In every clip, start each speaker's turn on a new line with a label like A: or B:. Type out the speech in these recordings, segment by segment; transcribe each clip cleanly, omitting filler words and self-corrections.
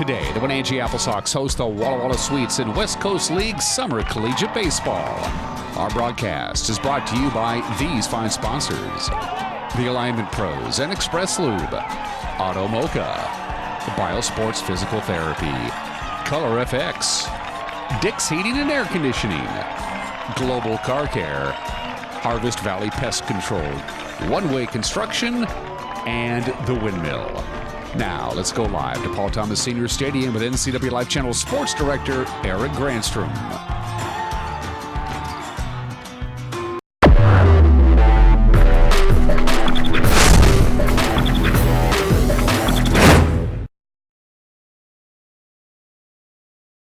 A: Today, the Wenatchee Applesox host the Walla Walla Sweets in West Coast League Summer Collegiate Baseball. Our broadcast is brought to you by these fine sponsors: The Alignment Pros and Express Lube, Auto Mocha, Biosports Physical Therapy, Color FX, Dick's Heating and Air Conditioning, Global Car Care, Harvest Valley Pest Control, One Way Construction, and The Windmill. Now, let's go live to Paul Thomas Senior Stadium with NCW Life Channel Sports Director Eric Granstrom.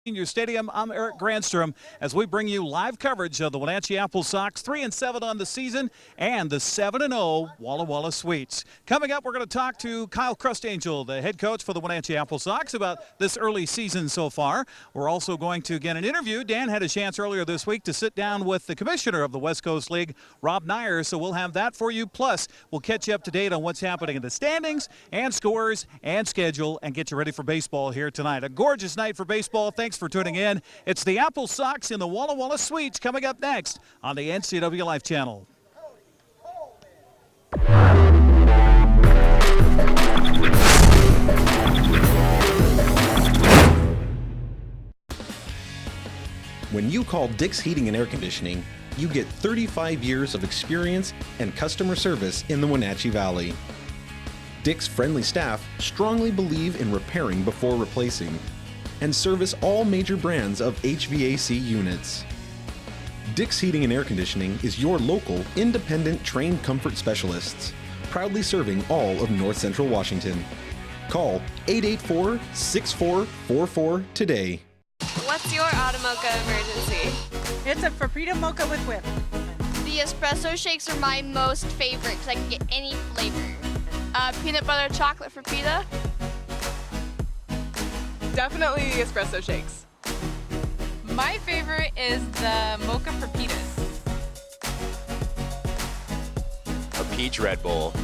B: Senior Stadium. I'm Eric Granstrom as we bring you live coverage of the Wenatchee Applesox, 3-7 on the season, and the 7-0 Walla Walla Sweets. Coming up, we're going to talk to Kyle Crustangel, the head coach for the Wenatchee Applesox, about this early season so far. We're also going to get an interview. Dan had a chance earlier this week to sit down with the commissioner of the West Coast League, Rob Nyer, so we'll have that for you. Plus, we'll catch you up to date on what's happening in the standings and scores and schedule and get you ready for baseball here tonight. A gorgeous night for baseball. Thanks for tuning in. It's the Applesox in the Walla Walla Sweets coming up next on the NCW Life Channel.
C: When you call Dick's Heating and Air Conditioning, you get 35 years of experience and customer service in the Wenatchee Valley. Dick's friendly staff strongly believe in repairing before replacing and service all major brands of HVAC units. Dick's Heating and Air Conditioning is your local, independent, trained comfort specialists, proudly serving all of North Central Washington. Call 884-6444 today.
D: What's your auto mocha emergency?
E: It's a Paprika mocha with whip.
D: The espresso shakes are my most favorite because I can get any flavor. Peanut butter chocolate for pita.
F: Definitely the espresso shakes.
E: My favorite is the mocha pepitas.
G: A peach Red Bull.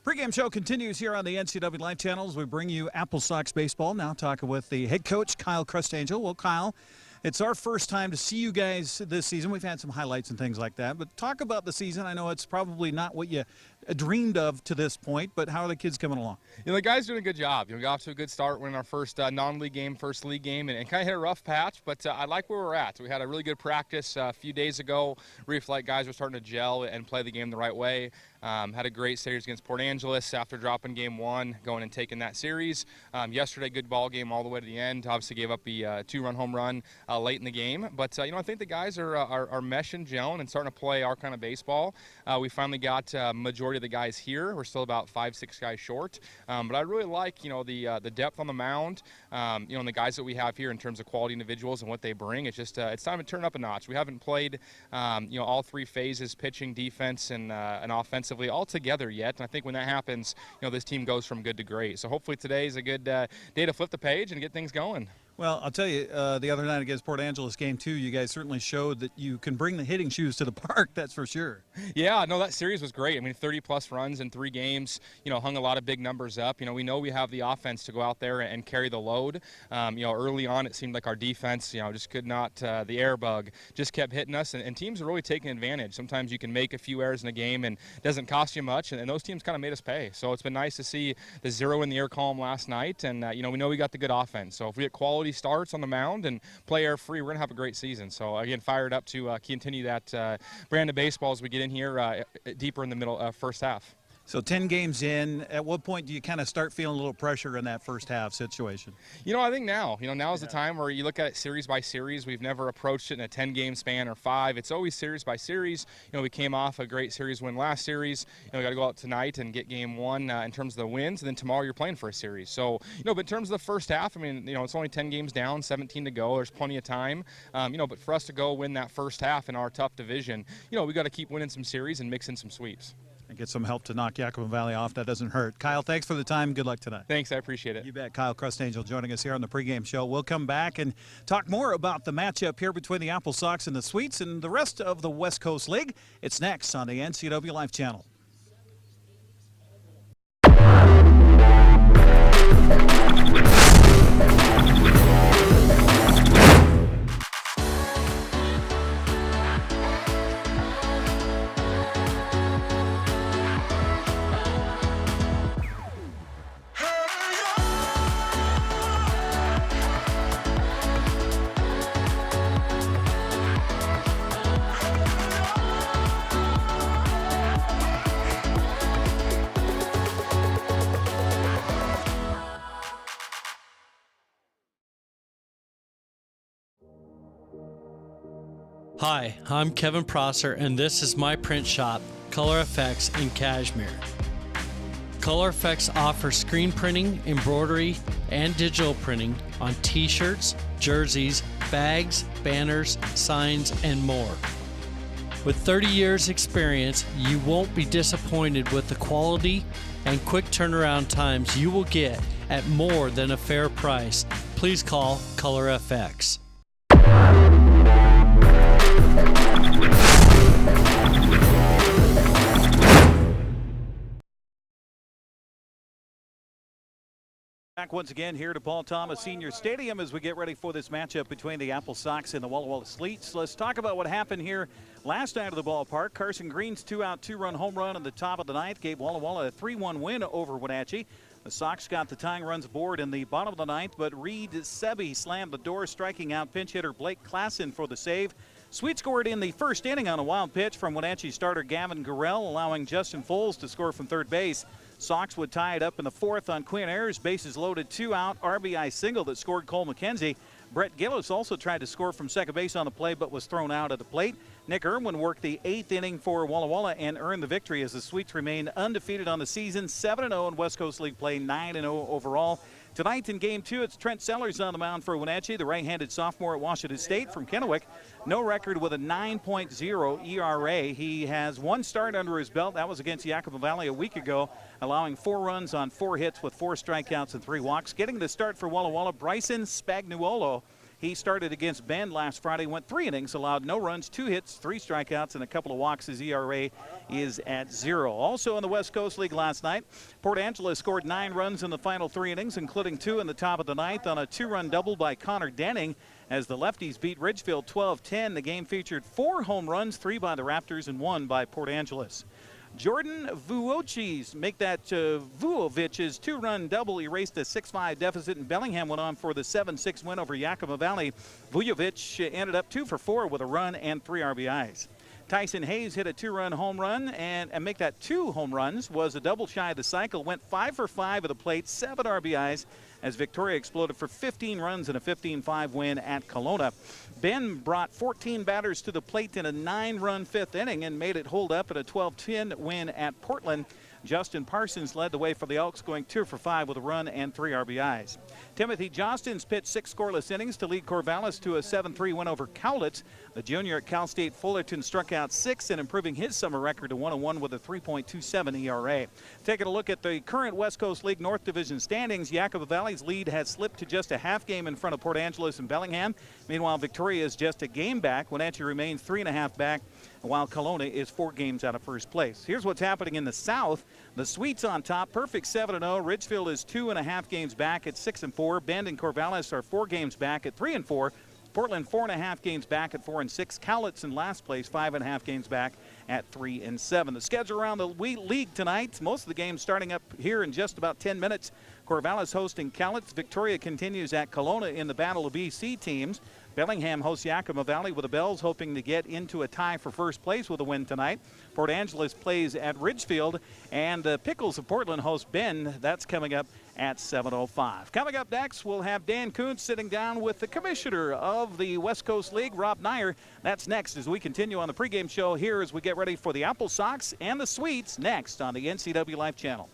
B: Pregame show continues here on the NCW Life Channel as we bring you Applesox baseball. Now talking with the head coach, Kyle Crustangel. Well, Kyle, it's our first time to see you guys this season. We've had some highlights and things like that, but talk about the season. I know it's probably not what you dreamed of to this point, but how are the kids coming along?
H: You know, the guys doing a good job. We got off to a good start winning our first non-league game, first league game, and kind of hit a rough patch, but I like where we're at. We had a really good practice a few days ago. Really felt like guys were starting to gel and play the game the right way. Had a great series against Port Angeles after dropping game one, going and taking that series. Yesterday, good ball game all the way to the end. Obviously gave up the two-run home run late in the game. But, you know, I think the guys are meshing, gelling, and starting to play our kind of baseball. We finally got majority of the guys here. We're still about 5-6 guys short. But I really like, you know, the depth on the mound, you know, and the guys that we have here in terms of quality individuals and what they bring. It's just it's time to turn up a notch. We haven't played, you know, all three phases, pitching, defense, and offense, all together yet, and I think when that happens, you know, this team goes from good to great. So hopefully today is a good day to flip the page and get things going. Well,
B: I'll tell you, the other night against Port Angeles game 2, you guys certainly showed that you can bring the hitting shoes to the park, that's for sure.
H: Yeah, no, that series was great. I mean, 30-plus runs in 3 games, you know, hung a lot of big numbers up. You know we have the offense to go out there and carry the load. You know, early on it seemed like our defense, you know, just could not, the air bug just kept hitting us, and teams are really taking advantage. Sometimes you can make a few errors in a game and it doesn't cost you much, and those teams kind of made us pay. So it's been nice to see the 0 in the air column last night, and, you know we got the good offense. So if we get quality starts on the mound and play air free, we're going to have a great season. So again, fired up to continue that brand of baseball as we get in here deeper in the middle first half.
B: So 10 games in, at what point do you kind of start feeling a little pressure in that first half situation?
H: You know, I think now is the time where you look at it series by series. We've never approached it in a 10-game span or 5. It's always series by series. You know, we came off a great series win last series. You know, we got to go out tonight and get game 1 in terms of the wins, and then tomorrow you're playing for a series. So, you know, but in terms of the first half, I mean, you know, it's only 10 games down, 17 to go. There's plenty of time. You know, but for us to go win that first half in our tough division, you know, we got to keep winning some series and mix in some sweeps.
B: And get some help to knock Yakima Valley off. That doesn't hurt. Kyle, thanks for the time. Good luck tonight.
H: Thanks, I appreciate it.
B: You bet. Kyle Crustangel joining us here on the pregame show. We'll come back and talk more about the matchup here between the Applesox and the Sweets and the rest of the West Coast League. It's next on the NCW Live Channel.
I: Hi, I'm Kevin Prosser, and this is my print shop, Color Effects in Cashmere. Color Effects offers screen printing, embroidery, and digital printing on t-shirts, jerseys, bags, banners, signs, and more. With 30 years experience, you won't be disappointed with the quality and quick turnaround times you will get at more than a fair price. Please call Color FX.
B: Back once again here to Paul Thomas Senior Stadium as we get ready for this matchup between the Applesox and the Walla Walla Sleets. Let's talk about what happened here last night at the ballpark. Carson Green's 2-out, 2-run home run in the top of the ninth gave Walla Walla a 3-1 win over Wenatchee. The Sox got the tying runs aboard in the bottom of the ninth, but Reed Sebi slammed the door, striking out pinch hitter Blake Klassen for the save. Sweet scored in the first inning on a wild pitch from Wenatchee starter Gavin Gurrell, allowing Justin Foles to score from third base. Sox would tie it up in the fourth on Quinn Ayers, bases loaded, 2-out, RBI single that scored Cole McKenzie. Brett Gillis also tried to score from second base on the play but was thrown out at the plate. Nick Irwin worked the eighth inning for Walla Walla and earned the victory as the Sweets remain undefeated on the season, 7-0 in West Coast League play, 9-0 overall. Tonight in Game 2, it's Trent Sellers on the mound for Wenatchee, the right-handed sophomore at Washington State from Kennewick. No record with a 9.0 ERA. He has one start under his belt. That was against Yakima Valley a week ago, allowing 4 runs on 4 hits with 4 strikeouts and 3 walks. Getting the start for Walla Walla, Bryson Spagnuolo. He started against Bend last Friday, went 3 innings, allowed no runs, 2 hits, 3 strikeouts, and a couple of walks. His ERA is at 0. Also in the West Coast League last night, Port Angela scored 9 runs in the final 3 innings, including 2 in the top of the ninth on a 2-run double by Connor Denning. As the lefties beat Ridgefield 12-10, the game featured 4 home runs, 3 by the Raptors and 1 by Port Angeles. Jordan Vuovic's make that Vuovic's 2-run double erased a 6-5 deficit, and Bellingham went on for the 7-6 win over Yakima Valley. Vujovic ended up 2 for 4 with a run and 3 RBIs. Tyson Hayes hit a 2-run home run and make that 2 home runs, was a double shy of the cycle, went 5 for 5 at the plate, 7 RBIs as Victoria exploded for 15 runs in a 15-5 win at Kelowna. Ben brought 14 batters to the plate in a 9-run 5th inning and made it hold up in a 12-10 win at Portland. Justin Parsons led the way for the Elks, going 2 for 5 with a run and 3 RBIs. Timothy Johnston's pitched 6 scoreless innings to lead Corvallis to a 7-3 win over Cowlitz. The junior at Cal State Fullerton struck out 6 and improving his summer record to 1-1 with a 3.27 ERA. Taking a look at the current West Coast League North Division standings, Yakima Valley's lead has slipped to just a half game in front of Port Angeles and Bellingham. Meanwhile, Victoria is just a game back. Wenatchee remains 3.5 back, while Kelowna is 4 games out of first place. Here's what's happening in the South. The Sweets on top, perfect 7-0. Ridgefield is 2.5 games back at 6-4. Bend and Corvallis are 4 games back at 3-4. Portland 4.5 games back at 4-6. Cowlitz in last place, 5.5 games back at 3-7. The schedule around the league tonight, most of the games starting up here in just about 10 minutes. Corvallis hosting Cowlitz. Victoria continues at Kelowna in the battle of BC teams. Bellingham hosts Yakima Valley with the Bells, hoping to get into a tie for first place with a win tonight. Port Angeles plays at Ridgefield, and the Pickles of Portland host Bend. That's coming up at 7:05. Coming up next, we'll have Dan Kuntz sitting down with the commissioner of the West Coast League, Rob Nyer. That's next as we continue on the pregame show here as we get ready for the Applesox and the Sweets next on the NCW Live Channel.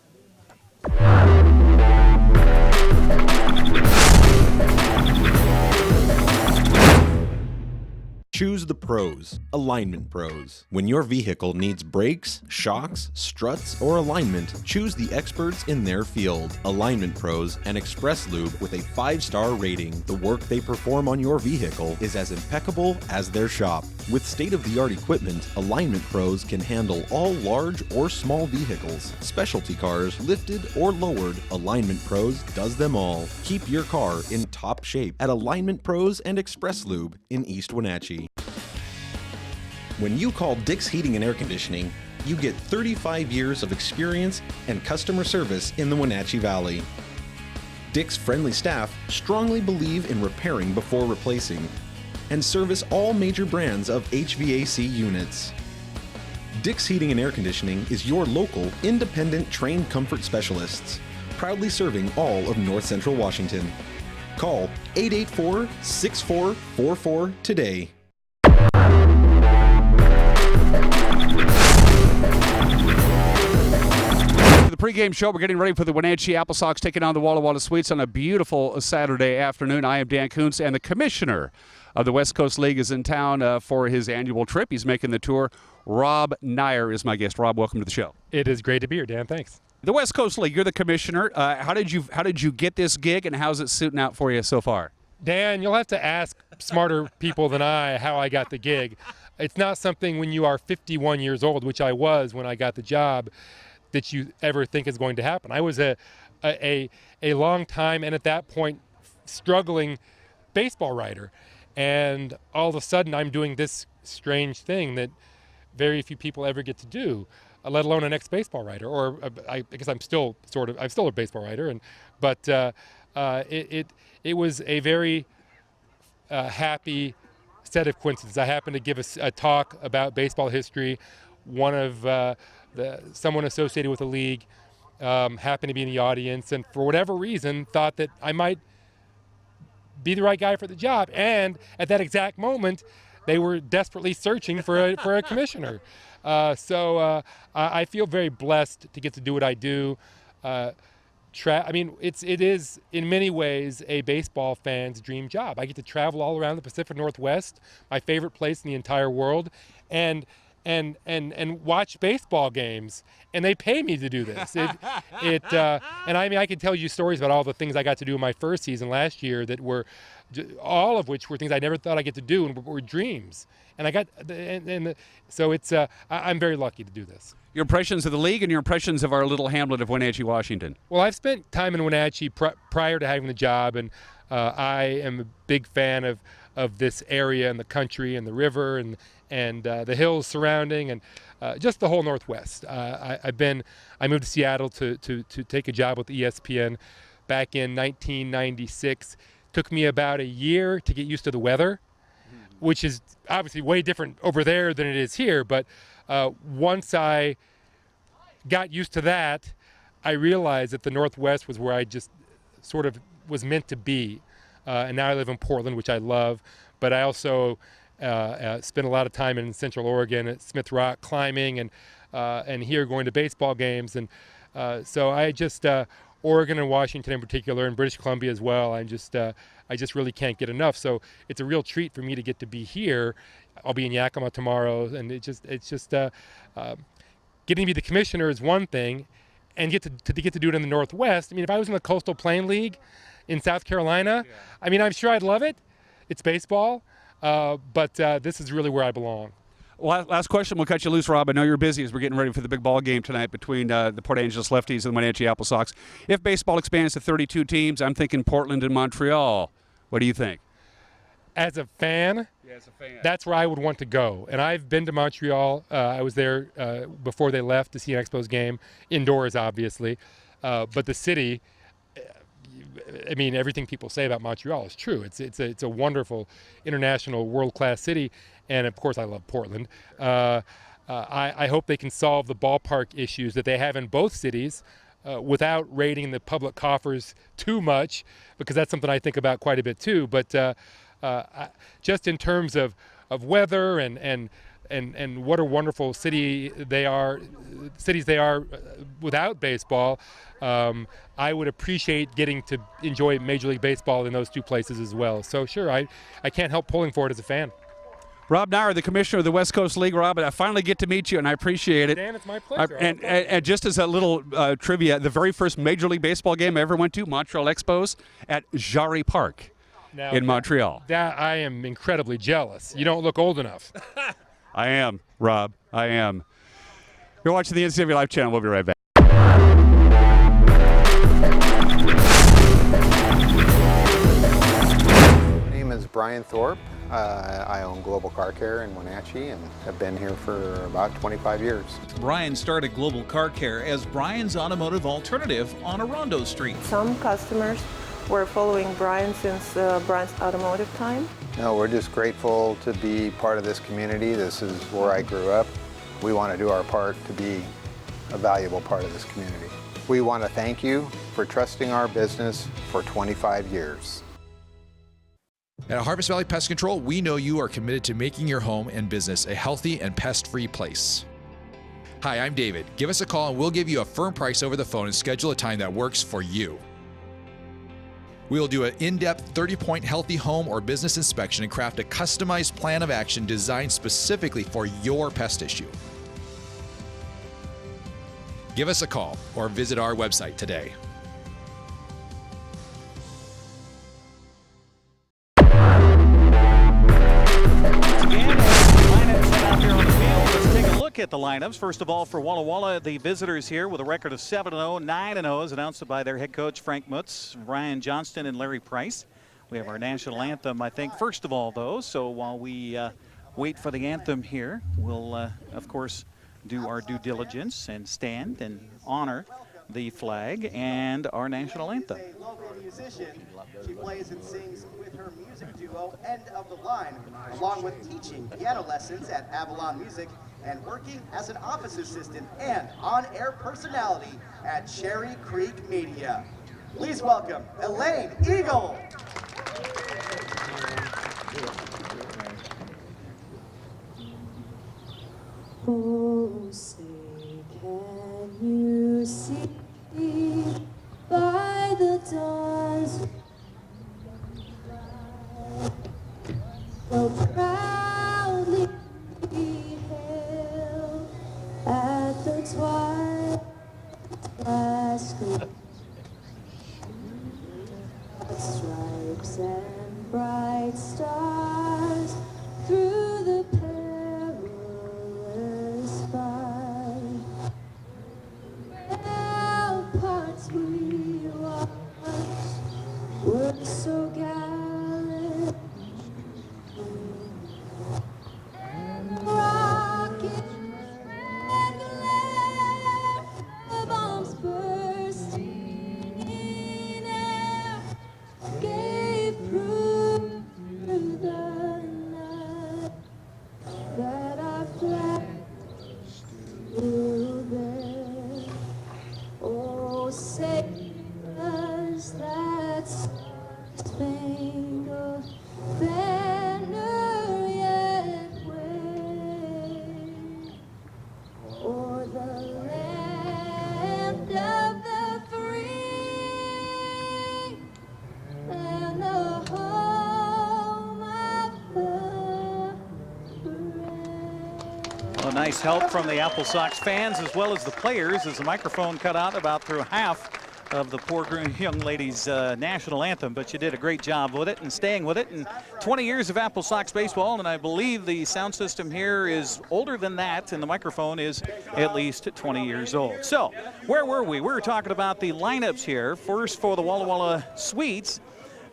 C: Choose the pros, Alignment Pros. When your vehicle needs brakes, shocks, struts, or alignment, choose the experts in their field. Alignment Pros and Express Lube with a 5-star rating. The work they perform on your vehicle is as impeccable as their shop. With state-of-the-art equipment, Alignment Pros can handle all large or small vehicles, specialty cars, lifted or lowered. Alignment Pros does them all. Keep your car in top shape at Alignment Pros and Express Lube in East Wenatchee. When you call Dick's Heating and Air Conditioning, you get 35 years of experience and customer service in the Wenatchee Valley. Dick's friendly staff strongly believe in repairing before replacing and service all major brands of HVAC units. Dick's Heating and Air Conditioning is your local, independent, trained comfort specialists, proudly serving all of North Central Washington. Call 884-6444 today.
A: The pregame show, we're getting ready for the Wenatchee Applesox taking on the Walla Walla Sweets on a beautiful Saturday afternoon. I am Dan Kuntz, and the commissioner of the West Coast League is in town for his annual trip. He's making the tour. Rob Nyer is my guest. Rob, welcome to the show.
J: It is great to be here, Dan. Thanks.
A: The West Coast League, you're the commissioner. How did you get this gig, and how's it suiting out for you so far?
J: Dan, you'll have to ask smarter people than I how I got the gig. It's not something when you are 51 years old, which I was when I got the job, that you ever think is going to happen. I was a long time, and at that point, struggling baseball writer. And all of a sudden, I'm doing this strange thing that very few people ever get to do, let alone an ex-baseball writer. Or I guess I'm still a baseball writer. But it was a very happy set of coincidences. I happened to give a talk about baseball history. One of someone associated with the league happened to be in the audience, and for whatever reason thought that I might be the right guy for the job. And at that exact moment, they were desperately searching for a commissioner. So I feel very blessed to get to do what I do. It is in many ways a baseball fan's dream job. I get to travel all around the Pacific Northwest, my favorite place in the entire world, and watch baseball games, and they pay me to do this. And I can tell you stories about all the things I got to do in my first season last year that were, all of which were things I never thought I'd get to do and were dreams. And so it's I'm very lucky to do this.
A: Your impressions of the league and your impressions of our little hamlet of Wenatchee, Washington.
J: Well, I've spent time in Wenatchee prior to having the job, and I am a big fan of this area and the country and the river and the hills surrounding, and just the whole Northwest. I moved to Seattle to take a job with ESPN back in 1996. Took me about a year to get used to the weather, which is obviously way different over there than it is here. But once I got used to that, I realized that the Northwest was where I just sort of was meant to be. And now I live in Portland, which I love, but I also spent a lot of time in Central Oregon at Smith Rock climbing, and here going to baseball games, and so I just Oregon and Washington in particular, and British Columbia as well. I just really can't get enough. So it's a real treat for me to get to be here. I'll be in Yakima tomorrow, and it's just getting to be the commissioner is one thing, and get to do it in the Northwest. I mean, if I was in the Coastal Plain League in South Carolina, yeah. I mean, I'm sure I'd love it. It's baseball. But this is really where I belong.
A: Well, last question. We'll cut you loose, Rob. I know you're busy as we're getting ready for the big ball game tonight between the Port Angeles Lefties and the Wenatchee Applesox. If baseball expands to 32 teams, I'm thinking Portland and Montreal. What do you think?
J: As a fan, that's where I would want to go. And I've been to Montreal. I was there before they left to see an Expos game, indoors, obviously. But the city, I mean, everything people say about Montreal is true. It's a wonderful international world-class city, and of course I love Portland. I hope they can solve the ballpark issues that they have in both cities without raiding the public coffers too much, because that's something I think about quite a bit too. But just in terms of weather and what a wonderful cities they are without baseball, I would appreciate getting to enjoy Major League Baseball in those two places as well. So sure, I can't help pulling for it as a fan.
A: Rob Nair, the commissioner of the West Coast League. Rob, I finally get to meet you, and I appreciate it.
J: Dan, it's my pleasure.
A: And just as a little trivia, the very first Major League Baseball game I ever went to, Montreal Expos, at Jarry Park in Montreal.
J: That I am incredibly jealous. You don't look old enough.
A: I am, Rob. I am. You're watching the NCAA Live channel. We'll be right back.
K: My name is Brian Thorpe. I own Global Car Care in Wenatchee and have been here for about 25 years.
B: Brian started Global Car Care as Brian's automotive alternative on Orondo Street.
L: Some customers were following Brian since Brian's automotive time.
K: No, we're just grateful to be part of this community. This is where I grew up. We want to do our part to be a valuable part of this community. We want to thank you for trusting our business for 25 years.
M: At Harvest Valley Pest Control, we know you are committed to making your home and business a healthy and pest-free place. Hi, I'm David. Give us a call and we'll give you a firm price over the phone and schedule a time that works for you. We will do an in-depth 30-point healthy home or business inspection and craft a customized plan of action designed specifically for your pest issue. Give us a call or visit our website today.
B: At the lineups. First of all, for Walla Walla, the visitors here with a record of 7-0, 9-0, as announced by their head coach Frank Mutz, Ryan Johnston, and Larry Price. We have our national anthem, I think, first of all, though. So while we wait for the anthem here, we'll, of course, do our due diligence and stand and honor the flag and our national anthem.
N: A local musician. She plays and sings with her music duo, End of the Line, along with teaching piano lessons at Avalon Music and working as an office assistant and on-air personality at Cherry Creek Media. Please welcome Elaine Eagle.
O: Oh, say, can you see by the dawn's so proudly hailed at the twilight's gleam, stripes and bright stars through the perilous fight. Ramparts we watched were so gallant, and rockets red glare, the bombs bursting in air gave proof through the night that our flag still there. Oh, say does that spangled banner yet wave o'er the land of the free and the home of the brave?
B: Well, nice help from the Applesox fans as well as the players as the microphone cut out about through half of the poor young lady's national anthem, but you did a great job with it and staying with it. And 20 years of Applesox baseball, and I believe the sound system here is older than that, and the microphone is at least 20 years old. So, where were we? We were talking about the lineups here. First for the Walla Walla Sweets.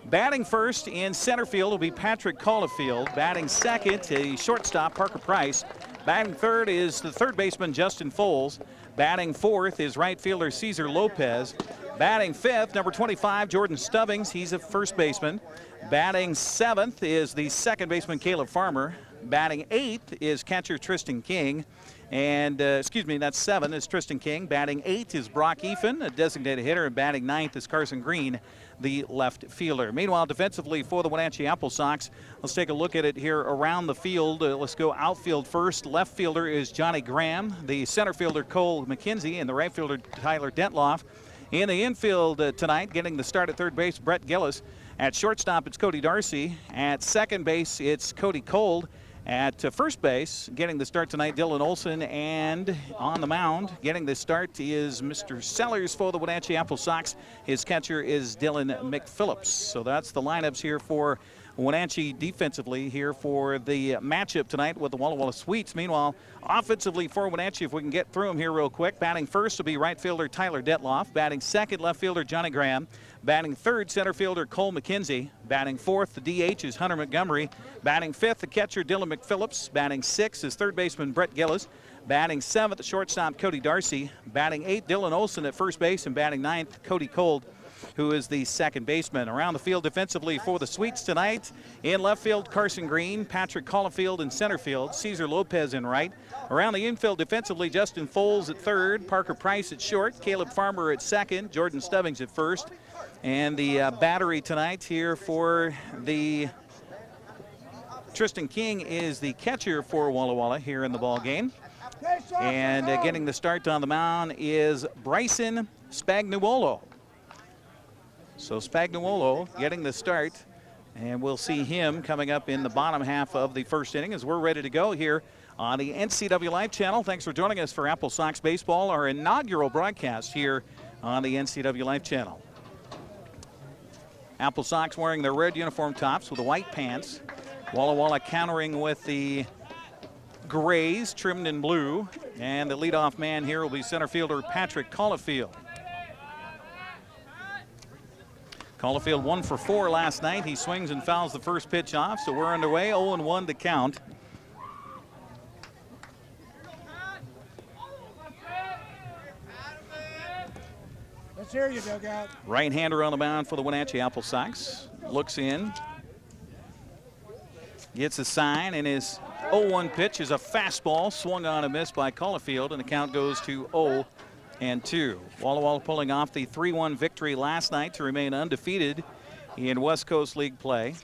B: Batting first in center field will be Patrick Caulfield. Batting second, a shortstop, Parker Price. Batting third is the third baseman, Justin Foles. Batting fourth is right fielder Cesar Lopez. Batting fifth, number 25, Jordan Stubbings. He's a first baseman. Batting seventh is the second baseman, Caleb Farmer. Batting eighth is catcher Tristan King. And, that's seven is Tristan King. Batting eighth is Brock Efen, a designated hitter. And batting ninth is Carson Green, the left fielder. Meanwhile, defensively for the Wenatchee Applesox, let's take a look at it here around the field. Let's go outfield first. Left fielder is Johnny Graham. The center fielder, Cole McKenzie. And the right fielder, Tyler Dentloff. In the infield tonight, getting the start at third base, Brett Gillis. At shortstop, it's Cody Darcy. At second base, it's Cody Cold. At first base, getting the start tonight, Dylan Olson, and on the mound, getting the start is Mr. Sellers for the Wenatchee Applesox. His catcher is Dylan McPhillips. So that's the lineups here for Wenatchee defensively here for the matchup tonight with the Walla Walla Sweets. Meanwhile, offensively for Wenatchee, if we can get through them here real quick, batting first will be right fielder Tyler Detloff, batting second left fielder Johnny Graham, batting third center fielder Cole McKenzie, batting fourth the DH is Hunter Montgomery, batting fifth the catcher Dylan McPhillips, batting sixth is third baseman Brett Gillis, batting seventh the shortstop Cody Darcy, batting eighth Dylan Olson at first base, and batting ninth Cody Cold, who is the second baseman. Around the field defensively for the Sweets tonight, in left field Carson Green, Patrick Caulfield in center field, Cesar Lopez in right. Around the infield defensively, Justin Foles at third, Parker Price at short, Caleb Farmer at second, Jordan Stubbings at first. And the battery tonight here for the Tristan King is the catcher for Walla Walla here in the ball game. And getting the start on the mound is Bryson Spagnuolo. So Spagnuolo getting the start, and we'll see him coming up in the bottom half of the first inning as we're ready to go here on the NCW Live channel. Thanks for joining us for Applesox Baseball, our inaugural broadcast here on the NCW Live channel. Applesox wearing their red uniform tops with the white pants. Walla Walla countering with the grays trimmed in blue. And the leadoff man here will be center fielder Patrick Caulfield. Caulfield 1 for 4 last night. He swings and fouls the first pitch off, so we're underway. 0-1 to count.
P: Let's hear you, dugout.
B: Right-hander on the mound for the Wenatchee Applesox. Looks in. Gets a sign, and his 0-1 pitch is a fastball swung on and missed by Caulfield, and the count goes to 0-2. Walla Walla pulling off the 3-1 victory last night to remain undefeated in West Coast League play.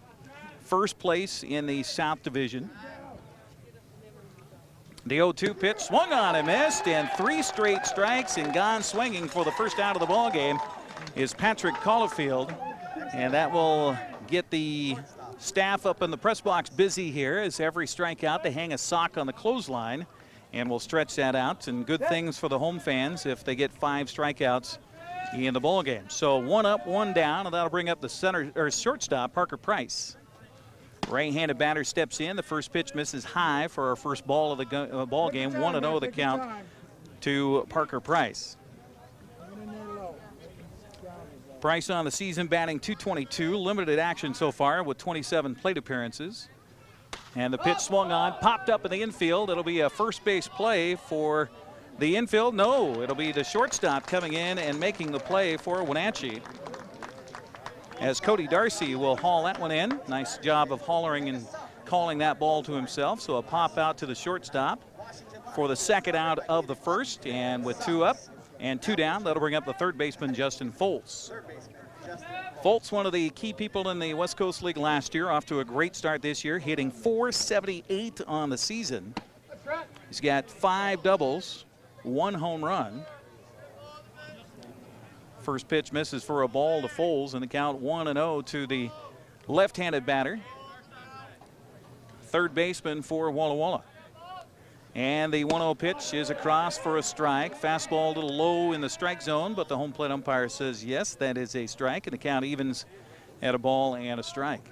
B: First place in the South Division. The 0-2 pitch swung on and missed, and 3 straight strikes, and gone swinging for the first out of the ball game is Patrick Caulfield, and that will get the staff up in the press box busy here as every strikeout they hang a sock on the clothesline, and we'll stretch that out, and good things for the home fans if they get 5 strikeouts in the ball game. So 1 up, 1 down, and that'll bring up the center or shortstop Parker Price. Right-handed batter steps in. The first pitch misses high for our first ball of the ball game. 1-0 the count to Parker Price. Price on the season batting .222, limited action so far with 27 plate appearances. And the pitch swung on, popped up in the infield. It'll be a first base play for the infield. No, it'll be the shortstop coming in and making the play for Wenatchee, as Cody Darcy will haul that one in. Nice job of hollering and calling that ball to himself. So a pop out to the shortstop for the second out of the first. And with 2 up and 2 down, that'll bring up the third baseman, Justin Foltz. Foltz, one of the key people in the West Coast League last year, off to a great start this year, hitting .478 on the season. He's got 5 doubles, 1 home run. First pitch misses for a ball to Foles, and the count 1-0 to the left-handed batter, third baseman for Walla Walla. And the 1-0 pitch is across for a strike. Fastball a little low in the strike zone, but the home plate umpire says yes, that is a strike, and the count evens at a ball and a strike.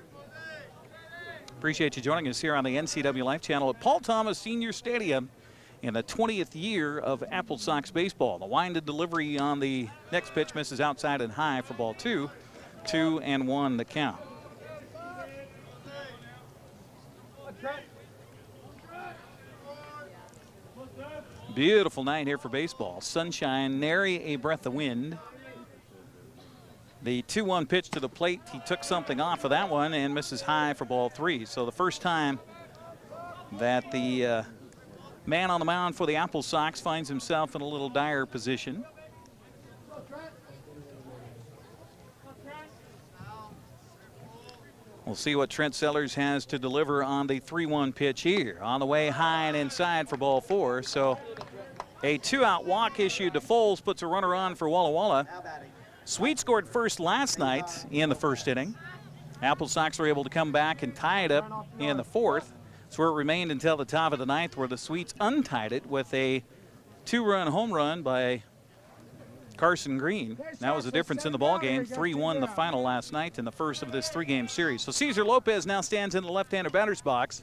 B: Appreciate you joining us here on the NCW Live channel at Paul Thomas Senior Stadium in the 20th year of Applesox baseball. The wind and delivery on the next pitch misses outside and high for ball 2. 2-1 the count. Beautiful night here for baseball. Sunshine, nary a breath of wind. The 2-1 pitch to the plate, he took something off of that one and misses high for ball 3. So the first time that the man on the mound for the Applesox finds himself in a little dire position. We'll see what Trent Sellers has to deliver on the 3-1 pitch here. On the way high and inside for ball 4. So a 2-out walk issued to Foles puts a runner on for Walla Walla. Sweet scored first last night in the first inning. Applesox were able to come back and tie it up in the 4th. That's where it remained until the top of the ninth, where the Sweets untied it with a 2-run home run by Carson Green. That was the difference in the ball game. 3-1 the final last night in the first of this 3-game series. So Cesar Lopez now stands in the left-hander batter's box.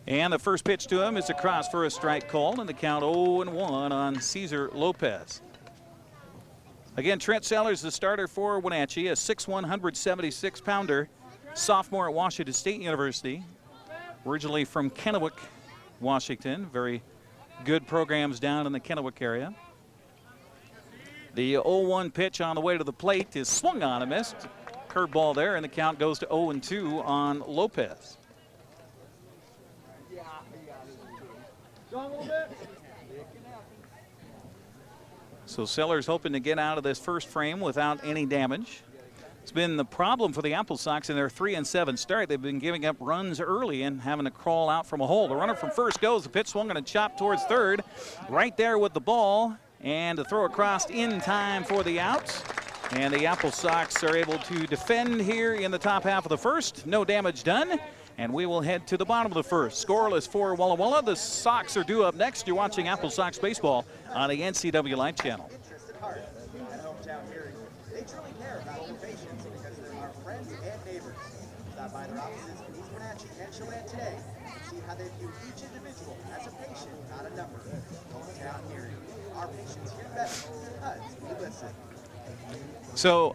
B: And the first pitch to him is a cross for a strike called, and the count 0-1 on Cesar Lopez. Again, Trent Sellers, the starter for Wenatchee, a 6'1", 176-pounder, sophomore at Washington State University, originally from Kennewick, Washington. Very good programs down in the Kennewick area. The 0-1 pitch on the way to the plate is swung on and missed. Curveball there, and the count goes to 0-2 on Lopez. So Sellers hoping to get out of this first frame without any damage. It's been the problem for the Applesox in their 3-7 start. They've been giving up runs early and having to crawl out from a hole. The runner from first goes. The pitch swung and a chop towards third. Right there with the ball. And to throw across in time for the out. And the Applesox are able to defend here in the top half of the first. No damage done. And we will head to the bottom of the first. Scoreless for Walla Walla. The Sox are due up next. You're watching Applesox baseball on the NCW Live channel.
N: They truly care about their patients because they're our friends and neighbors. Stop by their offices in East Wenatchee and Chelan today and see how they view each individual as a patient, not a number. Hometown Hearing. Our patients hear better because we listen.
B: So,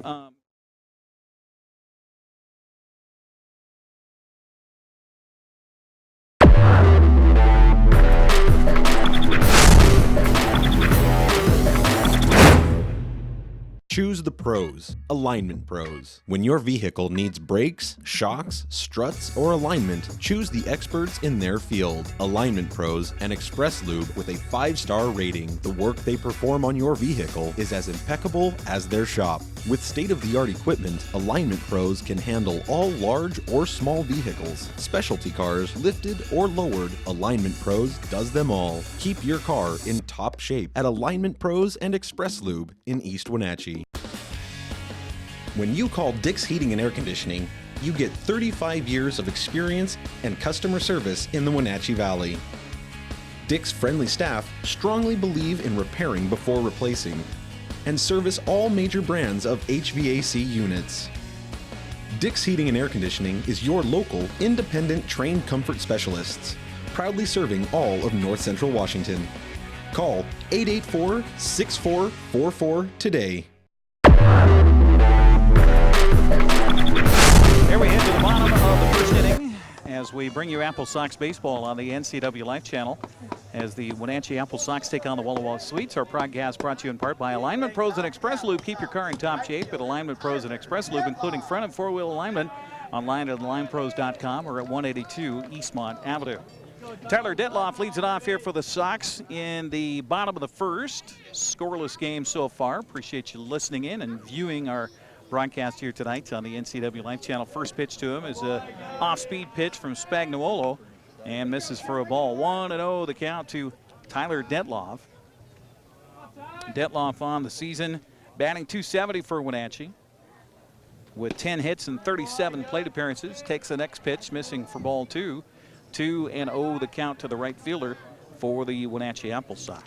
C: Choose the pros, Alignment Pros. When your vehicle needs brakes, shocks, struts, or alignment, choose the experts in their field. Alignment Pros and Express Lube with a 5-star rating. The work they perform on your vehicle is as impeccable as their shop. With state-of-the-art equipment, Alignment Pros can handle all large or small vehicles, specialty cars, lifted or lowered. Alignment Pros does them all. Keep your car in top shape at Alignment Pros and Express Lube in East Wenatchee. When you call Dick's Heating and Air Conditioning, you get 35 years of experience and customer service in the Wenatchee Valley. Dick's friendly staff strongly believe in repairing before replacing and service all major brands of HVAC units. Dick's Heating and Air Conditioning is your local, independent, trained comfort specialists, proudly serving all of North Central Washington. Call 884-6444 today.
B: Here we head to the bottom of the first inning as we bring you Applesox baseball on the NCW Live channel. As the Wenatchee Applesox take on the Walla Walla Sweets. Our podcast brought to you in part by Alignment Pros and Express Lube. Keep your car in top shape at Alignment Pros and Express Lube, including front and four-wheel alignment. Online at alignpros.com or at 182 Eastmont Avenue. Tyler Detloff leads it off here for the Sox in the bottom of the first. Scoreless game so far. Appreciate you listening in and viewing our broadcast here tonight on the NCW Live channel. First pitch to him is a off-speed pitch from Spagnuolo and misses for a ball. 1-0 the count to Tyler Detloff. Detloff on the season, batting .270 for Wenatchee with 10 hits and 37 plate appearances. Takes the next pitch, missing for ball 2. 2-0 the count to the right fielder for the Wenatchee Applesox.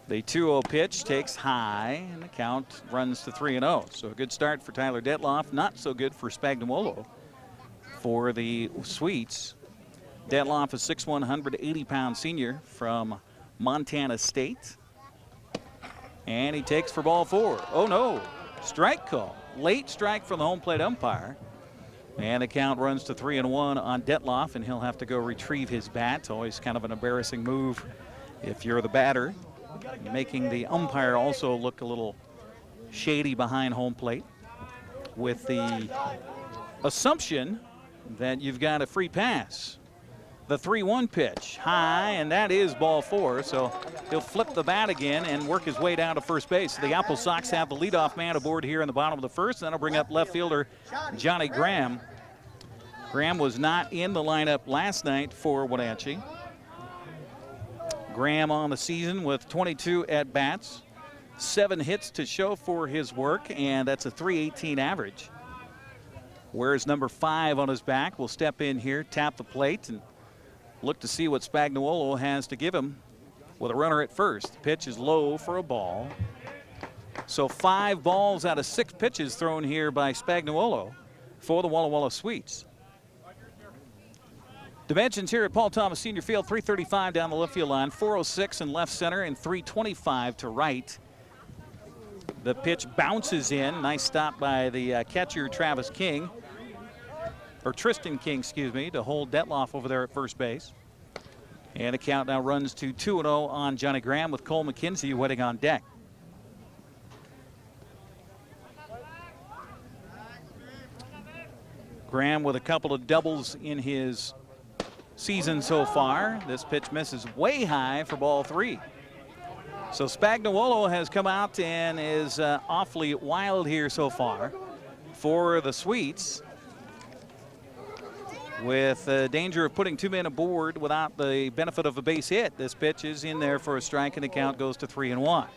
B: The 2-0 pitch takes high, and the count runs to 3-0. So a good start for Tyler Detloff, not so good for Spagnuolo for the Sweets. Detloff, a 6'1", 180-pound senior from Montana State. And he takes for ball 4. Oh, no. Strike call. Late strike from the home plate umpire. And the count runs to 3-1 on Detloff, and he'll have to go retrieve his bat. Always kind of an embarrassing move if you're the batter, making the umpire also look a little shady behind home plate with the assumption that you've got a free pass. The 3-1 pitch, high, and that is ball 4, so he'll flip the bat again and work his way down to first base. The Applesox have the leadoff man aboard here in the bottom of the first. That'll bring up left fielder Johnny Graham. Graham was not in the lineup last night for Wenatchee. Graham on the season with 22 at-bats, 7 hits to show for his work, and that's a .318 average. wears number 5 on his back, will step in here, tap the plate, and look to see what Spagnuolo has to give him with a runner at first. The pitch is low for a ball. So 5 balls out of 6 pitches thrown here by Spagnuolo for the Walla Walla Sweets. Dimensions here at Paul Thomas Senior Field, 335 down the left field line, 406 in left center, and 325 to right. The pitch bounces in. Nice stop by the catcher, Travis King, or Tristan King, excuse me, to hold Detloff over there at first base. And the count now runs to 2-0 on Johnny Graham with Cole McKenzie waiting on deck. Graham with a couple of doubles in his season so far. This pitch misses way high for ball 3. So Spagnuolo has come out and is awfully wild here so far for the Sweets, with danger of putting 2 men aboard without the benefit of a base hit. This pitch is in there for a strike, and the count goes to 3-1.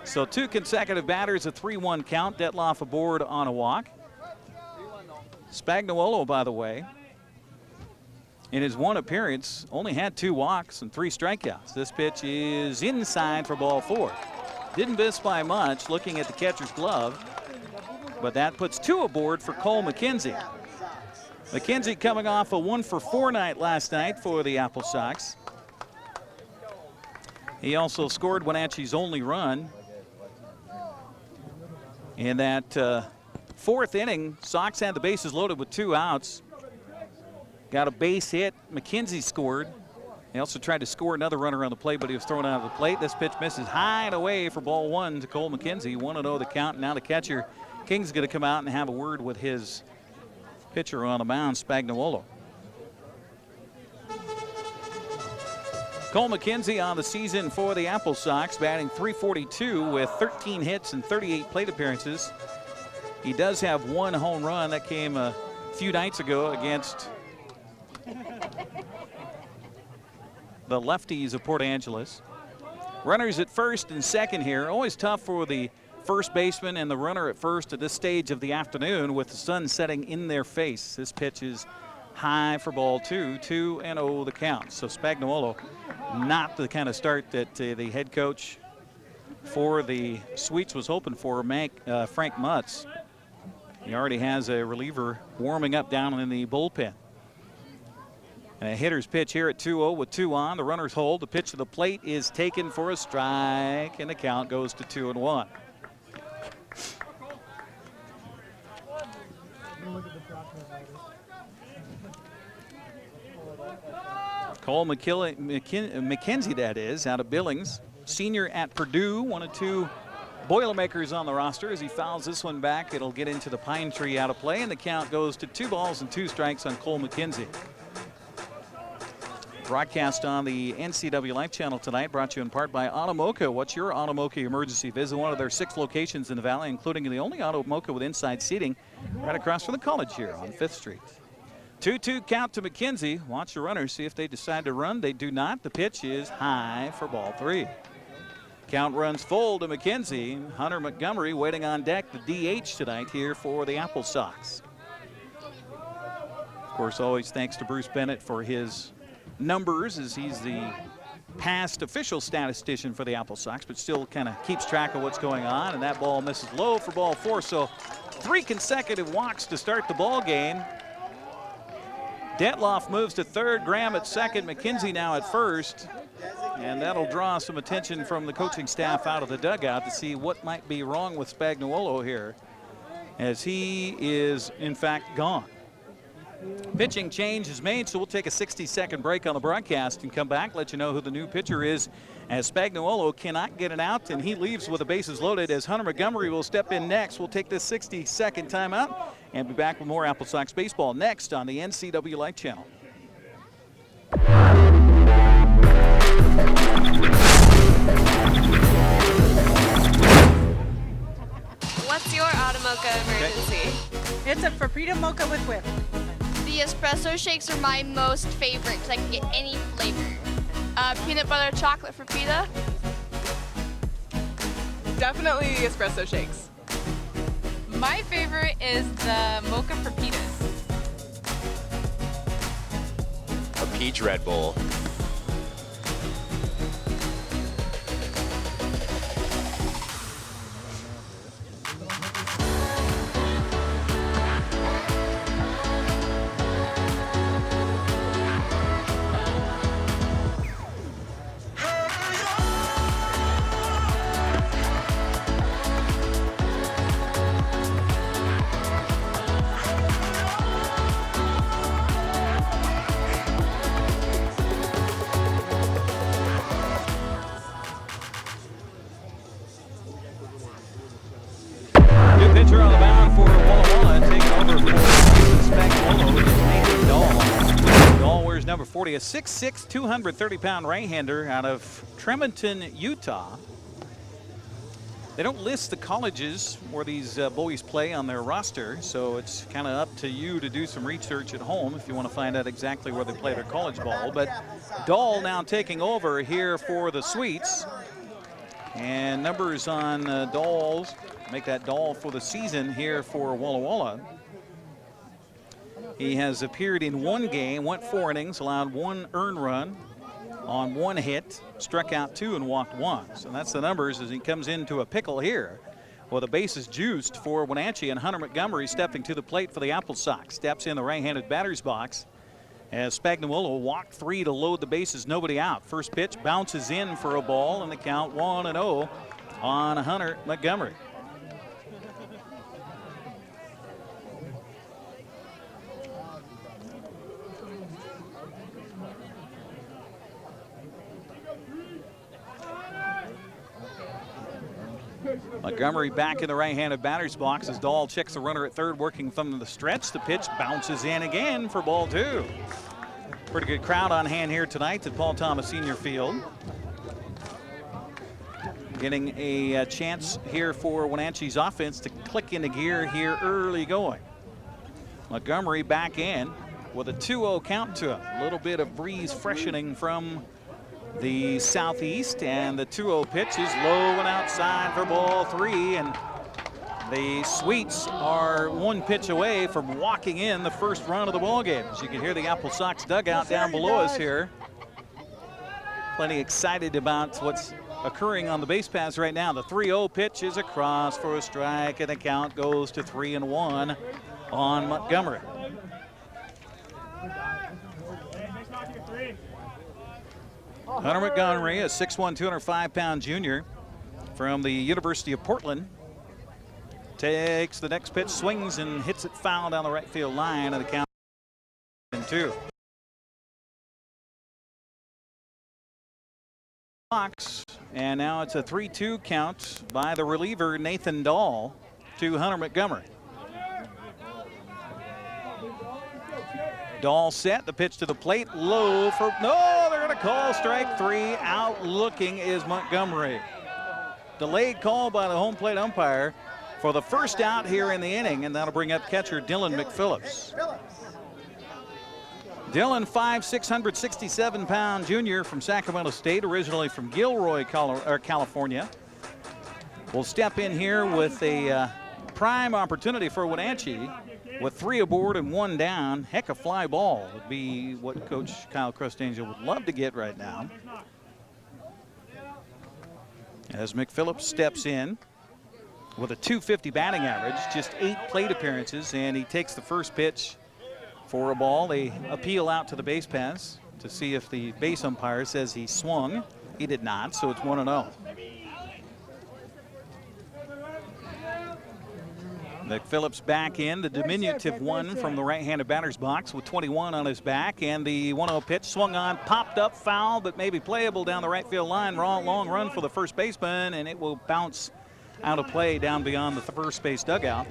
B: So 2 consecutive batters, a 3-1 count. Detloff aboard on a walk. Spagnuolo, by the way, in his 1 appearance, only had 2 walks and 3 strikeouts. This pitch is inside for ball 4. Didn't miss by much, looking at the catcher's glove, but that puts 2 aboard for Cole McKenzie. McKenzie coming off a 1-for-4 night last night for the Applesox. He also scored Wenatchee's only run in that 4th inning. Sox had the bases loaded with 2 outs. Got a base hit. McKenzie scored. He also tried to score another runner on the plate, but he was thrown out of the plate. This pitch misses high and away for ball 1 to Cole McKenzie. 1-0 the count. Now the catcher, King's going to come out and have a word with his pitcher on the mound, Spagnuolo. Cole McKenzie on the season for the Applesox, batting .342 with 13 hits and 38 plate appearances. He does have 1 home run that came a few nights ago against the lefties of Port Angeles. Runners at first and second here. Always tough for the first baseman and the runner at first at this stage of the afternoon with the sun setting in their face. This pitch is high for ball 2, 2-0 the count. So Spagnuolo, not the kind of start that the head coach for the Sweets was hoping for, Frank Mutz. He already has a reliever warming up down in the bullpen. And a hitter's pitch here at 2-0 with 2 on. The runners hold. The pitch to the plate is taken for a strike, and the count goes to 2-1. Cole McKenzie, that is, out of Billings. Senior at Purdue, 1 of 2 Boilermakers on the roster. As he fouls this one back, it'll get into the pine tree out of play, and the count goes to 2 balls and 2 strikes on Cole McKenzie. Broadcast on the NCW Life Channel tonight, brought to you in part by Automoca. What's your Automoca emergency? Visit one of their 6 locations in the Valley, including the only Automoca with inside seating right across from the college here on 5th Street. 2-2 count to McKenzie. Watch the runners, see if they decide to run. They do not. The pitch is high for ball 3. Count runs full to McKenzie. Hunter Montgomery waiting on deck, the DH tonight here for the Applesox. Of course, always thanks to Bruce Bennett for his numbers, as he's the past official statistician for the Applesox, but still kind of keeps track of what's going on. And that ball misses low for ball 4. So 3 consecutive walks to start the ball game. Detloff moves to third, Graham at second, McKenzie now at first. And that'll draw some attention from the coaching staff out of the dugout to see what might be wrong with Spagnuolo here, as he is in fact gone. Pitching change is made, so we'll take a 60-second break on the broadcast and come back, let you know who the new pitcher is, as Spagnuolo cannot get it out, and he leaves with the bases loaded, as Hunter Montgomery will step in next. We'll take this 60-second timeout and be back with more Applesox baseball next on the NCW Life Channel.
D: What's your Automoca emergency?
P: It's a Frappuccino mocha with whip.
D: The espresso shakes are my most favorite because I can get any flavor. Peanut butter chocolate for pita.
F: Definitely espresso shakes.
E: My favorite is the mocha for pitas.
G: peach Red Bull.
B: Good pitcher on the mound for Walla Walla, taking over for Spagnuolo is Nathan Dahl. Dahl wears number 40, a 6'6", 230-pound right-hander out of Tremonton, Utah. They don't list the colleges where these boys play on their roster, so it's kind of up to you to do some research at home if you want to find out exactly where they play their college ball. But Dahl now taking over here for the Sweets. And numbers on Dahl's, make that Dahl for the season here for Walla Walla. He has appeared in one game, went 4 innings, allowed 1 earned run on 1 hit, struck out 2 and walked 1. So that's the numbers as he comes into a pickle here. Well, the base is juiced for Wenatchee, and Hunter Montgomery stepping to the plate for the Applesox. Steps in the right-handed batter's box as Spagnuolo walked 3 to load the bases, nobody out. First pitch bounces in for a ball, and the count 1-0 on Hunter Montgomery. Montgomery back in the right-handed batter's box as Dahl checks the runner at third, working from the stretch. The pitch bounces in again for ball 2. Pretty good crowd on hand here tonight at Paul Thomas Senior Field. Getting a chance here for Wenatchee's offense to click into gear here early going. Montgomery back in with a 2-0 count to him. A little bit of breeze freshening from the southeast, and the 2-0 pitch is low and outside for ball 3, and the Sweets are 1 pitch away from walking in the first run of the ball game. As you can hear the Applesox dugout down below us here. Plenty excited about what's occurring on the base paths right now. The 3-0 pitch is across for a strike, and the count goes to 3-1 on Montgomery. Hunter Montgomery, a 6'1", 205-pound junior from the University of Portland, takes the next pitch, swings, and hits it foul down the right field line, and the count 2. And now it's a 3-2 count by the reliever Nathan Dahl to Hunter Montgomery. Dahl set, the pitch to the plate, low for, no, they're going to call strike 3. Out looking is Montgomery. Delayed call by the home plate umpire for the first out here in the inning, and that'll bring up catcher Dylan McPhillips. Dylan, 5'6", 667-pound junior from Sacramento State, originally from Gilroy, California, will step in here with a prime opportunity for Wenatchee. With 3 aboard and 1 down, heck, a fly ball would be what Coach Kyle Crustangel would love to get right now. As McPhillips steps in with a .250 batting average, just 8 plate appearances, and he takes the first pitch for a ball. They appeal out to the base paths to see if the base umpire says he swung. He did not, so it's 1-0. McPhillips back in, the diminutive one from the right-handed batter's box with 21 on his back, and the 1-0 pitch swung on, popped up, foul, but maybe playable down the right field line. Long run for the first baseman, and it will bounce out of play down beyond the first base dugout.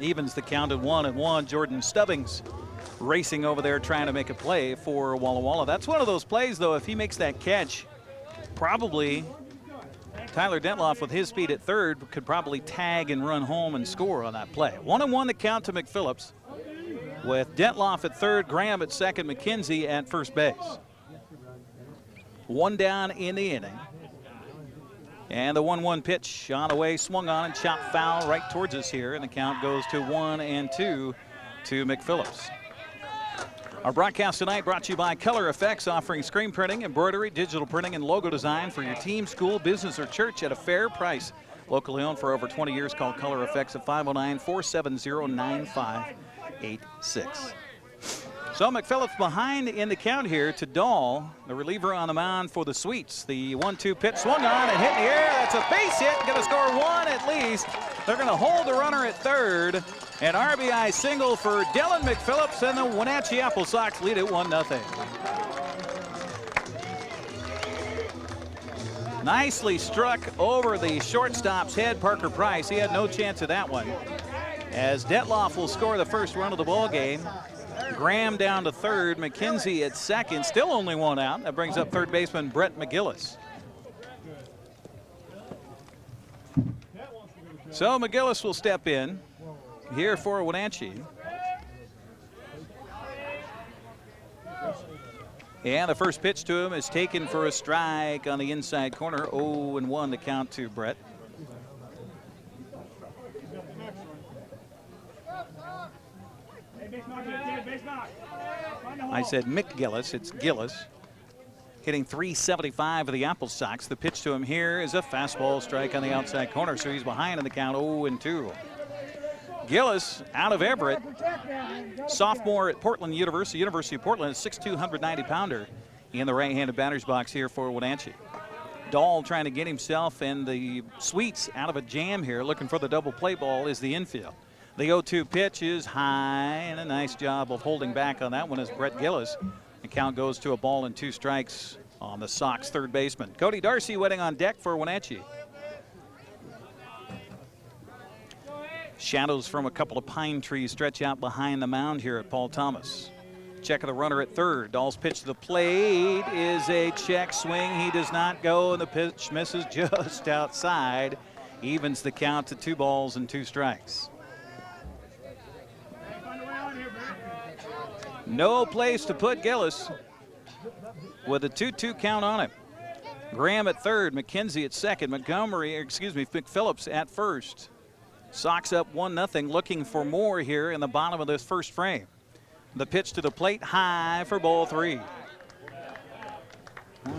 B: Evens the count at 1-1. Jordan Stubbings racing over there trying to make a play for Walla Walla. That's one of those plays, though, if he makes that catch, probably Tyler Dentloff with his speed at third could probably tag and run home and score on that play. 1-1 the count to McPhillips with Dentloff at third, Graham at second, McKenzie at first base. 1 down in the inning. And the 1-1 pitch on the way, swung on and chopped foul right towards us here, and the count goes to 1-2 to McPhillips. Our broadcast tonight brought to you by Color Effects, offering screen printing, embroidery, digital printing, and logo design for your team, school, business, or church at a fair price. Locally owned for over 20 years, call Color Effects at 509-470-9586. So McPhillips behind in the count here to Dahl, the reliever on the mound for the Sweets. The 1-2 pitch swung on and hit in the air. That's a base hit. Going to score one at least. They're going to hold the runner at third. An RBI single for Dylan McPhillips, and the Wenatchee Applesox lead it 1-0. Nicely struck over the shortstop's head, Parker Price. He had no chance of that one. As Detloff will score the first run of the ball game. Graham down to third, McKenzie at second, still only one out. That brings up third baseman Brett McGillis. So McGillis will step in here for Wenatchee. And the first pitch to him is taken for a strike on the inside corner. 0-1 to count to Brett. I said McGillis, it's Gillis. Hitting .375 for the Apple Sox. The pitch to him here is a fastball strike on the outside corner, so he's behind in the count 0-2. Gillis out of Everett, sophomore at Portland University. University of Portland, a 6'2", 190-pounder in the right-handed batter's box here for Wenatchee. Dahl trying to get himself and the Sweets out of a jam here, looking for the double play ball is the infield. The 0-2 pitch is high, and a nice job of holding back on that one as Brett Gillis. The count goes to a ball and 2 strikes on the Sox third baseman. Cody Darcy waiting on deck for Wenatchee. Shadows from a couple of pine trees stretch out behind the mound here at Paul Thomas. Check of the runner at third. Dahl's pitch to the plate is a check swing. He does not go, and the pitch misses just outside. Evens the count to 2 balls and 2 strikes. No place to put Gillis with a 2-2 count on him. Graham at third, McKenzie at second, McPhillips at first. Sox up 1-0, looking for more here in the bottom of this first frame. The pitch to the plate, high for ball 3. 1,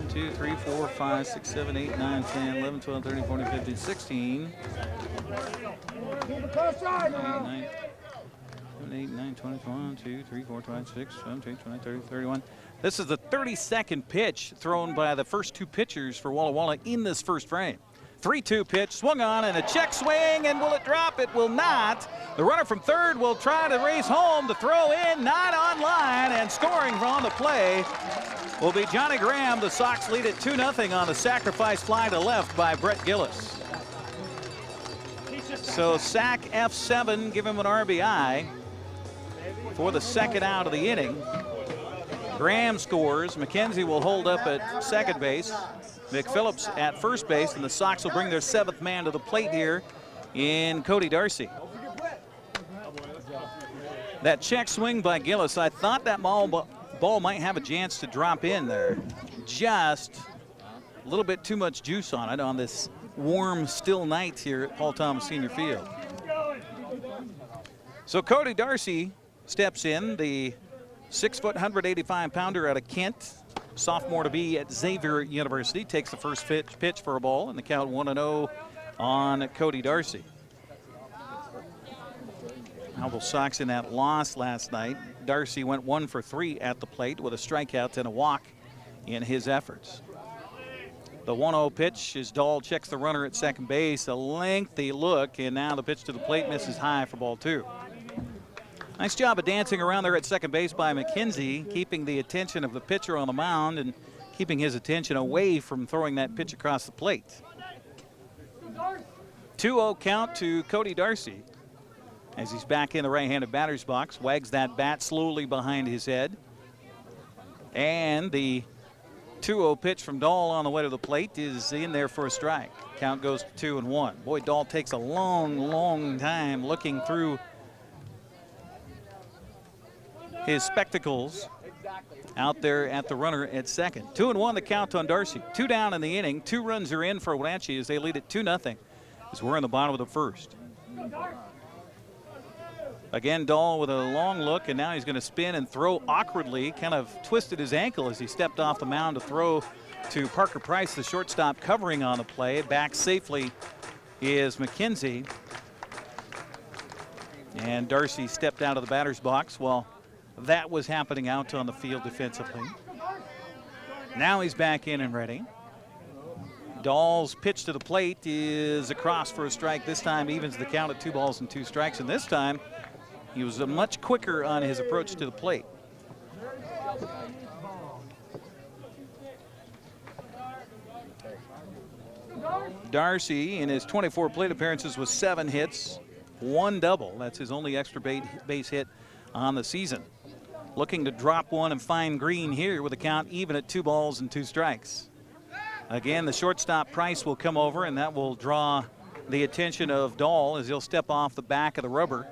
B: 2, 3, 4, 5, 6, 7, 8, 9, 10, 11, 12, 13, 14, 15, 16. 8, 9, 20, 1, 2, 3, 4, 5, 6, 7, 8, 20, 30, 31. This is the 32nd pitch thrown by the first 2 pitchers for Walla Walla in this first frame. 3-2 pitch, swung on, and a check swing, and will it drop? It will not. The runner from third will try to race home. The throw in, not on line, and scoring on the play will be Johnny Graham. The Sox lead it 2-0 on a sacrifice fly to left by Brett Gillis. So sack F7, give him an RBI for the second out of the inning. Graham scores. McKenzie will hold up at second base. McPhillips at first base, and the Sox will bring their 7th man to the plate here in Cody Darcy. That check swing by Gillis, I thought that ball might have a chance to drop in there. Just a little bit too much juice on it on this warm, still night here at Paul Thomas Senior Field. So Cody Darcy steps in, the 6', 185-pounder out of Kent. Sophomore to be at Xavier University, takes the first pitch for a ball, and the count 1-0 on Cody Darcy. Apple Sox in that loss last night. Darcy went 1 for 3 at the plate with a strikeout and a walk in his efforts. The 1-0 pitch is Dahl checks the runner at second base, a lengthy look, and now the pitch to the plate misses high for ball 2. Nice job of dancing around there at second base by McKenzie, keeping the attention of the pitcher on the mound and keeping his attention away from throwing that pitch across the plate. 2-0 count to Cody Darcy as he's back in the right-handed batter's box, wags that bat slowly behind his head. And the 2-0 pitch from Dahl on the way to the plate is in there for a strike. Count goes to 2-1. Boy, Dahl takes a long time looking through his spectacles out there at the runner at second. 2-1 the count on Darcy. 2 down in the inning. 2 runs are in for Wenatchee as they lead it 2-0 as we're in the bottom of the first. Again, Dahl with a long look, and now he's going to spin and throw awkwardly. Kind of twisted his ankle as he stepped off the mound to throw to Parker Price, the shortstop, covering on the play. Back safely is McKenzie. And Darcy stepped out of the batter's box while that was happening out on the field defensively. Now he's back in and ready. Dahl's pitch to the plate is across for a strike. This time evens the count at 2 balls and 2 strikes. And this time he was much quicker on his approach to the plate. Darcy, in his 24 plate appearances, with 7 hits, 1 double. That's his only extra base hit on the season. Looking to drop one and find green here with the count even at 2 balls and 2 strikes. Again, the shortstop Price will come over, and that will draw the attention of Dahl as he'll step off the back of the rubber.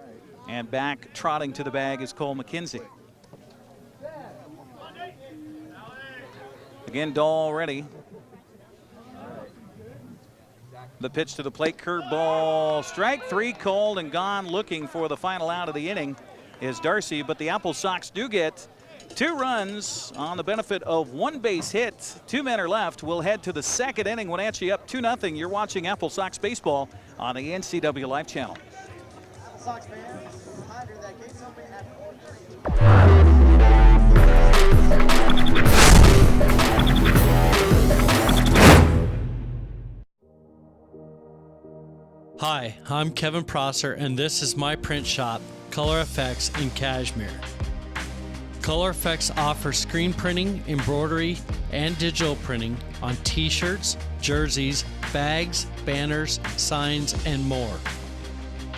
B: And back trotting to the bag is Cole McKenzie. Again, Dahl ready. The pitch to the plate, curveball, strike 3 called and gone. Looking for the final out of the inning is Darcy, but the Applesox do get 2 runs on the benefit of 1 base hit. 2 men are left. We'll head to the 2nd inning. Wenatchee up 2-0. You're watching Applesox baseball on the NCW Live channel.
N: Sox fans, reminder that gates open at 4:30.
I: Hi, I'm Kevin Prosser, and this is my print shop, Color Effects in Cashmere. Color Effects offers screen printing, embroidery, and digital printing on t-shirts, jerseys, bags, banners, signs, and more.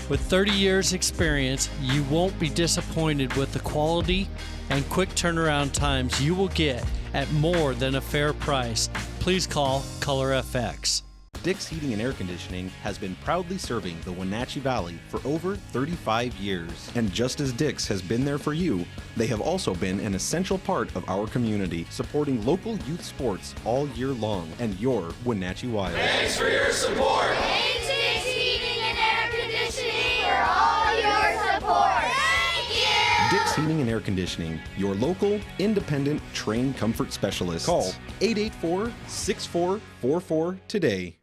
I: With 30 years experience, you won't be disappointed with the quality and quick turnaround times you will get at more than a fair price. Please call Color FX.
C: Dick's Heating and Air Conditioning has been proudly serving the Wenatchee Valley for over 35 years. And just as Dick's has been there for you, they have also been an essential part of our community, supporting local youth sports all year long and your Wenatchee Wild.
O: Thanks for your support. Thanks, Dick's Heating and Air Conditioning, for all your support. Thank you.
C: Dick's Heating and Air Conditioning, your local, independent, trained comfort specialist. Call 884-6444 today.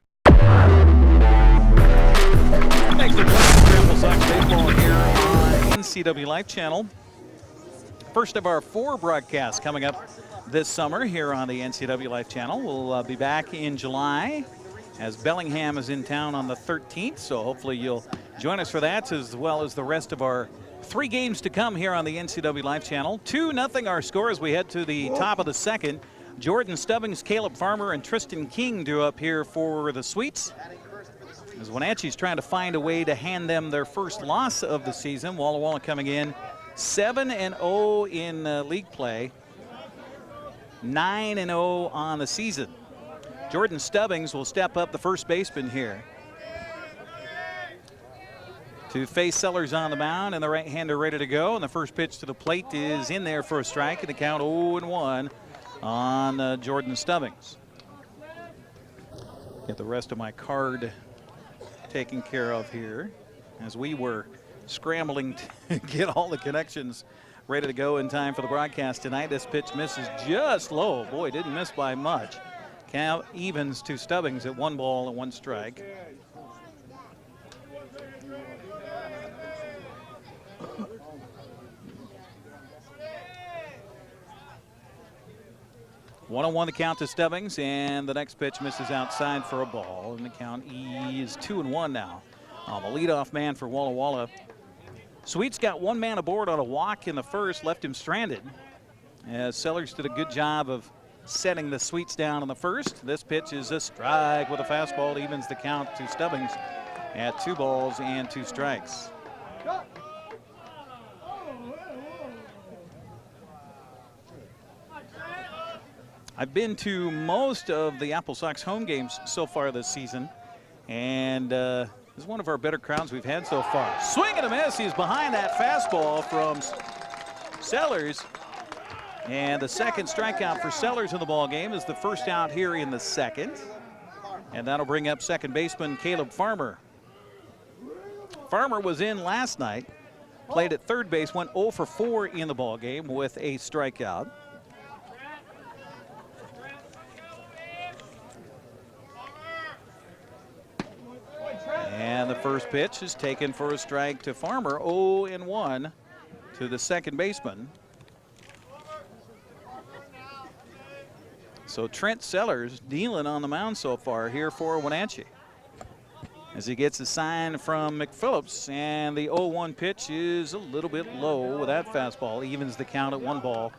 B: Thanks for joining us for Applesox Baseball here on NCW Live channel. First of our 4 broadcasts coming up this summer here on the NCW Live channel. We'll be back in July as Bellingham is in town on the 13th, so hopefully you'll join us for that, as well as the rest of our 3 games to come here on the NCW Live channel. 2-0 our score as we head to the top of the 2nd. Jordan Stubbings, Caleb Farmer, and Tristan King due up here for the Sweets, as Wenatchee's trying to find a way to hand them their first loss of the season. Walla Walla coming in 7-0 in league play, 9-0 on the season. Jordan Stubbings will step up, the first baseman here, to face Sellers on the mound, and the right-hander ready to go. And the first pitch to the plate is in there for a strike, and the count 0-1 on Jordan Stubbings. Get the rest of my card taken care of here as we were scrambling to get all the connections ready to go in time for the broadcast tonight. This pitch misses just low. Boy, didn't miss by much. Count evens to Stubbings at 1 ball and 1 strike. One-on-one the count to Stubbings, and the next pitch misses outside for a ball, and the count is 2-1 now. The leadoff man for Walla Walla. Sweets got 1 man aboard on a walk in the first, left him stranded, as Sellers did a good job of setting the Sweets down in the first. This pitch is a strike with a fastball that evens the count to Stubbings at 2 balls and 2 strikes. I've been to most of the Applesox home games so far this season, and this is one of our better crowds we've had so far. Swing and a miss. He's behind that fastball from Sellers, and the second strikeout for Sellers in the ball game is the first out here in the 2nd, and that'll bring up second baseman Caleb Farmer. Farmer was in last night, played at third base, went 0 for 4 in the ball game with a strikeout. And the first pitch is taken for a strike to Farmer. 0-1 to the second baseman. So Trent Sellers dealing on the mound so far here for Wenatchee, as he gets a sign from McPhillips, and the 0-1 pitch is a little bit low with that fastball. Evens the count at 1 ball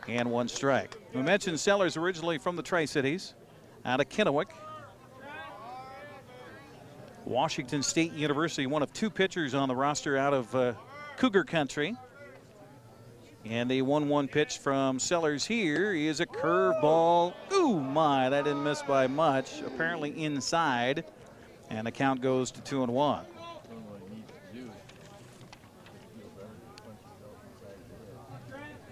B: and 1 strike. We mentioned Sellers originally from the Tri-Cities, out of Kennewick. Washington State University, one of 2 pitchers on the roster out of Cougar Country. And the 1-1 pitch from Sellers here is a curveball. Ooh, my, that didn't miss by much. Apparently inside. And the count goes to 2-1.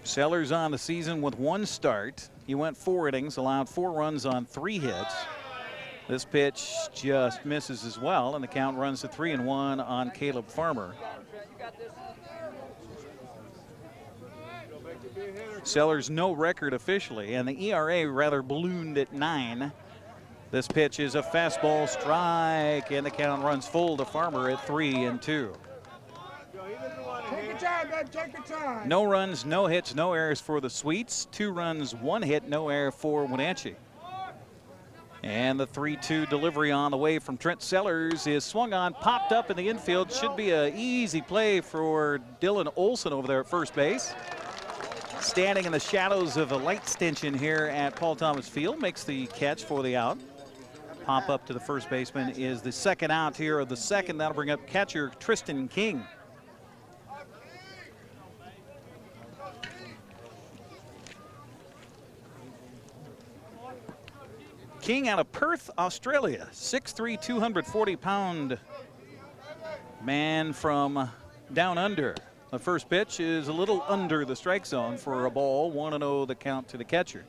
B: Sellers on the season with 1 start. He went 4 innings, allowed 4 runs on 3 hits. This pitch just misses as well, and the count runs to 3-1 on Caleb Farmer. Sellers no record officially, and the ERA rather ballooned at 9. This pitch is a fastball strike, and the count runs full to Farmer at 3-2.
O: Take your time, man. Take your time.
B: No runs, no hits, no errors for the Sweets. 2 runs, 1 hit, no error for Wenatchee. And the 3-2 delivery on the way from Trent Sellers is swung on, popped up in the infield. Should be an easy play for Dylan Olson over there at first base. Standing in the shadows of a light extension here at Paul Thomas Field, makes the catch for the out. Pop up to the first baseman is the second out here of the second. That'll bring up catcher Tristan King. King out of Perth, Australia, 6'3", 240-pound man from down under. The first pitch is a little under the strike zone for a ball. 1-0 the count to the catcher.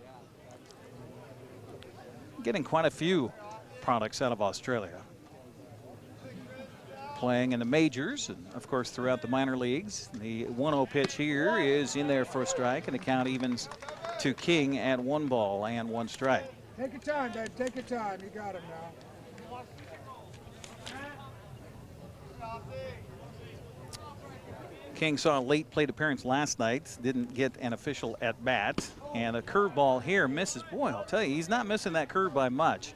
B: Getting quite a few products out of Australia. Playing in the majors and, of course, throughout the minor leagues. The 1-0 pitch here is in there for a strike, and the count evens to King at 1 ball and 1 strike.
O: Take your time, Dave. Take your time. You got him now.
B: King saw a late plate appearance last night. Didn't get an official at bat. And a curveball here misses. Boy, I'll tell you, he's not missing that curve by much.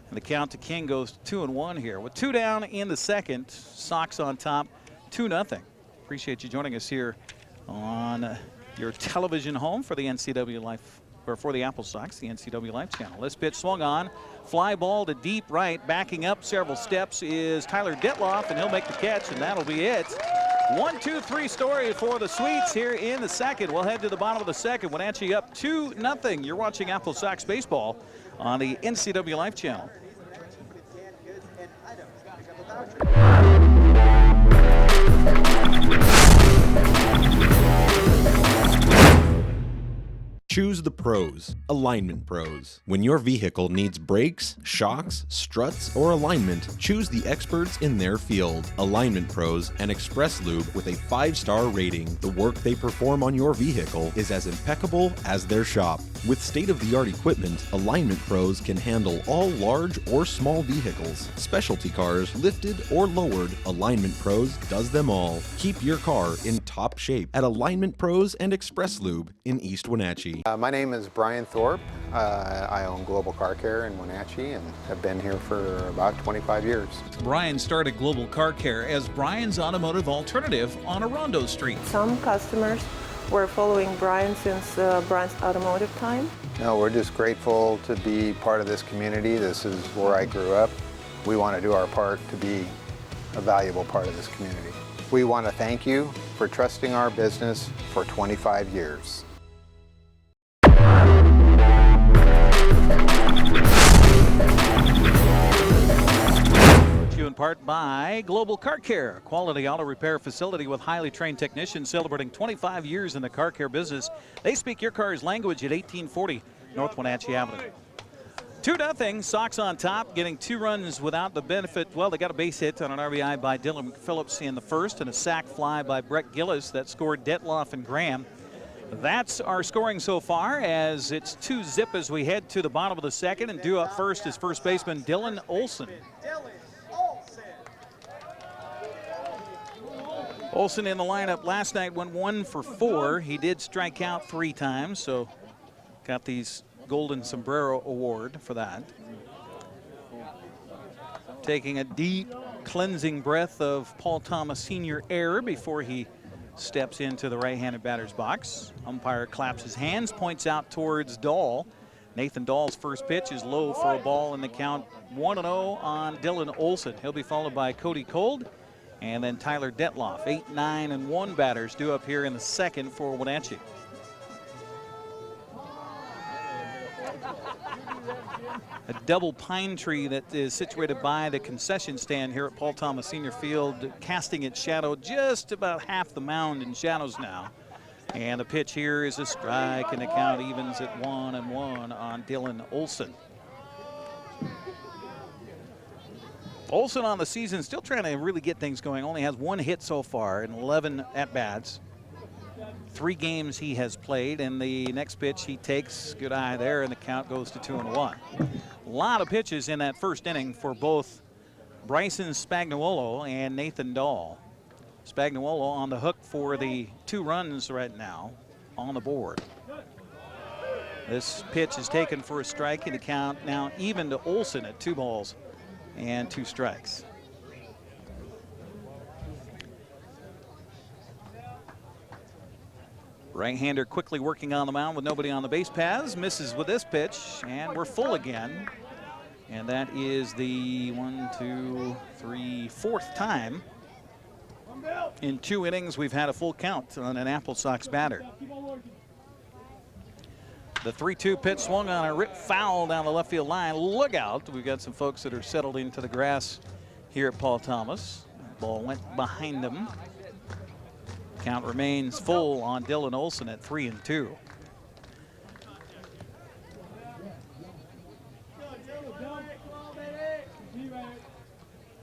B: And the count to King goes 2-1 here. With 2 down in the second, Sox on top, 2-0. Appreciate you joining us here on your television home for the NCW Life, or for the Applesox, the NCW Life channel. This pitch swung on, fly ball to deep right. Backing up several steps is Tyler Detloff, and he'll make the catch, and that'll be it. 1-2-3 story for the Sweets here in the second. We'll head to the bottom of the second. Wenatchee up 2-0. You're watching Applesox baseball on the NCW Life channel.
C: Choose the pros, Alignment Pros. When your vehicle needs brakes, shocks, struts, or alignment, choose the experts in their field. Alignment Pros and Express Lube with a 5-star rating. The work they perform on your vehicle is as impeccable as their shop. With state-of-the-art equipment, Alignment Pros can handle all large or small vehicles, specialty cars, lifted or lowered. Alignment Pros does them all. Keep your car in top shape at Alignment Pros and Express Lube in East Wenatchee.
K: My name is Brian Thorpe. I own Global Car Care in Wenatchee and have been here for about 25 years.
B: Brian started Global Car Care as Brian's automotive alternative on Orondo Street.
L: Some customers were following Brian since Brian's automotive time.
K: No, we're just grateful to be part of this community. This is where I grew up. We want to do our part to be a valuable part of this community. We want to thank you for trusting our business for 25 years.
B: In part by Global Car Care, a quality auto repair facility with highly trained technicians celebrating 25 years in the car care business. They speak your car's language at 1840 North Wenatchee Avenue. 2-0, Sox on top, getting 2 runs without the benefit. Well, they got a base hit on an RBI by Dylan McPhillips in the first and a sac fly by Brett Gillis that scored Detloff and Graham. That's our scoring so far, as it's 2-0 as we head to the bottom of the second, and due up first is first baseman Dylan Olson. Olson in the lineup last night went 1 for 4. He did strike out 3 times, so got these Golden Sombrero Award for that. Taking a deep cleansing breath of Paul Thomas Sr. air before he steps into the right-handed batter's box. Umpire claps his hands, points out towards Dahl. Nathan Dahl's first pitch is low for a ball in the count. 1-0 on Dylan Olson. He'll be followed by Cody Cold and then Tyler Detloff. 8, 9, and 1 batters due up here in the second for Wenatchee. A double pine tree that is situated by the concession stand here at Paul Thomas Senior Field, casting its shadow just about half the mound in shadows now. And the pitch here is a strike, and the count evens at 1-1 on Dylan Olson. Olson on the season still trying to really get things going. Only has 1 hit so far in 11 at-bats. 3 games he has played, and the next pitch he takes, good eye there, and the count goes to 2-1. A lot of pitches in that first inning for both Bryson Spagnuolo and Nathan Dahl. Spagnuolo on the hook for the 2 runs right now on the board. This pitch is taken for a strike, and the count now even to Olson at 2 balls and 2 strikes. Right-hander quickly working on the mound with nobody on the base paths. Misses with this pitch, and we're full again. And that is the 4th time in 2 innings we've had a full count on an Applesox batter. The 3-2 pitch swung on a rip foul down the left field line. Look out. We've got some folks that are settled into the grass here at Paul Thomas. Ball went behind them. Count remains full on Dylan Olson at 3-2.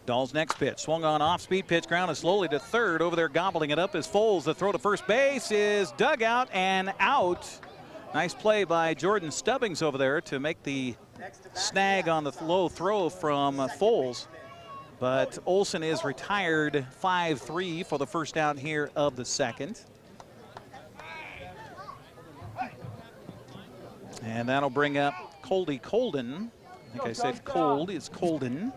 B: Dahl's next pitch, swung on off-speed pitch, grounded slowly to third. Over there gobbling it up is Foles. The throw to first base is dug out and out. Nice play by Jordan Stubbings over there to make the snag on the low throw from Foles. But Olson is retired 5-3 for the first out here of the second. And that'll bring up Coldy Colden. I think I said Cold, it's Colden.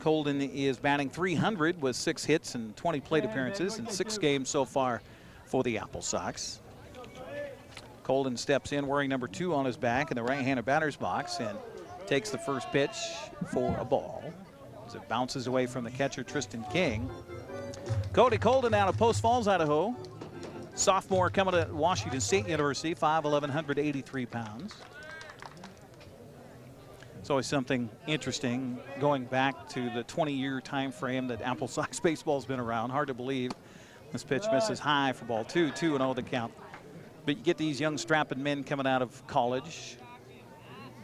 B: Colden is batting .300 with 6 hits and 20 plate appearances in 6 games so far for the Applesox. Colden steps in wearing number 2 on his back in the right-handed batter's box and takes the first pitch for a ball as it bounces away from the catcher, Tristan King. Cody Colden out of Post Falls, Idaho. Sophomore coming to Washington State University, 5'11", 183 pounds. It's always something interesting going back to the 20-year time frame that Applesox baseball's been around. Hard to believe. This pitch misses high for ball 2, 2-0 the count. But you get these young strapping men coming out of college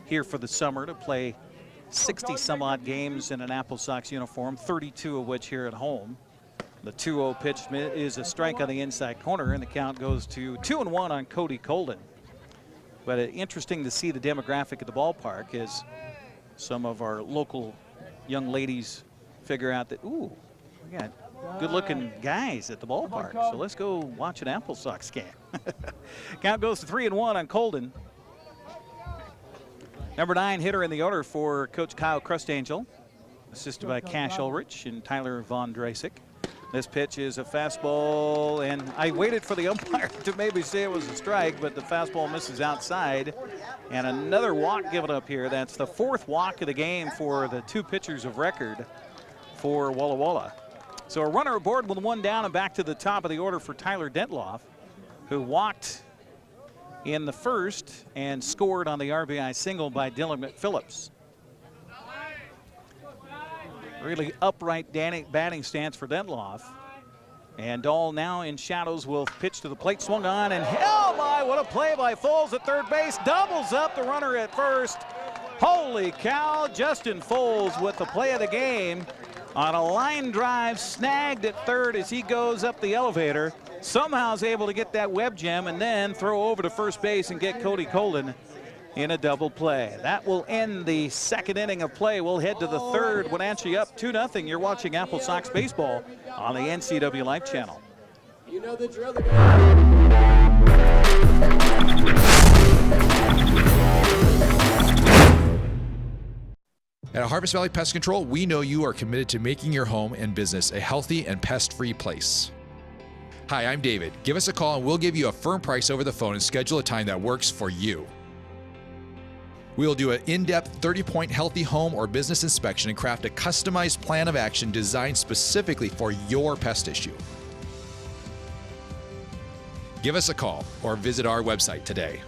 B: here for the summer to play 60 some odd games in an Applesox uniform, 32 of which here at home. The 2-0 pitch is a strike on the inside corner, and the count goes to 2-1 on Cody Colden. But interesting to see the demographic at the ballpark as some of our local young ladies figure out that, ooh, we got good-looking guys at the ballpark, so let's go watch an Applesox game. Count goes to 3-1 on Colden. Number 9 hitter in the order for Coach Kyle Crustangel, assisted by Cash Ulrich and Tyler Von Dreisig. This pitch is a fastball, and I waited for the umpire to maybe say it was a strike, but the fastball misses outside. And another walk given up here. That's the 4th walk of the game for the 2 pitchers of record for Walla Walla. So a runner aboard with 1 down and back to the top of the order for Tyler Detloff, who walked in the first and scored on the RBI single by Dylan McPhillips. Really upright batting stance for Detloff. And Dahl now in shadows will pitch to the plate, swung on, and oh my, what a play by Foles at third base. Doubles up the runner at first. Holy cow, Justin Foles with the play of the game on a line drive, snagged at third as he goes up the elevator. Somehow is able to get that web gem and then throw over to first base and get Cody Colden in a double play. That will end the second inning of play. We'll head to the third. Wenatchee up 2-0. You're watching Applesox baseball on the NCW Life channel.
O: You know the drill.
M: At Harvest Valley Pest Control, we know you are committed to making your home and business a healthy and pest-free place. Hi, I'm David. Give us a call and we'll give you a firm price over the phone and schedule a time that works for you. We will do an in-depth 30-point healthy home or business inspection and craft a customized plan of action designed specifically for your pest issue. Give us a call or visit our website today.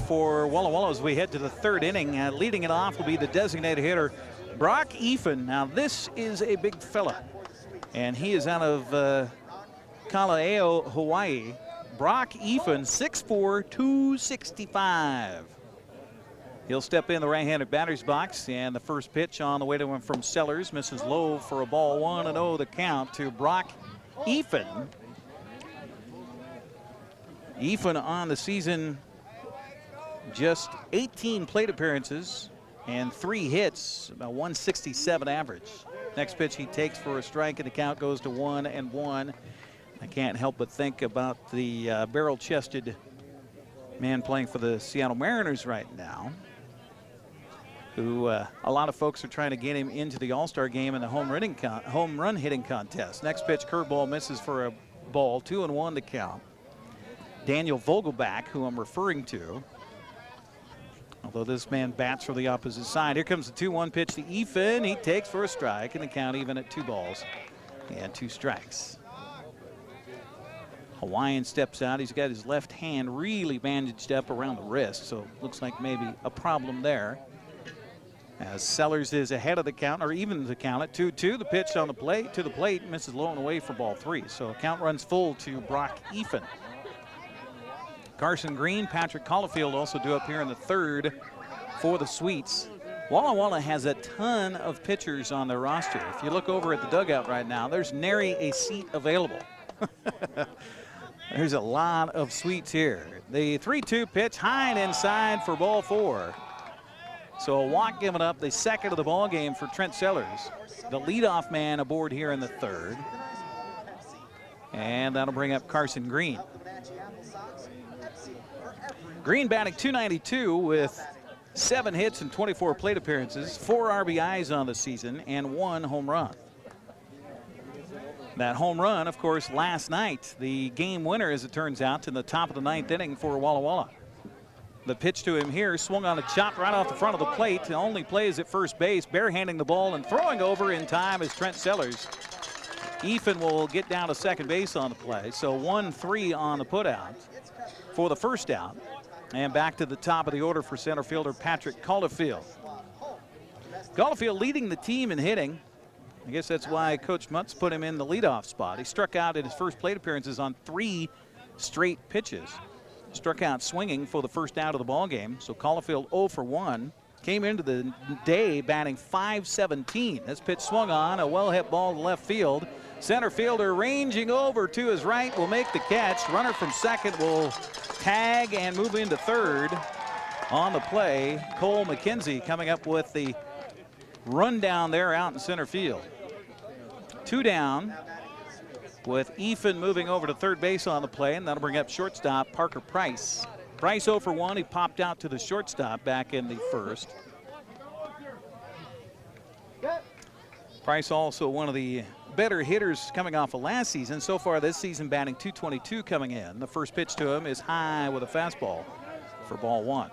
B: For Walla Walla as we head to the third inning. Leading it off will be the designated hitter, Brock Efen. Now this is a big fella, and he is out of Kalaeo, Hawaii. Brock Efen, 6'4", 265. He'll step in the right-handed batter's box, and the first pitch on the way to him from Sellers misses low for a ball. 1-0 the count to Brock Efen. Efen on the season, just 18 plate appearances and 3 hits, about 167 average. Next pitch he takes for a strike, and the count goes to 1-1. I can't help but think about the barrel-chested man playing for the Seattle Mariners right now, who a lot of folks are trying to get him into the All-Star game in the home run hitting contest. Next pitch, curveball, misses for a ball. 2-1 to count. Daniel Vogelback, who I'm referring to, although this man bats for the opposite side. Here comes the 2-1 pitch to Efen. He takes for a strike, and the count even at 2 balls and 2 strikes. Hawaiian steps out. He's got his left hand really bandaged up around the wrist, so looks like maybe a problem there. As Sellers is ahead of the count, or even the count at 2-2. The pitch on the plate to the plate misses low and away for ball 3. So count runs full to Brock Efen. Carson Green, Patrick Caulfield also due up here in the third for the Sweets. Walla Walla has a ton of pitchers on their roster. If you look over at the dugout right now, there's nary a seat available. There's a lot of Sweets here. The 3-2 pitch, high and inside for ball 4. So a walk given up, the second of the ball game for Trent Sellers, the leadoff man aboard here in the third. And that'll bring up Carson Green. Green batting .292 with 7 hits and 24 plate appearances, 4 RBIs on the season, and 1 home run. That home run, of course, last night, the game winner, as it turns out, in the top of the 9th inning for Walla Walla. The pitch to him here, swung on a chop right off the front of the plate. The only play is at first base, barehanding the ball and throwing over in time is Trent Sellers. Efen will get down to second base on the play, so 1-3 on the putout for the first out. And back to the top of the order for center fielder Patrick Caulfield. Caulfield leading the team in hitting. I guess that's why Coach Mutz put him in the leadoff spot. He struck out in his first plate appearances on 3 straight pitches. Struck out swinging for the first out of the ball game. So Caulfield 0 for 1. Came into the day batting .517. This pitch swung on, a well-hit ball to left field. Center fielder ranging over to his right will make the catch. Runner from second will tag and move into third. On the play, Cole McKenzie coming up with the rundown there out in center field. 2 down with Efen moving over to third base on the play, and that'll bring up shortstop Parker Price. Price 0 for 1. He popped out to the shortstop back in the first. Price also one of the better hitters coming off of last season. So far this season, batting .222 coming in. The first pitch to him is high with a fastball for ball 1.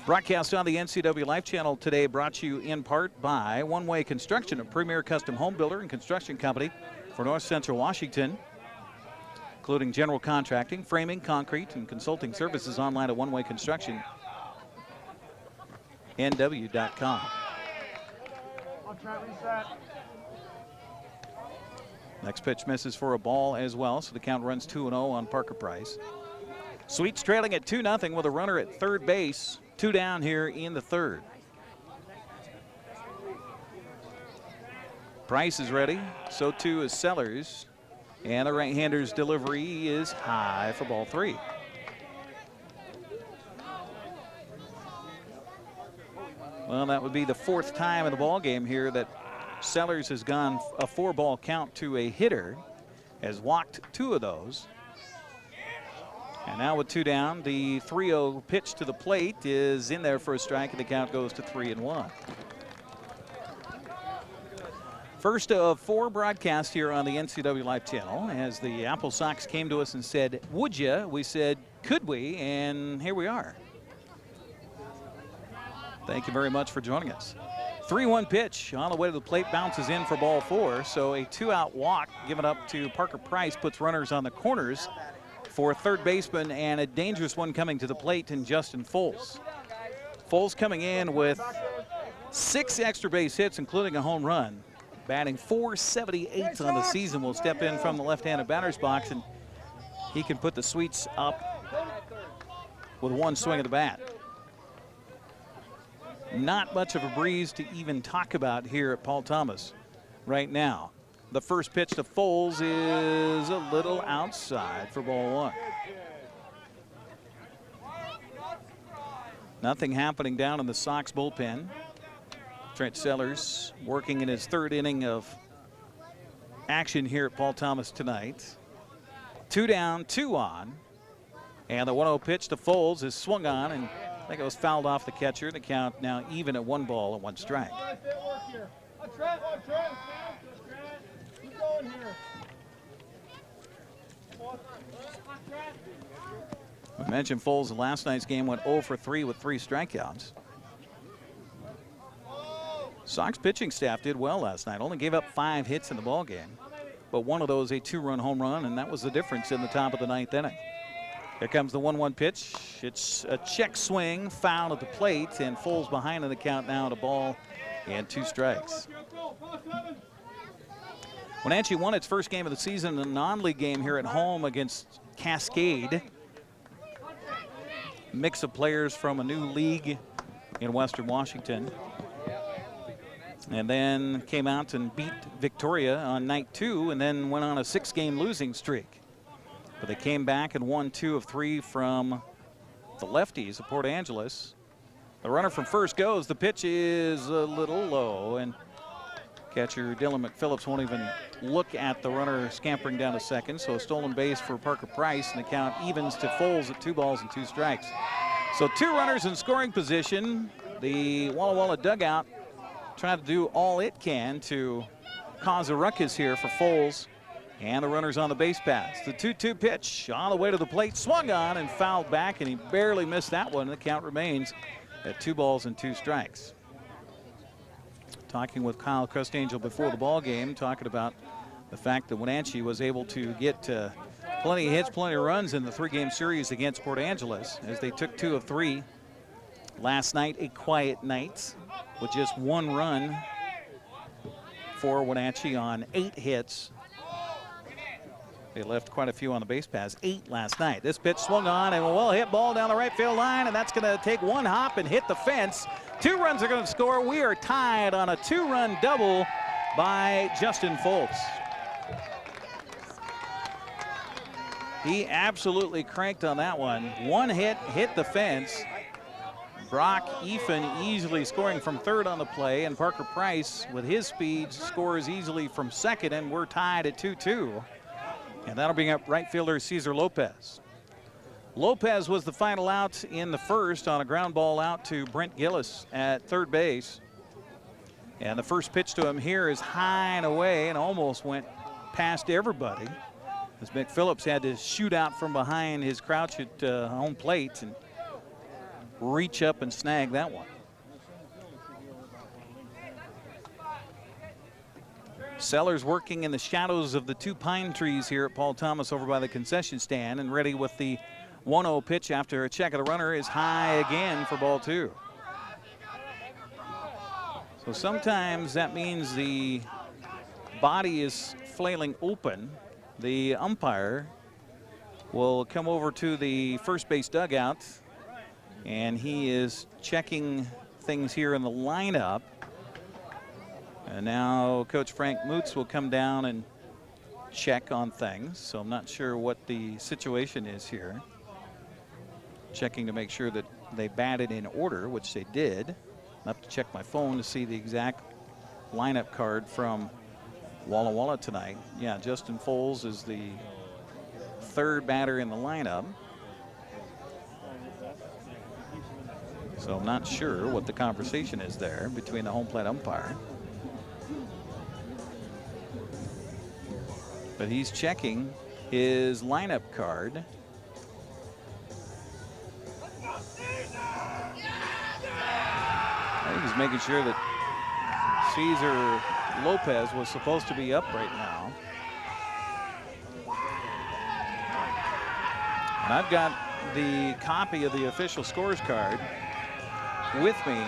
B: Broadcast on the NCW Life Channel today brought to you in part by One Way Construction, a premier custom home builder and construction company for North Central Washington, including general contracting, framing, concrete, and consulting services online at One Way Construction, NW.com. Next pitch misses for a ball as well, so the count runs 2-0 on Parker Price. Sweets trailing at 2-0 with a runner at third base. 2 down here in the third. Price is ready, so too is Sellers. And the right-hander's delivery is high for ball 3. Well, that would be the 4th time in the ball game here that Sellers has gone a 4-ball count to a hitter, has walked 2 of those. And now with 2 down, the 3-0 pitch to the plate is in there for a strike, and the count goes to 3-1. First of 4 broadcasts here on the NCW Life Channel. As the Applesox came to us and said, would you? We said, could we? And here we are. Thank you very much for joining us. 3-1 pitch on the way to the plate, bounces in for ball 4. So a 2-out walk given up to Parker Price puts runners on the corners for third baseman, and a dangerous one coming to the plate in Justin Foles. Foles coming in with 6 extra base hits, including a home run. Batting .478 on the season, will step in from the left-handed batter's box, and he can put the Sweets up with 1 swing of the bat. Not much of a breeze to even talk about here at Paul Thomas right now. The first pitch to Foles is a little outside for ball 1. Nothing happening down in the Sox bullpen. Trent Sellers working in his 3rd inning of action here at Paul Thomas tonight. 2 down, 2 on. And the 1-0 pitch to Foles is swung on, and I think it was fouled off the catcher. The count now even at 1 ball and 1 strike. We mentioned Foles in last night's game went 0 for 3 with 3 strikeouts. Sox pitching staff did well last night. Only gave up 5 hits in the ball game, but one of those a 2-run home run, and that was the difference in the top of the 9th inning. Here comes the 1-1 pitch. It's a check swing, foul at the plate, and Foles behind in the count now at a ball and 2 strikes. Wenatchee won its first game of the season, a non-league game here at home against Cascade. Mix of players from a new league in Western Washington. And then came out and beat Victoria on night 2, and then went on a 6-game losing streak. But they came back and won 2 of 3 from the lefties of Port Angeles. The runner from first goes. The pitch is a little low, and catcher Dylan McPhillips won't even look at the runner scampering down to second. So a stolen base for Parker Price, and the count evens to Foles at 2 balls and 2 strikes. So 2 runners in scoring position. The Walla Walla dugout trying to do all it can to cause a ruckus here for Foles. And the runner's on the base paths. The 2-2 pitch on the way to the plate, swung on and fouled back, and he barely missed that one. The count remains at 2 balls and 2 strikes. Talking with Kyle Crustangel before the ball game, talking about the fact that Wenatchee was able to get plenty of hits, plenty of runs in the 3-game series against Port Angeles, as they took 2 of 3. Last night, a quiet night with just 1 run for Wenatchee on 8 hits. They left quite a few on the base paths, 8 last night. This pitch swung on and a well-hit ball down the right field line, and that's going to take 1 hop and hit the fence. 2 runs are going to score. We are tied on a 2-run double by Justin Foles. He absolutely cranked on that one. 1 hit, hit the fence. Brock Efen easily scoring from third on the play, and Parker Price, with his speed, scores easily from second, and we're tied at 2-2. And that'll bring up right fielder Cesar Lopez. Lopez was the final out in the first on a ground ball out to Brent Gillis at third base. And the first pitch to him here is high and away and almost went past everybody, as McPhillips had to shoot out from behind his crouch at home plate and reach up and snag that one. Sellers working in the shadows of the 2 pine trees here at Paul Thomas over by the concession stand, and ready with the 1-0 pitch after a check of the runner is high again for ball 2. So sometimes that means the body is flailing open. The umpire will come over to the first base dugout, and he is checking things here in the lineup. And now Coach Frank Moots will come down and check on things. So I'm not sure what the situation is here. Checking to make sure that they batted in order, which they did. I have to check my phone to see the exact lineup card from Walla Walla tonight. Yeah, Justin Foles is the 3rd batter in the lineup. So I'm not sure what the conversation is there between the home plate umpire. But he's checking his lineup card. I think he's making sure that Cesar Lopez was supposed to be up right now. And I've got the copy of the official scores card with me.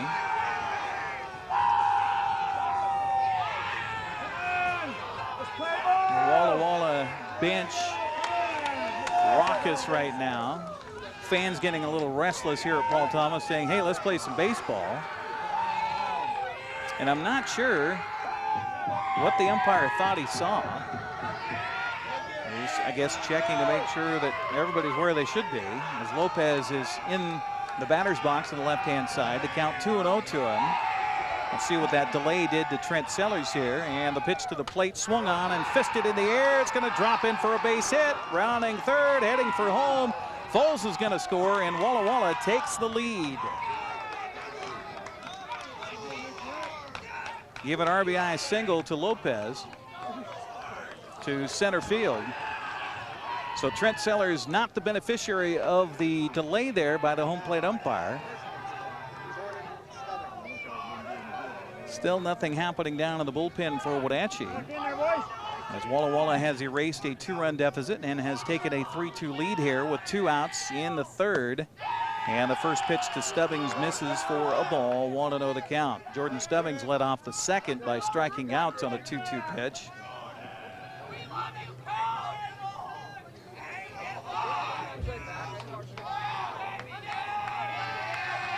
B: The Walla Walla bench raucous right now. Fans getting a little restless here at Paul Thomas, saying, hey, let's play some baseball. And I'm not sure what the umpire thought he saw. He's, I guess, checking to make sure that everybody's where they should be, as Lopez is in the batter's box on the left-hand side. The count 2-0 to him. Let's see what that delay did to Trent Sellers here. And the pitch to the plate, swung on and fisted in the air. It's going to drop in for a base hit. Rounding third, heading for home. Foles is going to score, and Walla Walla takes the lead. Give an RBI single to Lopez to center field. So Trent Sellers not the beneficiary of the delay there by the home plate umpire. Still nothing happening down in the bullpen for Wenatchee, as Walla Walla has erased a 2-run deficit and has taken a 3-2 lead here with 2 outs in the 3rd. And the first pitch to Stubbings misses for a ball, 1-0 the count. Jordan Stubbings led off the 2nd by striking out on a 2-2 pitch.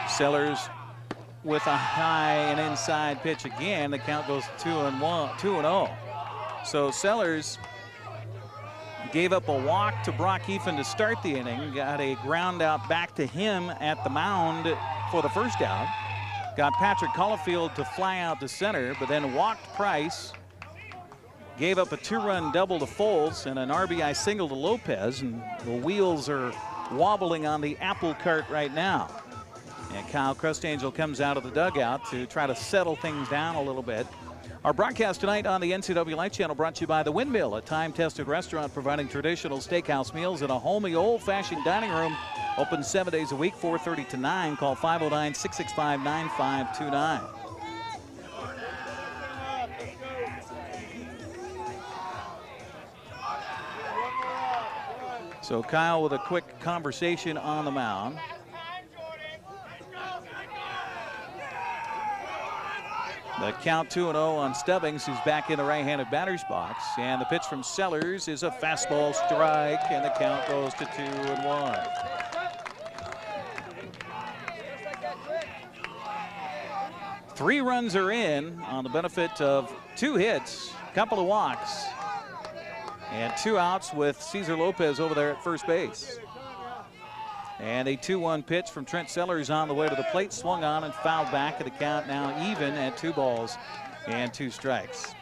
B: Sellers with a high and inside pitch again. The count goes 2-0. So Sellers gave up a walk to Brock Eafen to start the inning, got a ground out back to him at the mound for the first out, got Patrick Caulfield to fly out to center, but then walked Price, gave up a 2-run double to Foles and an RBI single to Lopez, and the wheels are wobbling on the apple cart right now. And Kyle Crustangel comes out of the dugout to try to settle things down a little bit. Our broadcast tonight on the NCW Life Channel brought to you by The Windmill, a time-tested restaurant providing traditional steakhouse meals in a homey, old-fashioned dining room. Open 7 days a week, 4:30 to 9. Call 509-665-9529. So Kyle with a quick conversation on the mound. The count 2-0 on Stubbings, who's back in the right-handed batter's box. And the pitch from Sellers is a fastball strike, and the count goes to 2-1. Three runs are in on the benefit of 2 hits, a couple of walks, and 2 outs with Cesar Lopez over there at first base. And a 2-1 pitch from Trent Sellers on the way to the plate, swung on and fouled back, at the count now even at 2 balls and 2 strikes.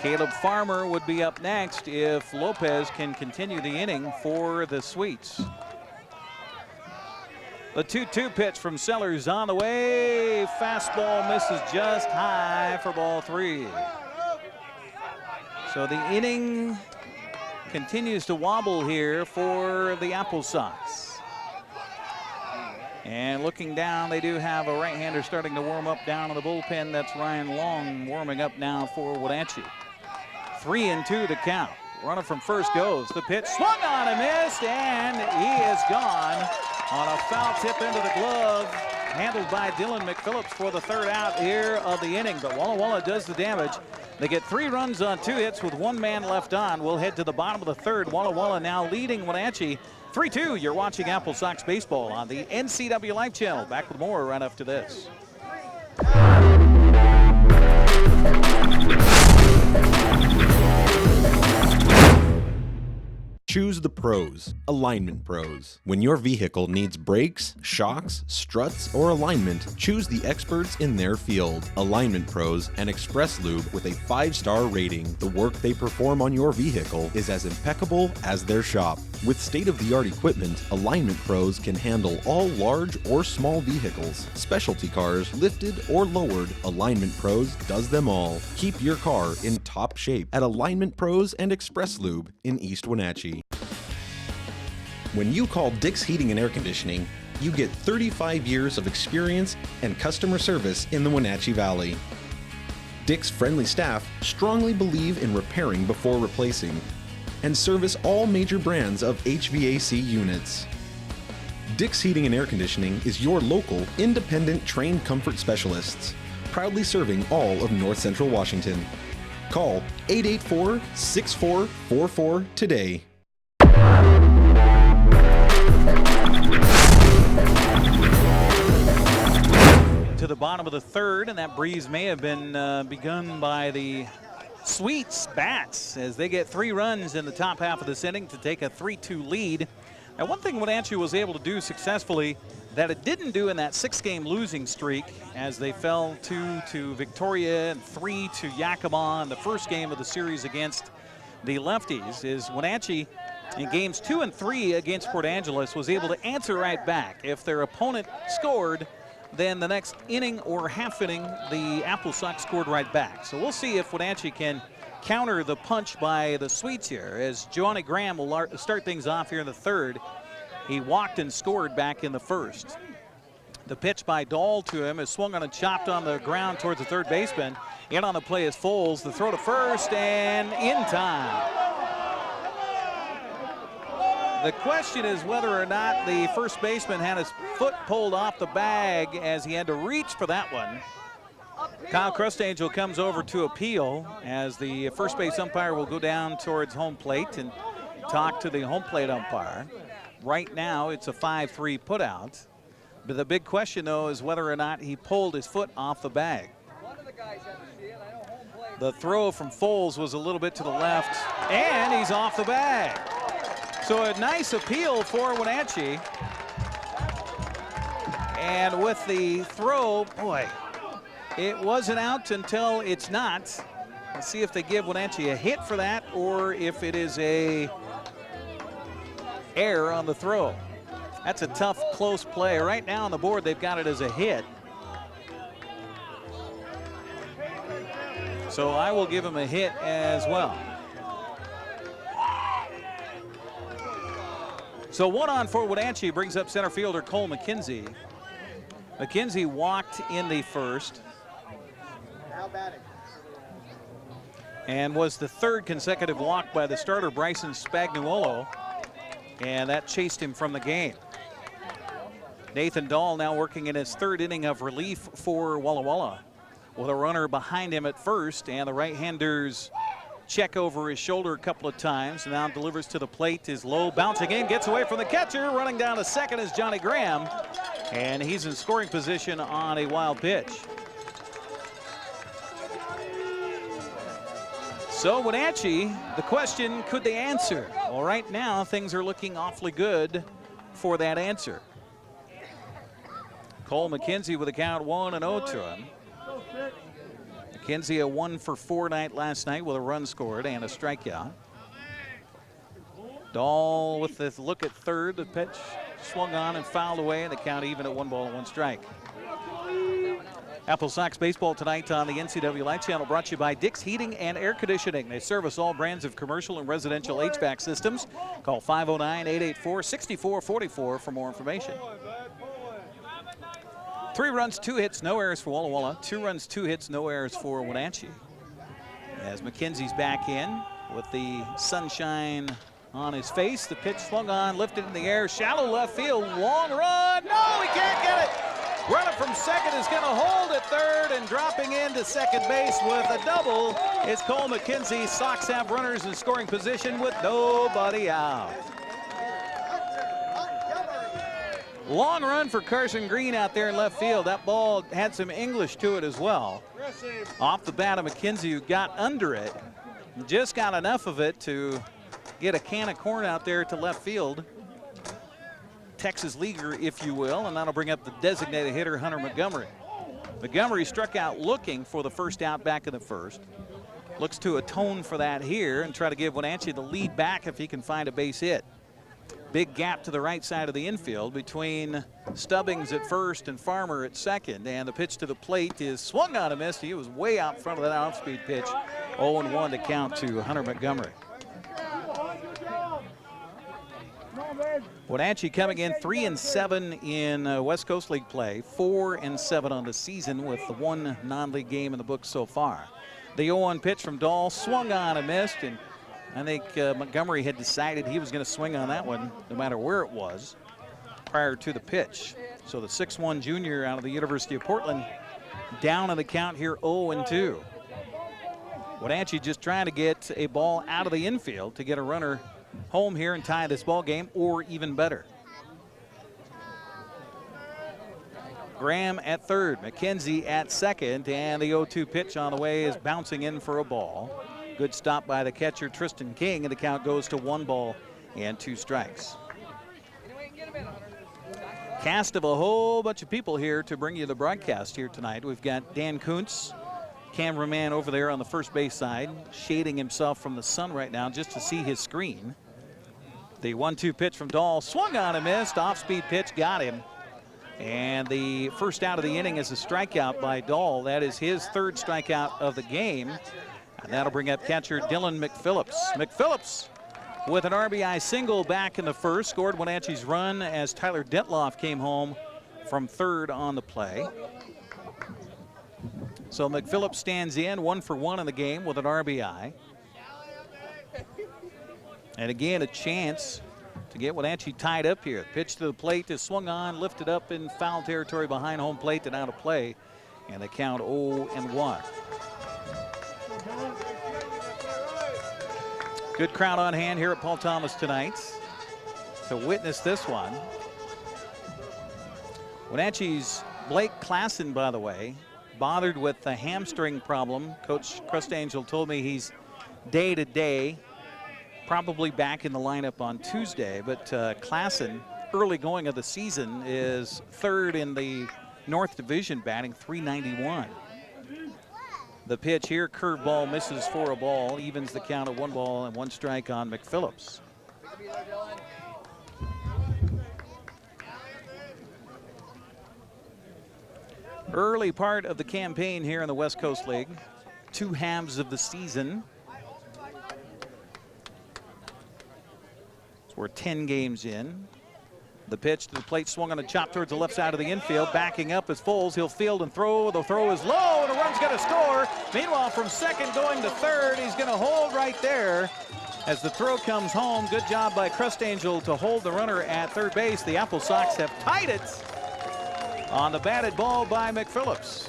B: Caleb Farmer would be up next if Lopez can continue the inning for the Sweets. The 2-2 pitch from Sellers on the way. Fastball misses just high for ball 3. So the inning continues to wobble here for the Applesox. And looking down, they do have a right-hander starting to warm up down in the bullpen. That's Ryan Long warming up now for Wenatchee. 3-2 the count. Runner from first goes. The pitch swung on and missed, and he is gone on a foul tip into the glove, handled by Dylan McPhillips for the third out here of the inning. But Walla Walla does the damage. They get 3 runs on 2 hits with 1 man left on. We'll head to the bottom of the third. Walla Walla now leading Wenatchee 3-2. You're watching Applesox baseball on the NCW Live channel. Back with more right after this.
C: Choose the pros, Alignment Pros. When your vehicle needs brakes, shocks, struts, or alignment, choose the experts in their field. Alignment Pros and Express Lube with a 5-star rating. The work they perform on your vehicle is as impeccable as their shop. With state-of-the-art equipment, Alignment Pros can handle all large or small vehicles, specialty cars, lifted or lowered. Alignment Pros does them all. Keep your car in top shape at Alignment Pros and Express Lube in East Wenatchee. When you call Dick's Heating and Air Conditioning, you get 35 years of experience and customer service in the Wenatchee Valley. Dick's friendly staff strongly believe in repairing before replacing and service all major brands of HVAC units. Dick's Heating and Air Conditioning is your local, independent, trained comfort specialists, proudly serving all of North Central Washington. Call 884-6444 today.
B: To the bottom of the third, and that breeze may have been begun by the Sweets bats as they get 3 runs in the top half of this inning to take a 3-2 lead. Now, one thing Wenatchee was able to do successfully that it didn't do in that 6-game losing streak, as they fell 2 to Victoria and 3 to Yakima in the first game of the series against the Lefties, is Wenatchee in games 2 and 3 against Port Angeles was able to answer right back. If their opponent scored, then the next inning or half inning, the Applesox scored right back. So we'll see if Wenatchee can counter the punch by the Sweets here, as Johnny Graham will start things off here in the third. He walked and scored back in the first. The pitch by Dahl to him is swung on and chopped on the ground towards the third baseman. In on the play is Foles. The throw to first and in time. The question is whether or not the first baseman had his foot pulled off the bag as he had to reach for that one. Kyle Crustangel comes over to appeal as the first base umpire will go down towards home plate and talk to the home plate umpire. Right now it's a 5-3 putout. But the big question, though, is whether or not he pulled his foot off the bag. The throw from Foles was a little bit to the left, and he's off the bag. So a nice appeal for Wenatchee. And with the throw, boy, it wasn't out until it's not. Let's see if they give Wenatchee a hit for that or if it is a error on the throw. That's a tough, close play. Right now on the board, they've got it as a hit. So I will give him a hit as well. So 1 on for Wenatchee brings up center fielder Cole McKenzie. McKenzie walked in the first and was the 3rd consecutive walk by the starter Bryson Spagnuolo, and that chased him from the game. Nathan Dahl now working in his 3rd inning of relief for Walla Walla with a runner behind him at first, and the right-handers check over his shoulder a couple of times. Now delivers to the plate, is low, bouncing in, gets away from the catcher. Running down to second is Johnny Graham, and he's in scoring position on a wild pitch. So Wenatchee, the question, could they answer? Well, right now things are looking awfully good for that answer. Cole McKenzie with a count 1-0 to him. McKenzie a 1 for 4 night last night with a run scored and a strikeout. Dahl with the look at third. The pitch swung on and fouled away, and the count even at 1 ball and 1 strike. Applesox baseball tonight on the NCW Light Channel, brought to you by Dick's Heating and Air Conditioning. They service all brands of commercial and residential HVAC systems. Call 509-884-6444 for more information. 3 runs, 2 hits, no errors for Walla Walla. 2 runs, 2 hits, no errors for Wenatchee. As McKenzie's back in with the sunshine on his face, the pitch swung on, lifted in the air, shallow left field, long run. No, he can't get it. Runner from second is going to hold at third, and dropping into second base with a double is Cole McKenzie. Sox have runners in scoring position with nobody out. Long run for Carson Green out there in left field. That ball had some English to it as well. Off the bat of McKenzie, who got under it. Just got enough of it to get a can of corn out there to left field. Texas leaguer, if you will, and that'll bring up the designated hitter, Hunter Montgomery. Montgomery struck out looking for the first out back in the first. Looks to atone for that here and try to give Wenatchee the lead back if he can find a base hit. Big gap to the right side of the infield between Stubbings at first and Farmer at second, and the pitch to the plate is swung on and missed. He was way out front of that off-speed pitch. 0-1 to count to Hunter Montgomery. Wenatchee coming in 3-7 in West Coast League play, 4-7 on the season with the 1 non-league game in the books so far. The 0-1 pitch from Dahl swung on and missed, and I think Montgomery had decided he was going to swing on that one no matter where it was prior to the pitch. So the 6'1 junior out of the University of Portland down in the count here, 0-2. Wenatchee just trying to get a ball out of the infield to get a runner home here and tie this ball game, or even better. Graham at third, McKenzie at second, and the 0-2 pitch on the way is bouncing in for a ball. Good stop by the catcher, Tristan King, and the count goes to 1 ball and 2 strikes. Cast of a whole bunch of people here to bring you the broadcast here tonight. We've got Dan Kuntz, cameraman over there on the first base side, shading himself from the sun right now just to see his screen. The 1-2 pitch from Dahl swung on and missed. Off-speed pitch got him. And the first out of the inning is a strikeout by Dahl. That is his 3rd strikeout of the game. And that'll bring up catcher Dylan McPhillips. McPhillips with an RBI single back in the first, scored Wenatchee's run as Tyler Detloff came home from third on the play. So McPhillips stands in 1 for 1 in the game with an RBI. And again, a chance to get Wenatchee tied up here. Pitch to the plate is swung on, lifted up in foul territory behind home plate and out of play. And they count 0-1. Good crowd on hand here at Paul Thomas tonight to witness this one. Wenatchee's Blake Klassen, by the way, bothered with a hamstring problem. Coach Crustangel told me he's day to day, probably back in the lineup on Tuesday. But Klassen, early going of the season, is 3rd in the North Division, batting .391. The pitch here, curveball, misses for a ball, evens the count of 1 ball and 1 strike on McPhillips. Early part of the campaign here in the West Coast League, 2 halves of the season. So we're 10 games in. The pitch to the plate swung on a chop towards the left side of the infield. Backing up is Foles. He'll field and throw. The throw is low, and a run's going to score. Meanwhile, from second going to third, he's going to hold right there as the throw comes home. Good job by Crustangel to hold the runner at third base. The Applesox have tied it on the batted ball by McPhillips.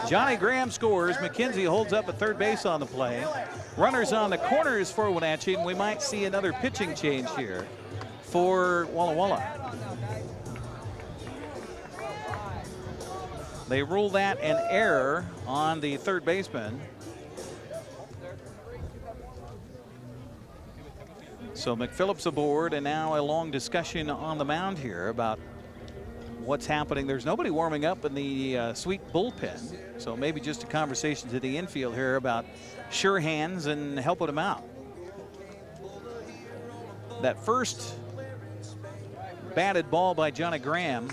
B: Johnny Graham scores. McKenzie holds up at third base on the play. Runners on the corners for Wenatchee, and we might see another pitching change here for Walla Walla. They rule that an error on the third baseman. So McPhillips aboard, and now a long discussion on the mound here about what's happening. There's nobody warming up in the Sweet bullpen, so maybe just a conversation to the infield here about sure hands and helping them out. That first batted ball by Johnny Graham,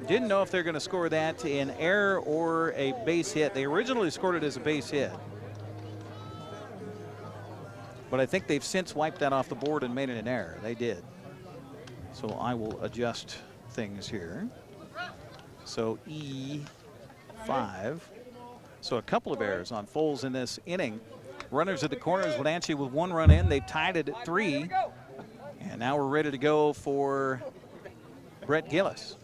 B: didn't know if they're going to score that in error or a base hit. They originally scored it as a base hit, but I think they've since wiped that off the board and made it an error. They did. So I will adjust things here. So E5. So a couple of errors on Foles in this inning. Runners at the corners, Wenatchee with 1 run in. They've tied it at 3. And now we're ready to go for Brett Gillis.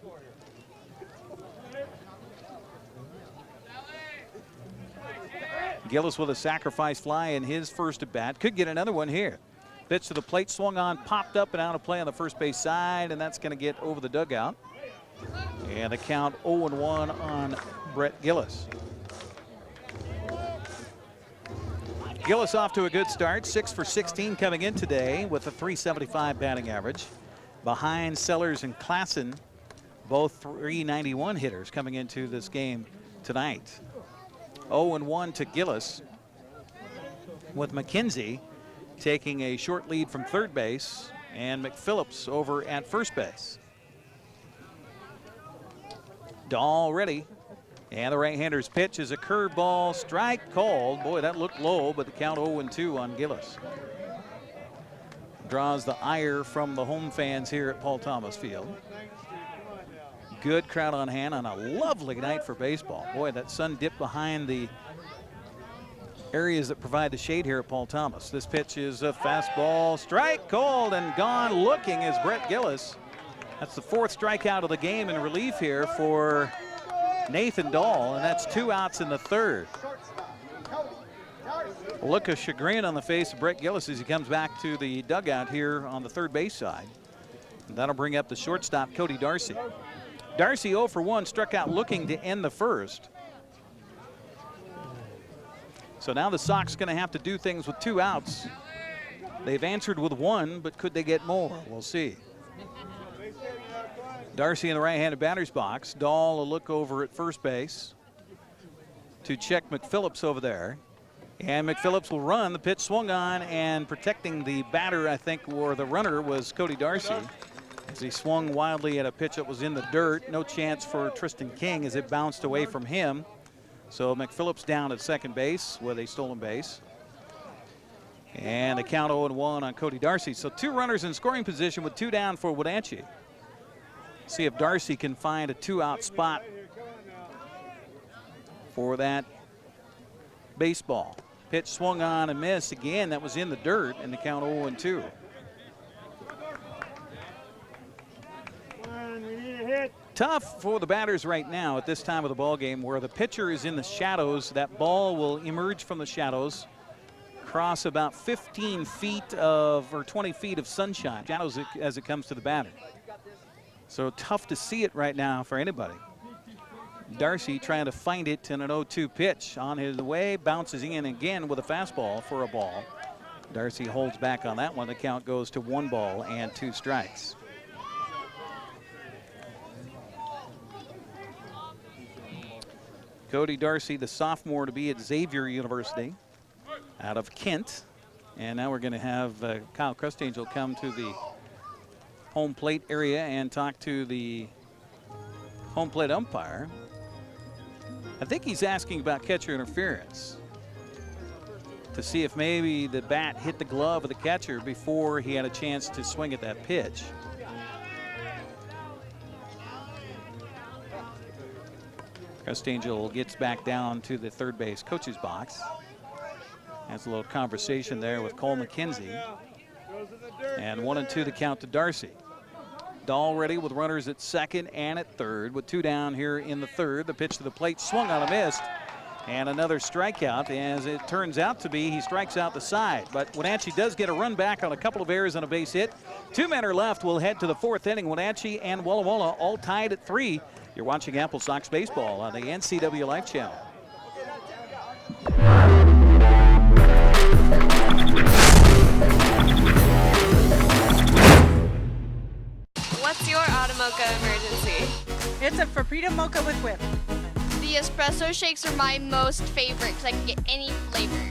B: Gillis with a sacrifice fly in his first at bat. Could get another one here. Pitch to the plate, swung on, popped up and out of play on the first base side, and that's going to get over the dugout. And a count 0-1 on Brett Gillis. Gillis off to a good start, 6 for 16 coming in today with a .375 batting average. Behind Sellers and Klassen, both .391 hitters coming into this game tonight. 0-1 to Gillis, with McKenzie taking a short lead from third base and McPhillips over at first base. Dahl ready, and the right-hander's pitch is a curveball, strike called. Boy, that looked low, but the count 0-2 on Gillis. Draws the ire from the home fans here at Paul Thomas Field. Good crowd on hand on a lovely night for baseball. Boy, that sun dipped behind the areas that provide the shade here at Paul Thomas. This pitch is a fastball, strike called, and gone looking is Brett Gillis. That's the 4th strikeout of the game in relief here for Nathan Dahl, and that's 2 outs in the 3rd. A look of chagrin on the face of Brett Gillis as he comes back to the dugout here on the third base side. And that'll bring up the shortstop, Cody Darcy. Darcy 0 for 1, struck out looking to end the first. So now the Sox going to have to do things with 2 outs. They've answered with 1, but could they get more? We'll see. Darcy in the right-handed batter's box. Dahl a look over at first base to check McPhillips over there. And McPhillips will run. The pitch swung on, and protecting the batter, I think, or the runner, was Cody Darcy, as he swung wildly at a pitch that was in the dirt. No chance for Tristan King as it bounced away from him. So McPhillips down at second base with a stolen base. And the count 0-1 on Cody Darcy. So 2 runners in scoring position with 2 down for Wenatchee. See if Darcy can find a 2-out spot for that baseball. Pitch swung on and missed again. That was in the dirt, and the count 0-2. Tough for the batters right now at this time of the ball game, where the pitcher is in the shadows. That ball will emerge from the shadows, cross about 15 feet of, or 20 feet of sunshine, shadows as it comes to the batter. So tough to see it right now for anybody. Darcy trying to find it in an 0-2 pitch. On his way, bounces in again with a fastball for a ball. Darcy holds back on that one. The count goes to 1 ball and 2 strikes. Cody Darcy, the sophomore to be at Xavier University out of Kent. And now we're going to have Kyle Crustangel come to the home plate area and talk to the home plate umpire. I think he's asking about catcher interference to see if maybe the bat hit the glove of the catcher before he had a chance to swing at that pitch. Crustangel gets back down to the third base coach's box. Has a little conversation there with Cole McKenzie. And 1-2 the count to Darcy. Dahl ready with runners at second and at third, with 2 down here in the 3rd. The pitch to the plate, swung on a miss, and another strikeout. As it turns out to be, he strikes out the side. But Wenatchee does get a run back on a couple of errors and a base hit. 2 men are left. We'll head to the 4th inning. Wenatchee and Walla Walla all tied at 3. You're watching Applesox baseball on the NCW Life Channel.
Q: What's your Automoca emergency?
P: It's a Frappuccino mocha with whip.
D: The espresso shakes are my most favorite because I can get any flavor.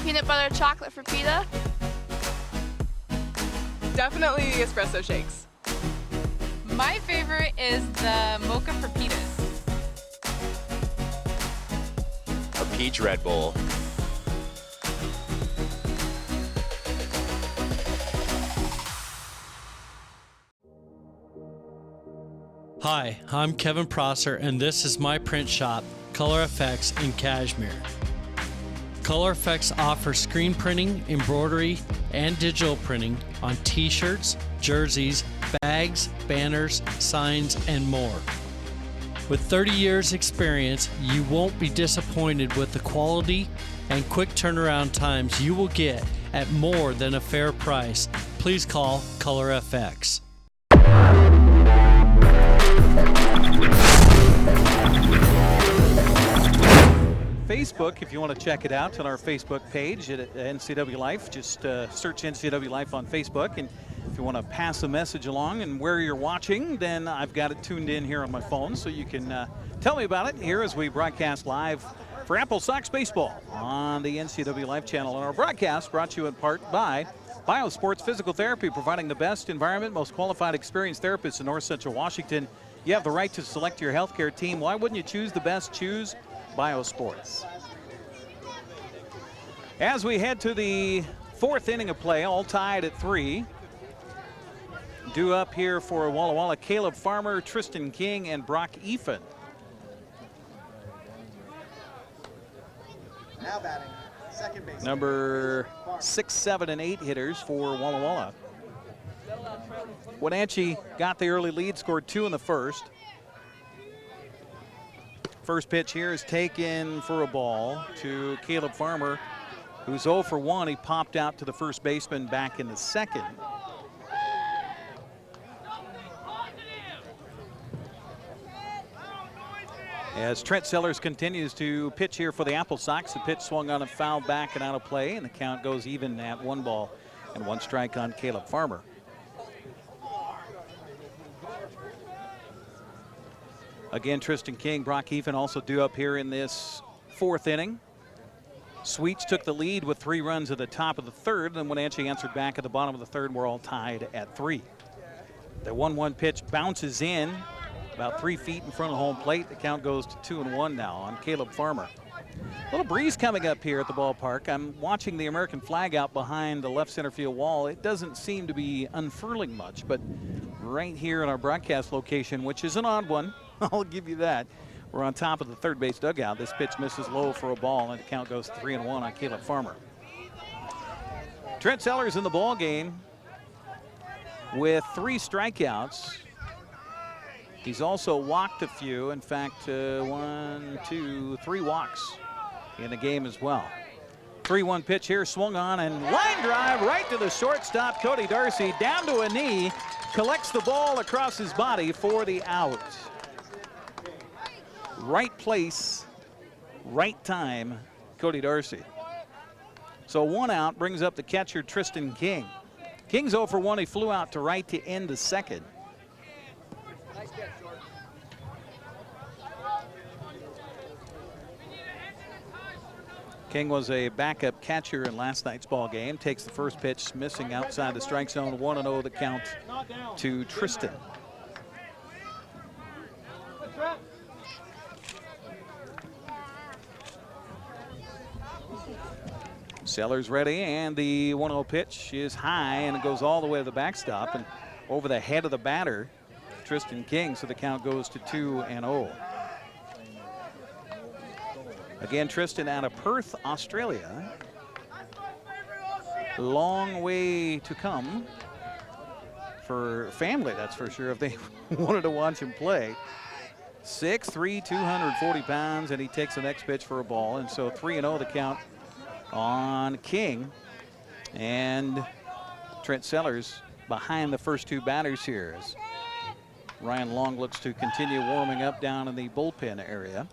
D: Peanut butter chocolate Frappuccino.
F: Definitely espresso shakes.
E: My favorite is the mocha Frappitas.
G: A peach Red Bull.
I: Hi, I'm Kevin Prosser, and this is my print shop, Color Effects in Cashmere. Color Effects offers screen printing, embroidery, and digital printing on t-shirts, jerseys, bags, banners, signs, and more. With 30 years experience, you won't be disappointed with the quality and quick turnaround times you will get at more than a fair price. Please call Color FX.
B: Facebook, if you want to check it out, on our Facebook page at NCW Life. Just search NCW Life on Facebook. And if you want to pass a message along and where you're watching, then I've got it tuned in here on my phone, so you can tell me about it here as we broadcast live for Applesox Baseball on the NCW Life channel. And our broadcast brought to you in part by Biosports Physical Therapy, providing the best environment, most qualified experienced therapists in North Central Washington. You have the right to select your healthcare team. Why wouldn't you choose the best? Choose Biosports. As we head to the fourth inning of play, all tied at 3. Due up here for Walla Walla, Caleb Farmer, Tristan King, and Brock Efen.
N: Now batting, second base.
B: Number 6, 7, and 8 hitters for Walla Walla. Wenatchee got the early lead, scored 2 in the first. First pitch here is taken for a ball to Caleb Farmer, who's 0 for 1. He popped out to the first baseman back in the second. As Trent Sellers continues to pitch here for the Applesox, the pitch swung on and fouled back and out of play, and the count goes even at 1 ball and 1 strike on Caleb Farmer. Again, Tristan King, Brock Efen also due up here in this fourth inning. Sweets took the lead with 3 runs at the top of the third, and Wenatchee answered back at the bottom of the third. We're all tied at 3. The 1-1 pitch bounces in about 3 feet in front of home plate. The count goes to 2-1 now on Caleb Farmer. A little breeze coming up here at the ballpark. I'm watching the American flag out behind the left center field wall. It doesn't seem to be unfurling much, but right here in our broadcast location, which is an odd one, I'll give you that. We're on top of the third base dugout. This pitch misses low for a ball, and the count goes 3-1 on Caleb Farmer. Trent Sellers in the ball game with 3 strikeouts. He's also walked a few. In fact, 1, 2, 3 walks in the game as well. 3-1 pitch here, swung on, and line drive right to the shortstop, Cody Darcy, down to a knee, collects the ball across his body for the out. Right place, right time, Cody Darcy. So 1 out brings up the catcher, Tristan King. King's 0 for 1. He flew out to right to end the second. King was a backup catcher in last night's ball game. Takes the first pitch, missing outside the strike zone. 1-0 the count to Tristan. Sellers ready, and the 1-0 pitch is high, and it goes all the way to the backstop and over the head of the batter, Tristan King, so the count goes to 2-0. Again, Tristan out of Perth, Australia. Long way to come for family, that's for sure, if they wanted to watch him play. 6'3", 240 pounds, and he takes the next pitch for a ball, and so 3-0 the count on King. And Trent Sellers behind the first 2 batters here as Ryan Long looks to continue warming up down in the bullpen area.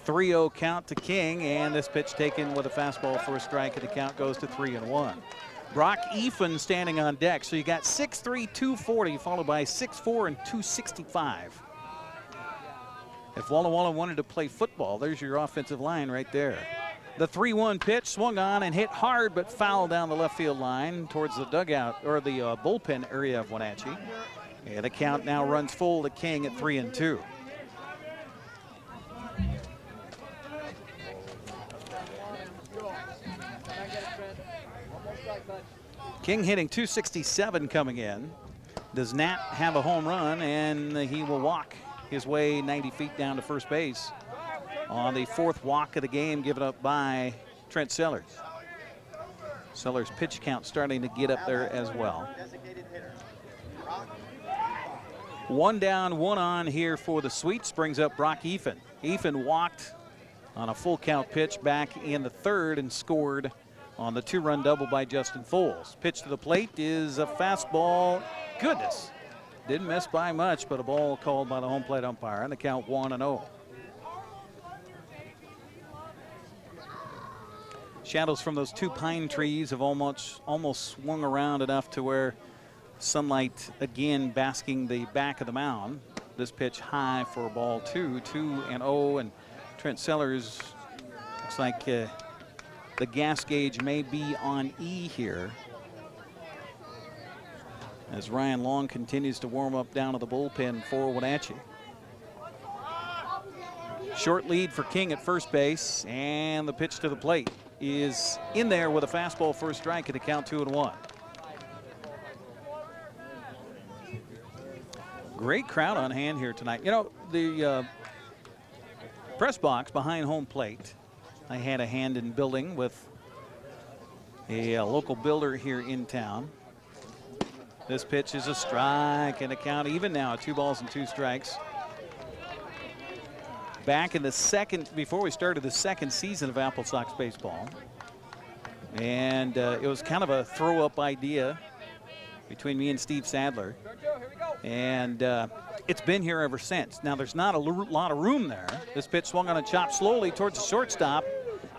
B: 3-0 count to King, and this pitch taken with a fastball for a strike, and the count goes to 3-1. Brock Efen standing on deck. So you got 6'3", 240, followed by 6'4", and 265. If Walla Walla wanted to play football, there's your offensive line right there. The 3-1 pitch swung on and hit hard, but fouled down the left field line towards the dugout or the bullpen area of Wenatchee. And the count now runs full to King at 3-2. King hitting 267 coming in. Does not have a home run, and he will walk his way 90 feet down to first base on the 4th walk of the game given up by Trent Sellers. Sellers' pitch count starting to get up there as well. 1 down, 1 on here for the Sweets, brings up Brock Efen. Efen walked on a full count pitch back in the 3rd and scored on the 2-run double by Justin Foles. Pitch to the plate is a fastball. Goodness. Didn't miss by much, but a ball called by the home plate umpire, and the count 1-0. Shadows from those 2 pine trees have almost swung around enough to where sunlight again basking the back of the mound. This pitch high for a ball 2-0, and Trent Sellers looks like the gas gauge may be on E here, as Ryan Long continues to warm up down to the bullpen for Wenatchee. Short lead for King at first base, and the pitch to the plate is in there with a fastball for a strike at the count 2-1. Great crowd on hand here tonight. You know, the press box behind home plate, I had a hand in building with a local builder here in town. This pitch is a strike, and a count even now at 2 balls and 2 strikes. Back in the second, before we started the 2nd season of Applesox baseball. And it was kind of a throw-up idea between me and Steve Sadler. And it's been here ever since. Now, there's not a lot of room there. This pitch swung on a chop slowly towards the shortstop.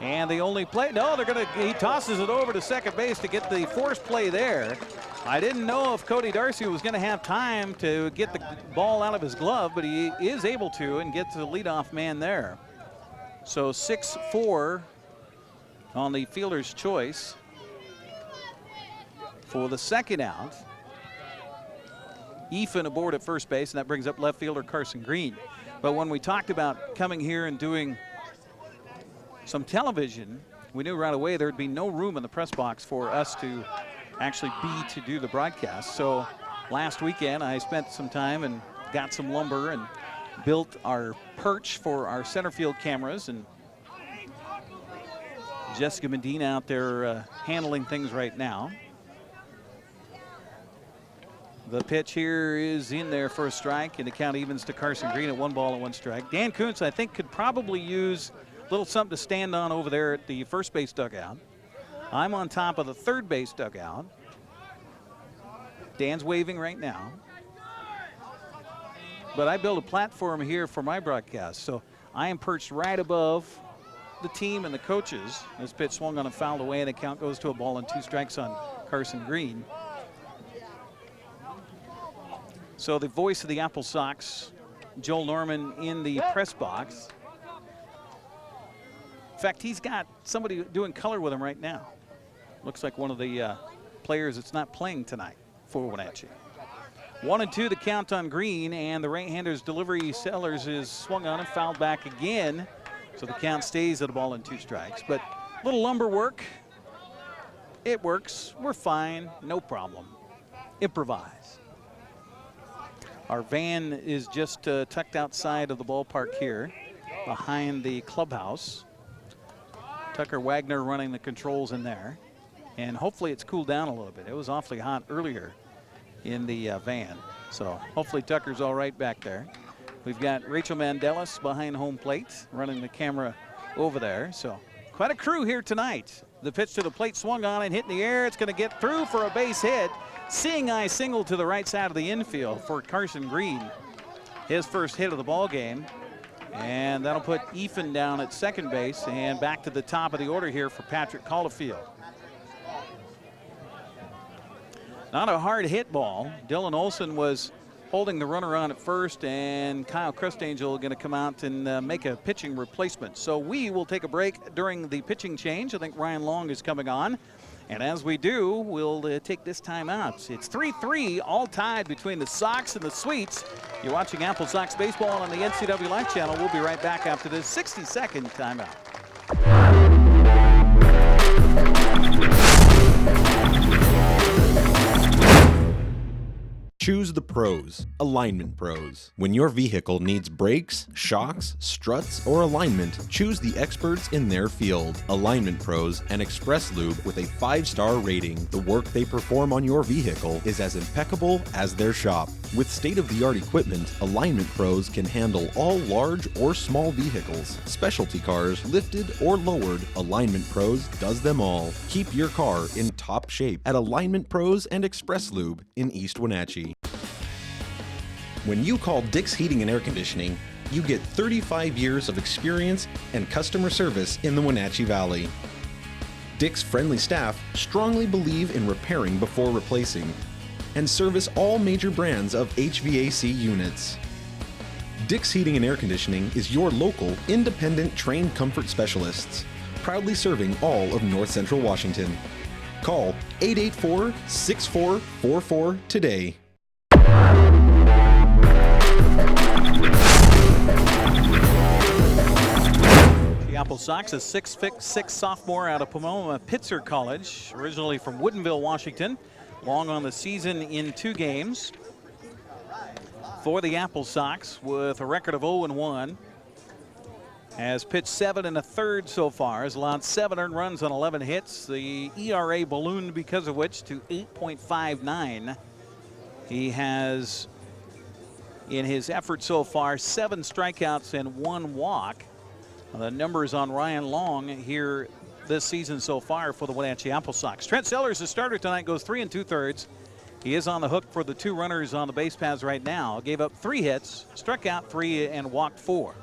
B: And the only play, no, he tosses it over to second base to get the force play there. I didn't know if Cody Darcy was going to have time to get the ball out of his glove, but he is able to and gets the leadoff man there. So 6-4 on the fielder's choice for the 2nd out. Efen aboard at first base, and that brings up left fielder Carson Green. But when we talked about coming here and doing some television, we knew right away there'd be no room in the press box for us to actually to do the broadcast. So last weekend I spent some time and got some lumber and built our perch for our center field cameras, and Jessica Medina out there handling things right now. The pitch here is in there for a strike, and the count evens to Carson Green at 1 ball and 1 strike. Dan Kuntz, I think, could probably use a little something to stand on over there at the first base dugout. I'm on top of the third base dugout. Dan's waving right now. But I built a platform here for my broadcast, so I am perched right above the team and the coaches. This pitch swung on and fouled away, and the count goes to a ball and 2 strikes on Carson Green. So the voice of the Applesox, Joel Norman, in the press box. In fact, he's got somebody doing color with him right now. Looks like one of the players that's not playing tonight for Wenatchee. 1-2 the count on Green, and the right-hander's delivery Sellers is swung on and fouled back again. So the count stays at a ball and 2 strikes. But a little lumber work. It works. We're fine. No problem. Improvise. Our van is just tucked outside of the ballpark here, behind the clubhouse. Tucker Wagner running the controls in there. And hopefully it's cooled down a little bit. It was awfully hot earlier in the van. So hopefully Tucker's all right back there. We've got Rachel Mandelis behind home plate, running the camera over there. So quite a crew here tonight. The pitch to the plate swung on and hit in the air. It's going to get through for a base hit. Seeing eye single to the right side of the infield for Carson Green. His first hit of the ball game. And that'll put Efen down at second base, and back to the top of the order here for Patrick Caulfield. Not a hard hit ball. Dylan Olson was holding the runner on at first, and Kyle Crustangel going to come out and make a pitching replacement. So we will take a break during the pitching change. I think Ryan Long is coming on. And as we do, we'll take this time out. It's 3-3, all tied between the Sox and the Sweets. You're watching Applesox Baseball on the NCW Live channel. We'll be right back after this 60-second timeout.
C: Choose the pros, Alignment Pros. When your vehicle needs brakes, shocks, struts, or alignment, choose the experts in their field. Alignment Pros and Express Lube with a 5-star rating. The work they perform on your vehicle is as impeccable as their shop. With state-of-the-art equipment, Alignment Pros can handle all large or small vehicles, specialty cars, lifted or lowered. Alignment Pros does them all. Keep your car in top shape at Alignment Pros and Express Lube in East Wenatchee. When you call Dick's Heating and Air Conditioning, you get 35 years of experience and customer service in the Wenatchee Valley. Dick's friendly staff strongly believe in repairing before replacing and service all major brands of HVAC units. Dick's Heating and Air Conditioning is your local, independent, trained comfort specialists, proudly serving all of North Central Washington. Call 884-6444 today.
B: The Applesox, a 6'6" sophomore out of Pomona Pitzer College, originally from Woodinville, Washington. Long on the season in 2 games for the Applesox with a record of 0-1. Has pitched 7 1/3 so far, has allowed 7 earned runs on 11 hits. The ERA ballooned because of which to 8.59. He has, in his effort so far, 7 strikeouts and 1 walk. The numbers on Ryan Long here this season so far for the Wenatchee Applesox. Trent Sellers, the starter tonight, goes 3 2/3. He is on the hook for the 2 runners on the base paths right now. Gave up 3 hits, struck out 3, and walked 4.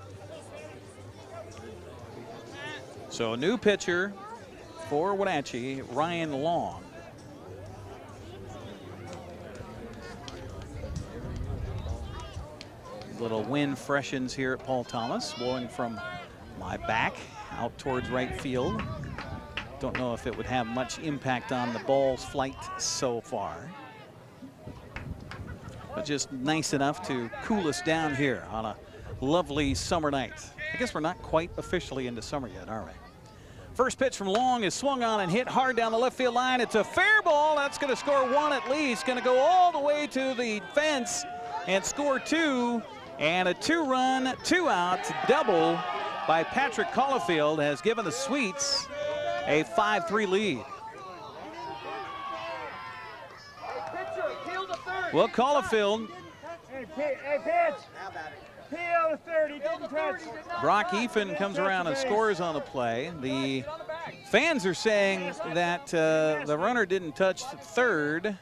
B: So a new pitcher for Wenatchee, Ryan Long. Little wind freshens here at Paul Thomas, blowing from my back out towards right field. Don't know if it would have much impact on the ball's flight so far, but just nice enough to cool us down here on a lovely summer night. I guess we're not quite officially into summer yet, are we? First pitch from Long is swung on and hit hard down the left field line. It's a fair ball. That's going to score 1 at least. Going to go all the way to the fence and score 2. And a 2-run, 2-out double by Patrick Caulfield has given the Sweets a 5-3 lead. Well, Caulfield. Brock Efen comes around and scores on the play. The fans are saying that the runner didn't touch third.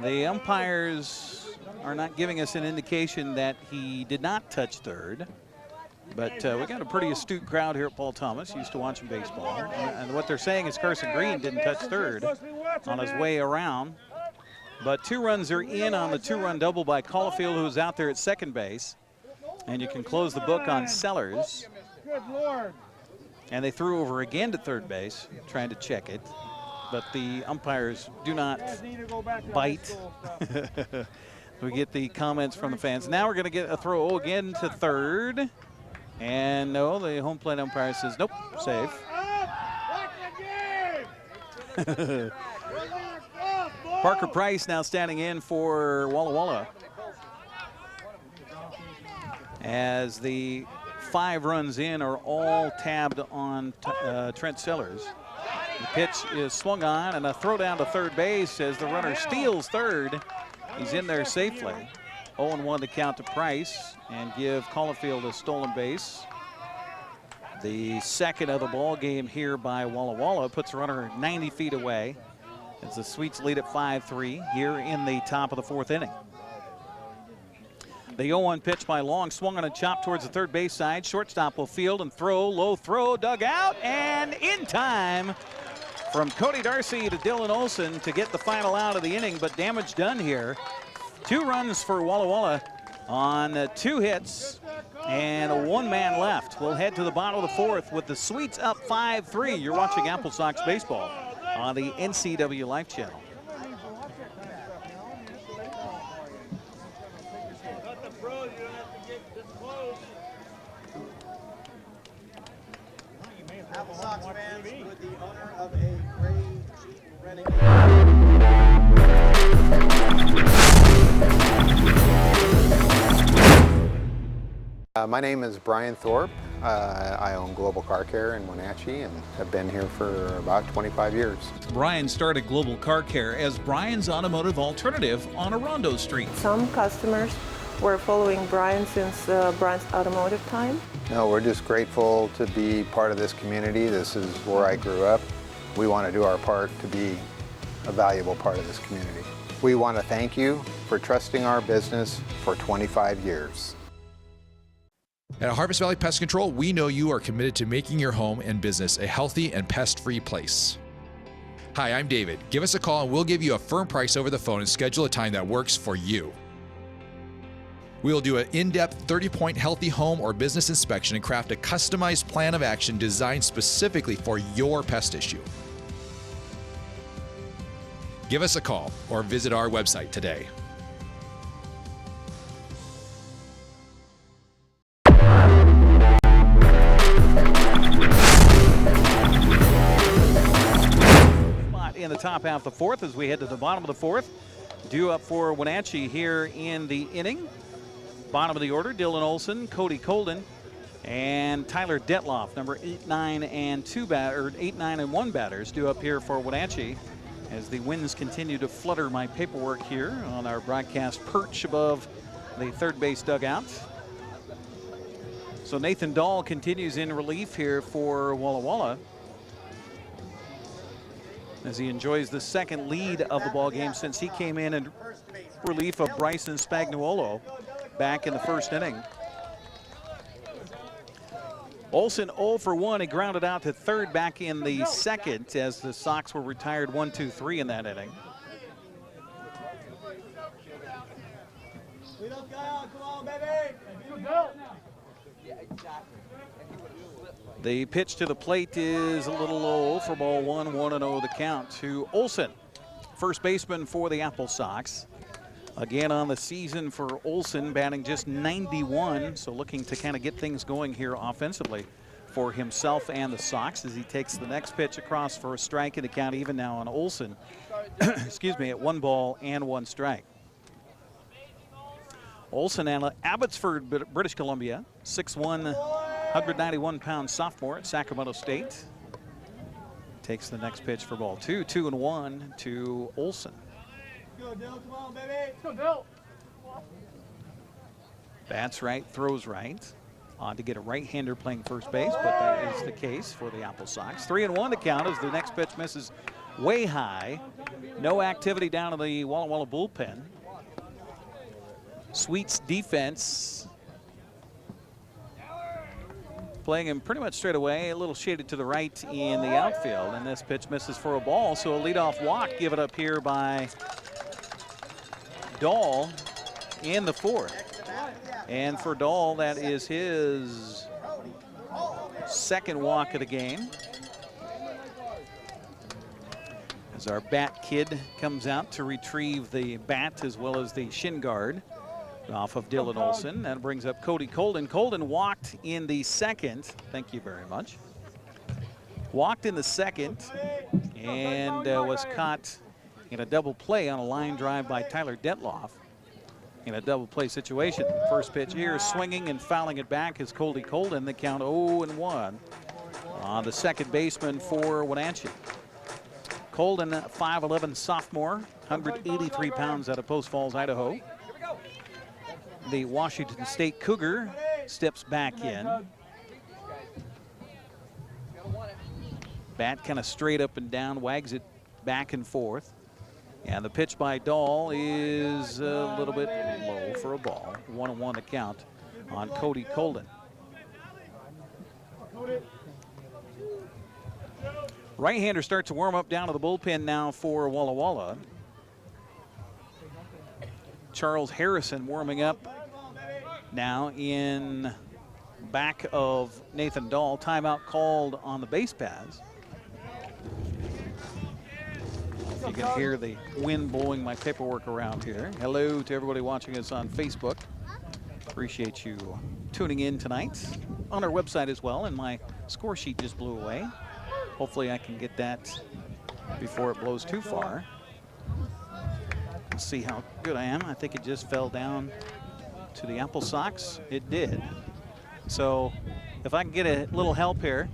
B: The umpires are not giving us an indication that he did not touch third. But we got a pretty astute crowd here at Paul Thomas, used to watching baseball. And what they're saying is Carson Green didn't touch third on his way around. But 2 runs are in on the 2-run double by Caulfield, who's out there at second base. And you can close the book on Sellers. And they threw over again to third base, trying to check it. But the umpires do not bite. We get the comments from the fans. Now we're going to get a throw again to third. And no, the home plate umpire says, nope, safe. Parker Price now standing in for Walla Walla, as the 5 runs in are all tabbed on Trent Sellers. The pitch is swung on and a throw down to third base as the runner steals third. He's in there safely. 0-1 to count to Price and give Caulfield a stolen base. The second of the ball game here by Walla Walla puts the runner 90 feet away as the Sweets lead at 5-3 here in the top of the 4th inning. The 0-1 pitch by Long, swung on a chop towards the third base side. Shortstop will field and throw, low throw, dug out, and in time from Cody Darcy to Dylan Olson to get the final out of the inning, but damage done here. 2 runs for Walla Walla on 2 hits and 1 man left. We'll head to the bottom of the 4th with the Sweets up 5-3. You're watching Applesox baseball on the NCW Life Channel.
N: Applesox fans with the owner of a gray Jeep Renegade. My name is Brian Thorpe. I own Global Car Care in Wenatchee and have been here for about 25 years.
B: Brian started Global Car Care as Brian's automotive alternative on Orondo Street.
L: Some customers were following Brian since Brian's automotive time.
K: No, we're just grateful to be part of this community. This is where I grew up. We want to do our part to be a valuable part of this community. We want to thank you for trusting our business for 25 years.
M: At Harvest Valley Pest Control, we know you are committed to making your home and business a healthy and pest-free place. Hi, I'm David. Give us a call and we'll give you a firm price over the phone and schedule a time that works for you. We'll do an in-depth 30-point healthy home or business inspection and craft a customized plan of action designed specifically for your pest issue. Give us a call or visit our website today.
B: In the top half of the 4th as we head to the bottom of the 4th. Due up for Wenatchee here in the inning. Bottom of the order, Dylan Olson, Cody Colden, and Tyler Detloff, number 8, 9, and 1 batters due up here for Wenatchee as the winds continue to flutter my paperwork here on our broadcast perch above the third base dugout. So Nathan Dahl continues in relief here for Walla Walla as he enjoys the second lead of the ball game since he came in relief of Bryson Spagnuolo back in the first inning. Olson 0 for 1. He grounded out to third back in the second as the Sox were retired 1-2-3 in that inning. The pitch to the plate is a little low for ball 1, 1-0 the count to Olson, first baseman for the Applesox. Again on the season for Olson, batting just 91, so looking to kind of get things going here offensively for himself and the Sox as he takes the next pitch across for a strike in the count even now on Olson. Excuse me, at 1 ball and 1 strike. Olson out of Abbotsford, British Columbia, 6'1", 191-pound sophomore at Sacramento State. Takes the next pitch for ball 2, 2-1 to Olson.
O: Go, Dill, come on, baby. Let's go, Dill.
B: Bats right, throws right. On to get a right-hander playing first base, but that is the case for the Applesox. 3-1 to count as the next pitch misses way high. No activity down in the Walla Walla bullpen. Sweets defense playing him pretty much straight away, a little shaded to the right in the outfield, and this pitch misses for a ball, so a leadoff walk given up here by Dahl in the 4th. And for Dahl, that is his second walk of the game. As our bat kid comes out to retrieve the bat as well as the shin guard off of Dylan Olson. That brings up Cody Colden. Colden walked in the second. Thank you very much. Walked in the second and was caught in a double play on a line drive by Tyler Detloff in a double play situation. First pitch here, swinging and fouling it back is Cody Colden. The count 0-1 on the second baseman for Wenatchee. Colden, 5'11" sophomore, 183 pounds out of Post Falls, Idaho. The Washington State Cougar steps back in. Bat kind of straight up and down, wags it back and forth. And the pitch by Dahl is a little bit low for a ball. 1-1 to count on Cody Colden. Right-hander starts to warm up down to the bullpen now for Walla Walla. Charles Harrison warming up now in back of Nathan Dahl. Timeout called on the base paths. You can hear the wind blowing my paperwork around here. Hello to everybody watching us on Facebook. Appreciate you tuning in tonight. On our website as well, and my score sheet just blew away. Hopefully I can get that before it blows too far. Let's see how good I am. I think it just fell down to the Applesox. It did. So if I can get a little help here.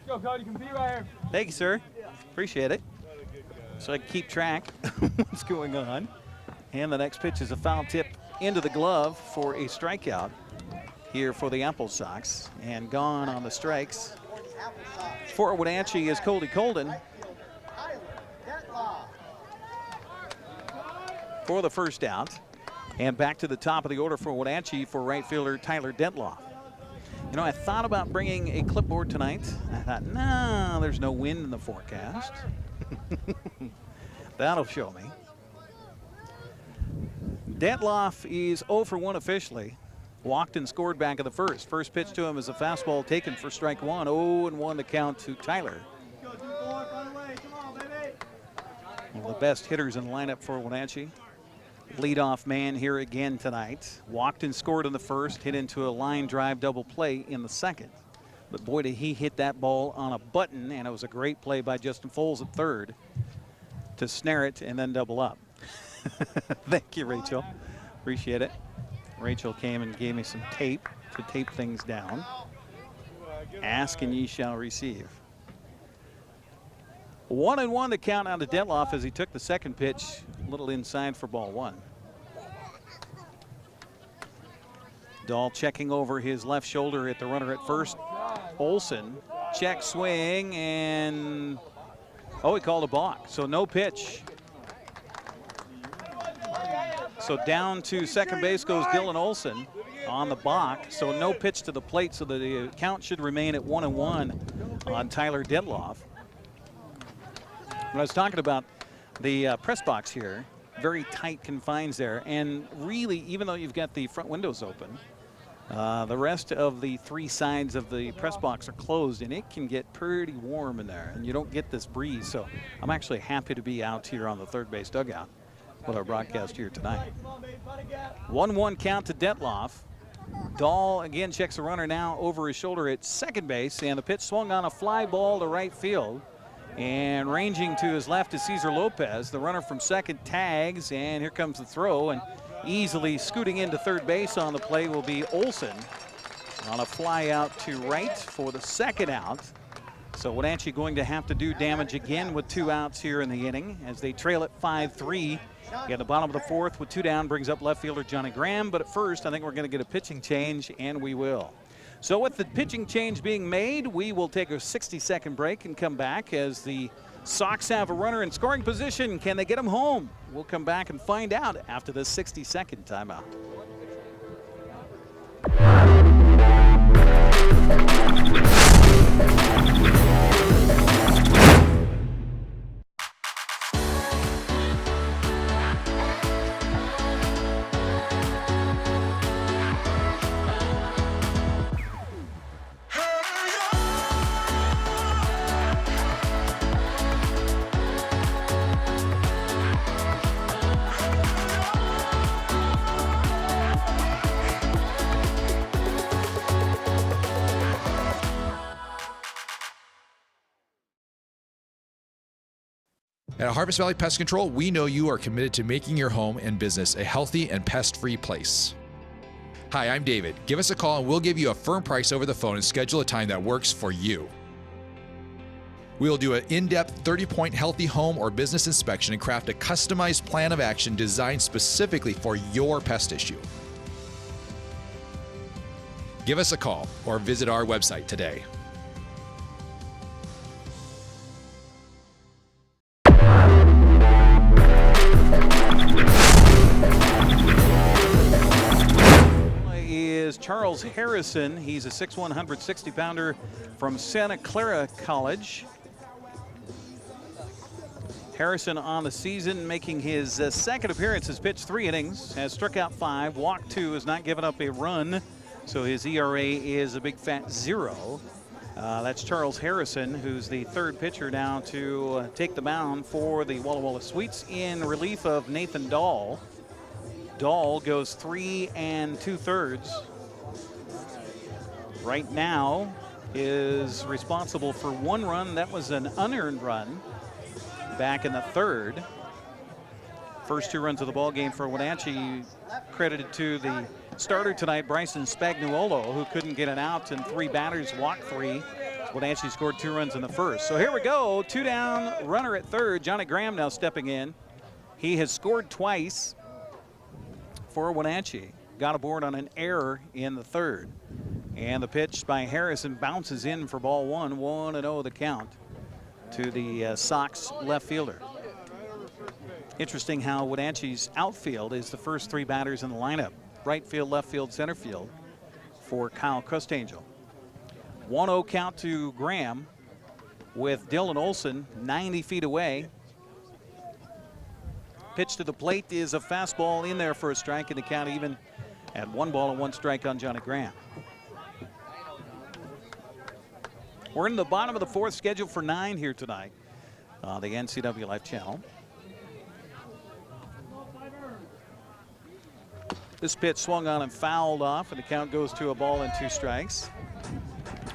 Q: Go, Cody, you can be right here.
B: Thank you, sir. Appreciate it. So I can keep track of what's going on. And the next pitch is a foul tip into the glove for a strikeout here for the Applesox. And gone on the strikes for Wenatchee is Cody Colden for the first out. And back to the top of the order for Wenatchee for right fielder Tyler Detloff. You know, I thought about bringing a clipboard tonight. I thought, no, there's no wind in the forecast. That'll show me. Detloff is 0 for 1 officially. Walked and scored back of the first. First pitch to him is a fastball taken for strike one. 0-1 to count to Tyler. One of the best hitters in the lineup for Wenatchee. Leadoff man here again tonight. Walked and scored in the first, hit into a line drive double play in the second. But boy, did he hit that ball on a button, and it was a great play by Justin Foles at third to snare it and then double up. Thank you, Rachel. Appreciate it. Rachel came and gave me some tape to tape things down. Ask and ye shall receive. 1-1 to count out to Detloff as he took the second pitch a little inside for ball one. Dahl checking over his left shoulder at the runner at first. Olson, check swing, and he called a balk, so no pitch. So down to second base goes Dylan Olson on the balk, so no pitch to the plate, so the count should remain at 1-1 on Tyler Detloff. When I was talking about the press box here, very tight confines there, and really, even though you've got the front windows open, the rest of the three sides of the press box are closed, and it can get pretty warm in there, and you don't get this breeze. So I'm actually happy to be out here on the third base dugout with our broadcast here tonight. 1-1 count to Detloff. Dahl again checks the runner now over his shoulder at second base, and the pitch swung on a fly ball to right field. And ranging to his left is Cesar Lopez. The runner from second tags, and here comes the throw. And easily scooting into third base on the play will be Olson on a fly out to right for the second out. So Wenatchee going to have to do damage again with 2 outs here in the inning as they trail at 5-3. At the bottom of the fourth with 2 down brings up left fielder Johnny Graham. But at first, I think we're going to get a pitching change, and we will. So with the pitching change being made, we will take a 60-second break and come back as the Sox have a runner in scoring position. Can they get him home? We'll come back and find out after this 60-second timeout.
M: At Harvest Valley Pest Control, we know you are committed to making your home and business a healthy and pest-free place. Hi, I'm David. Give us a call and we'll give you a firm price over the phone and schedule a time that works for you. We will do an in-depth 30-point healthy home or business inspection and craft a customized plan of action designed specifically for your pest issue. Give us a call or visit our website today.
B: Charles Harrison. He's a 6'1", 160-pounder from Santa Clara College. Harrison on the season, making his second appearance, has pitched 3 innings, has struck out 5, walked 2, has not given up a run, so his ERA is a big fat 0. That's Charles Harrison, who's the third pitcher now to take the mound for the Walla Walla Sweets in relief of Nathan Dahl. Dahl goes 3 2/3. Right now is responsible for 1 run. That was an unearned run back in the third. First 2 runs of the ball game for Wenatchee credited to the starter tonight, Bryson Spagnuolo, who couldn't get it out, and 3 batters walked 3. Wenatchee scored 2 runs in the first. So here we go, 2 down, runner at third. Johnny Graham now stepping in. He has scored twice for Wenatchee. Got aboard on an error in the third. And the pitch by Harrison bounces in for ball 1, 1-0 the count to the Sox left fielder. Interesting how Wenatchee's outfield is the first 3 batters in the lineup. Right field, left field, center field for Kyle Crustangel. 1-0 count to Graham with Dylan Olson 90 feet away. Pitch to the plate is a fastball in there for a strike, and the count even at 1 ball and 1 strike on Johnny Graham. We're in the bottom of the 4th, scheduled for 9 here tonight on the NCW Life channel. This pitch swung on and fouled off, and the count goes to a ball and 2 strikes.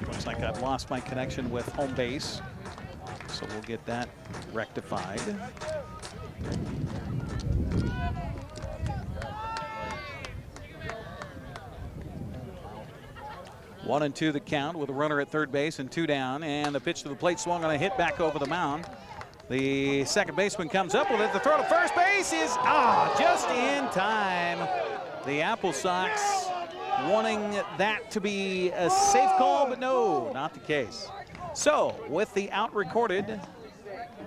B: Looks like I've lost my connection with home base, so we'll get that rectified. One and 2 the count with a runner at third base and 2 down, and the pitch to the plate swung on a hit back over the mound. The second baseman comes up with it. The throw to first base is just in time. The Applesox wanting that to be a safe call, but no, not the case. So with the out recorded,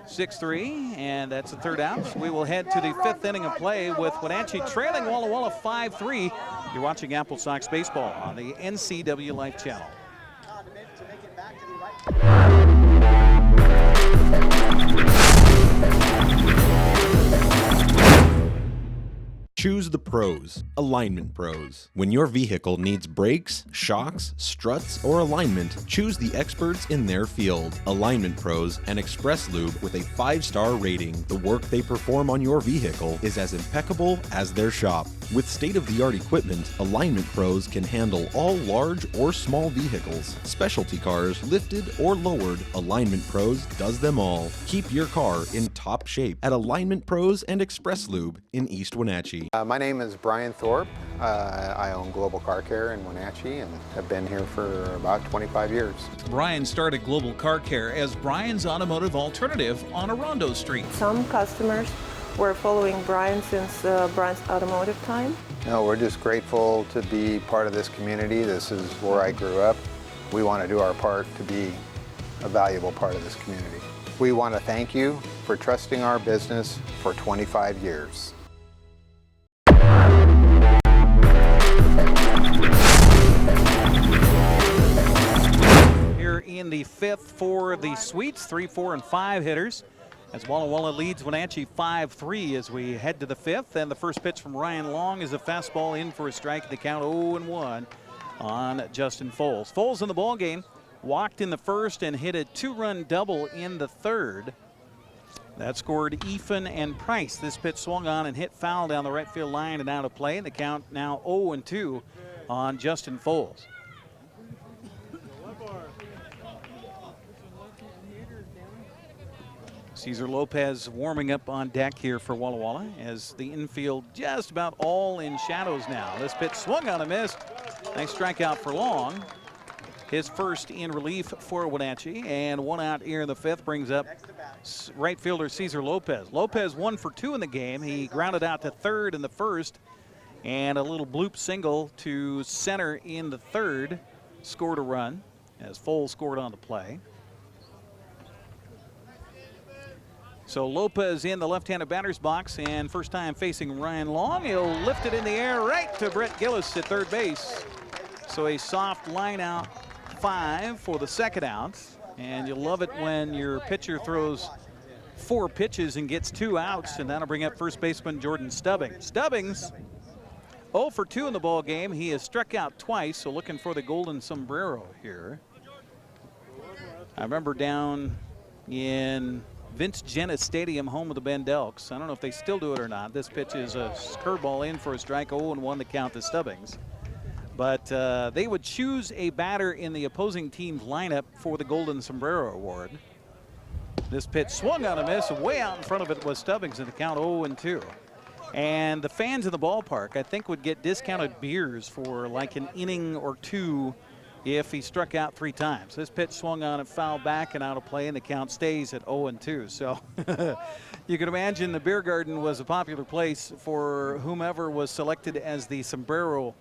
B: 6-3, and that's the third out. We will head to the 5th inning of play with Wenatchee trailing Walla Walla 5-3. You're watching Applesox baseball on the NCW Life channel.
C: Choose the pros, Alignment Pros. When your vehicle needs brakes, shocks, struts, or alignment, choose the experts in their field. Alignment Pros and Express Lube with a 5-star rating. The work they perform on your vehicle is as impeccable as their shop. With state-of-the-art equipment, Alignment Pros can handle all large or small vehicles, specialty cars, lifted or lowered. Alignment Pros does them all. Keep your car in top shape at Alignment Pros and Express Lube in East Wenatchee.
K: My name is Brian Thorpe. I own Global Car Care in Wenatchee and have been here for about 25 years.
B: Brian started Global Car Care as Brian's automotive alternative on Orondo Street.
L: Some customers were following Brian since Brian's automotive time.
K: No, we're just grateful to be part of this community. This is where I grew up. We want to do our part to be a valuable part of this community. We want to thank you for trusting our business for 25 years.
B: In the 5th for the Sweets, 3, 4, and 5 hitters, as Walla Walla leads Wenatchee 5-3 as we head to the 5th. And the first pitch from Ryan Long is a fastball in for a strike. The count 0-1 on Justin Foles. Foles in the ball game walked in the first and hit a 2-run double in the third. That scored Effen and Price. This pitch swung on and hit foul down the right field line and out of play. And the count now 0-2 on Justin Foles. Cesar Lopez warming up on deck here for Walla Walla as the infield just about all in shadows now. This pitch swung on and missed. Nice strikeout for Long. His first in relief for Wenatchee, and 1 out here in the 5th brings up right fielder Cesar Lopez. Lopez 1 for 2 in the game. He grounded out to third in the first, and a little bloop single to center in the third. Scored a run as Foles scored on the play. So Lopez in the left-handed batter's box, and first time facing Ryan Long. He'll lift it in the air right to Brett Gillis at third base. So a soft line out 5 for the second out. And you'll love it when your pitcher throws 4 pitches and gets 2 outs, and that'll bring up first baseman Jordan Stubbings. Stubbings 0 for 2 in the ball game. He has struck out twice, so looking for the golden sombrero here. I remember down in Vince Jenna Stadium, home of the Bend Elks. I don't know if they still do it or not. This pitch is a curveball in for a strike, 0-1 to count to Stubbings. But they would choose a batter in the opposing team's lineup for the Golden Sombrero Award. This pitch swung on a miss, and way out in front of it was Stubbings in the count 0-2. And the fans in the ballpark, I think, would get discounted beers for like an inning or 2 if he struck out 3 times. This pitch swung on and fouled back and out of play, and the count stays at 0-2. So you can imagine the beer garden was a popular place for whomever was selected as the sombrero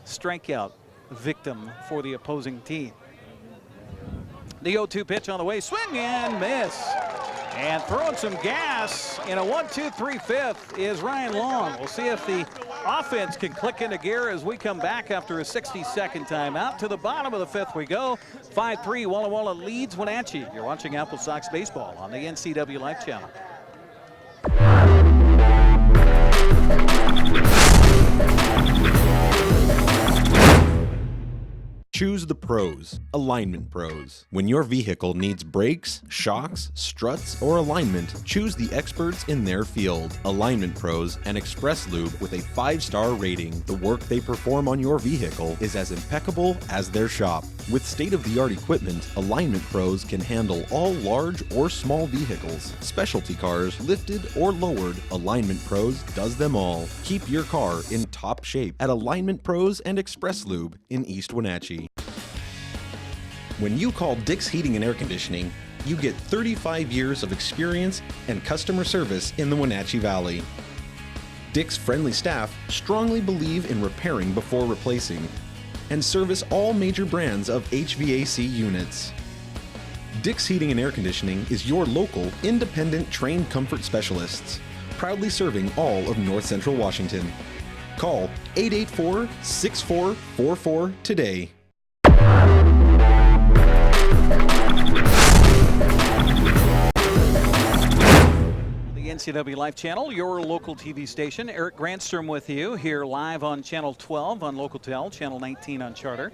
B: strikeout victim for the opposing team. The 0-2 pitch on the way, swing and miss. And throwing some gas in a 1-2-3-5 is Ryan Long. We'll see if the offense can click into gear as we come back after a 60-second timeout. To the bottom of the 5th we go. 5-3, Walla Walla leads Wenatchee. You're watching Applesox baseball on the NCW Life Channel.
C: Choose the pros, Alignment Pros. When your vehicle needs brakes, shocks, struts, or alignment, choose the experts in their field. Alignment Pros and Express Lube with a 5-star rating. The work they perform on your vehicle is as impeccable as their shop. With state-of-the-art equipment, Alignment Pros can handle all large or small vehicles, specialty cars, lifted or lowered. Alignment Pros does them all. Keep your car in top shape at Alignment Pros and Express Lube in East Wenatchee. When you call Dick's Heating and Air Conditioning, you get 35 years of experience and customer service in the Wenatchee Valley. Dick's friendly staff strongly believe in repairing before replacing and service all major brands of HVAC units. Dick's Heating and Air Conditioning is your local, independent, trained comfort specialists, proudly serving all of North Central Washington. Call 884-6444 today.
B: The NCW Life Channel, your local TV station. Eric Grantstrom with you here live on Channel 12 on Local-Tel, Channel 19 on Charter.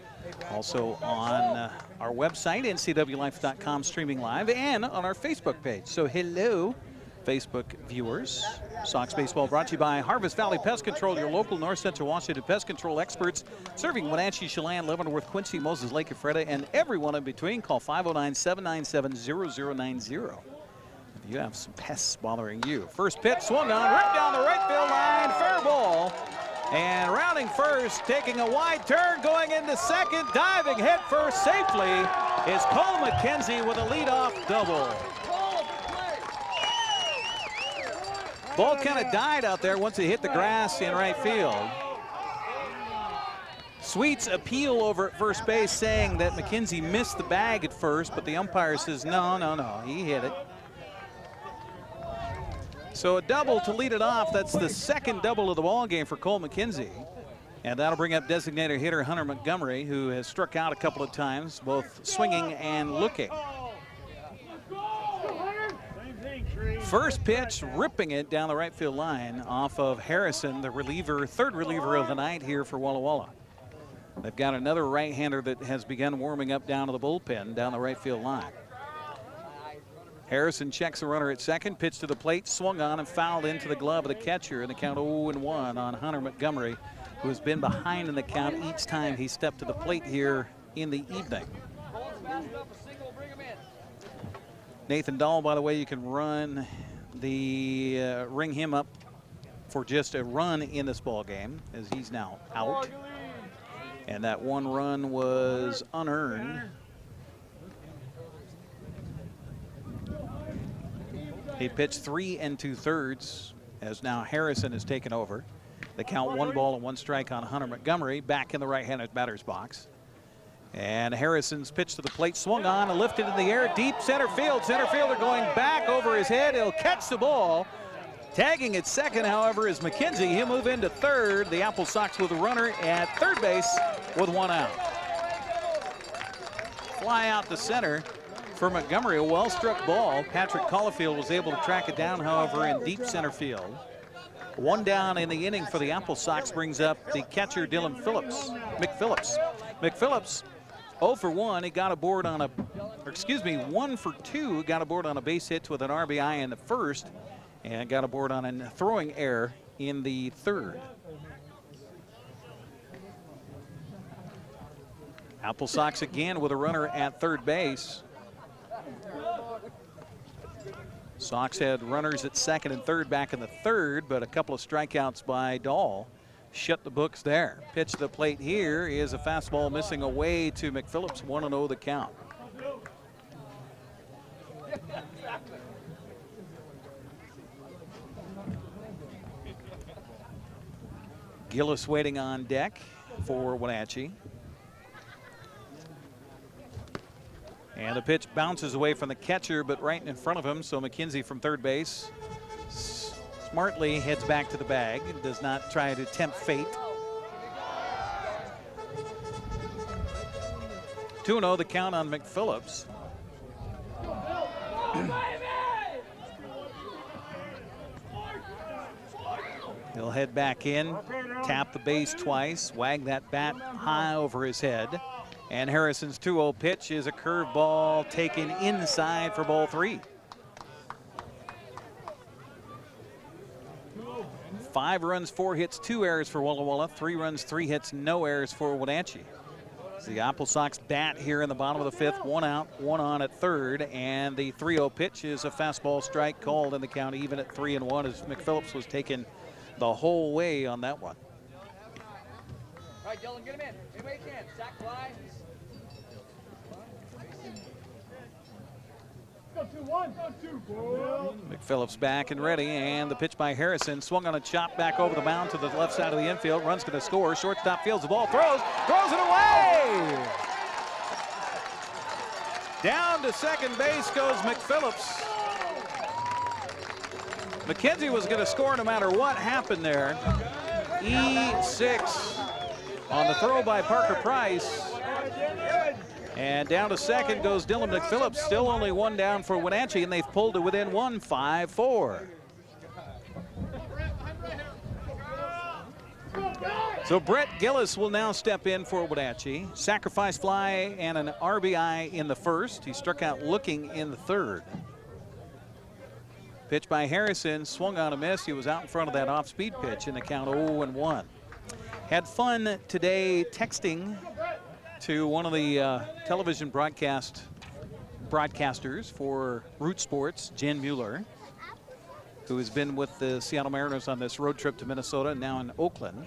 B: Also on our website, ncwlife.com, streaming live, and on our Facebook page. So hello, Facebook viewers. Sox Baseball brought to you by Harvest Valley Pest Control, your local North Central Washington pest control experts, serving Wenatchee, Chelan, Leavenworth, Quincy, Moses Lake, Ephrata, and everyone in between. Call 509-797-0090. You have some pests bothering you. First pitch swung on right down the right field line, fair ball. And rounding first, taking a wide turn, going into second, diving head first safely is Cole McKenzie with a leadoff double. Ball kind of died out there once it hit the grass in right field. Sweet's appeal over at first base saying that McKenzie missed the bag at first, but the umpire says no, he hit it. So a double to lead it off. That's the second double of the ball game for Cole McKenzie. And that'll bring up designated hitter Hunter Montgomery, who has struck out a couple of times, both swinging and looking. First pitch, ripping it down the right field line off of Harrison, the reliever, third reliever of the night here for Walla Walla. They've got another right-hander that has begun warming up down to the bullpen down the right field line. Harrison checks the runner at second, pitch to the plate, swung on and fouled into the glove of the catcher, and the count 0-1 on Hunter Montgomery, who has been behind in the count each time he stepped to the plate here in the evening. Nathan Dahl, by the way, you can ring him up for just a run in this ball game, as he's now out. And that one run was unearned. He pitched 3 2/3 as now Harrison has taken over. The count 1 ball and 1 strike on Hunter Montgomery, back in the right-handed batter's box. And Harrison's pitch to the plate, swung on and lifted in the air, deep center field. Center fielder going back over his head. He'll catch the ball. Tagging at second, however, is McKenzie. He'll move into third. The Applesox with a runner at third base with 1 out. Fly out to center for Montgomery, a well-struck ball. Patrick Caulfield was able to track it down, however, in deep center field. 1 down in the inning for the Applesox brings up the catcher Dylan McPhillips. McPhillips 0 for 1. He got aboard on 1 for 2. Got aboard on a base hit with an RBI in the first, and got aboard on a throwing error in the third. Applesox again with a runner at third base. Sox had runners at second and third back in the third, but a couple of strikeouts by Dahl shut the books there. Pitch to the plate here is a fastball missing away to McPhillips. 1-0 the count. Gillis waiting on deck for Wenatchee. And the pitch bounces away from the catcher, but right in front of him, so McKenzie from third base smartly heads back to the bag and does not try to tempt fate. 2-0 the count on McPhillips. He'll head back in, tap the base twice, wag that bat high over his head. And Harrison's 2-0 pitch is a curveball taken inside for ball 3. 5 runs, 4 hits, 2 errors for Walla Walla. 3 runs, 3 hits, no errors for Wenatchee. The Applesox bat here in the bottom of the 5th, 1 out, 1 on at third, and the 3-0 pitch is a fastball strike called in the count even at 3-1 as McPhillips was taken the whole way on that one.
Q: All right, Dylan, get him in. Anybody can. Sack fly. Go 2-1, go 2.
B: McPhillips back and ready, and the pitch by Harrison swung on a chop back over the mound to the left side of the infield. Run's going to score. Shortstop fields the ball, throws it away. Down to second base goes McPhillips. McKenzie was going to score no matter what happened there. E6 on the throw by Parker Price. And down to second goes Dylan McPhillips. Still only 1 down for Wenatchee, and they've pulled to within 1, 5-4. So Brett Gillis will now step in for Wenatchee. Sacrifice fly and an RBI in the first. He struck out looking in the third. Pitch by Harrison, swung on a miss. He was out in front of that off-speed pitch in the count 0-1. Had fun today texting to one of the television broadcasters for Root Sports, Jen Mueller, who has been with the Seattle Mariners on this road trip to Minnesota and now in Oakland.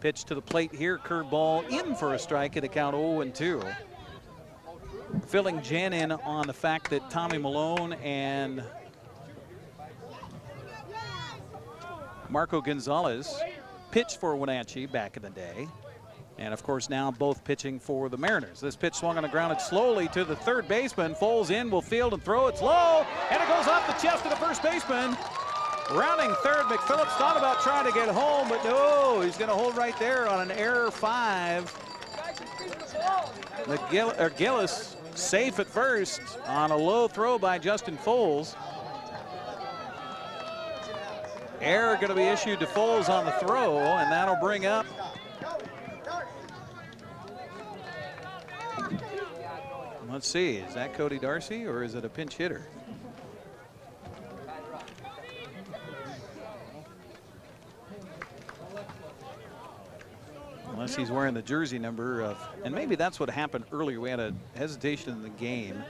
B: Pitch to the plate here, curveball in for a strike at a count 0-2. Filling Jen in on the fact that Tommy Malone and Marco Gonzalez pitched for Wenatchee back in the day. And of course now both pitching for the Mariners. This pitch swung on the ground, it's slowly to the third baseman. Foles in, will field and throw. It's low, and it goes off the chest of the first baseman. Rounding third, McPhillips thought about trying to get home, but no, he's going to hold right there on an error 5. Gillis safe at first on a low throw by Justin Foles. Error going to be issued to Foles on the throw, and that'll bring up let's see, is that Cody Darcy or is it a pinch hitter? Unless he's wearing the jersey number of, and maybe that's what happened earlier. We had a hesitation in the game.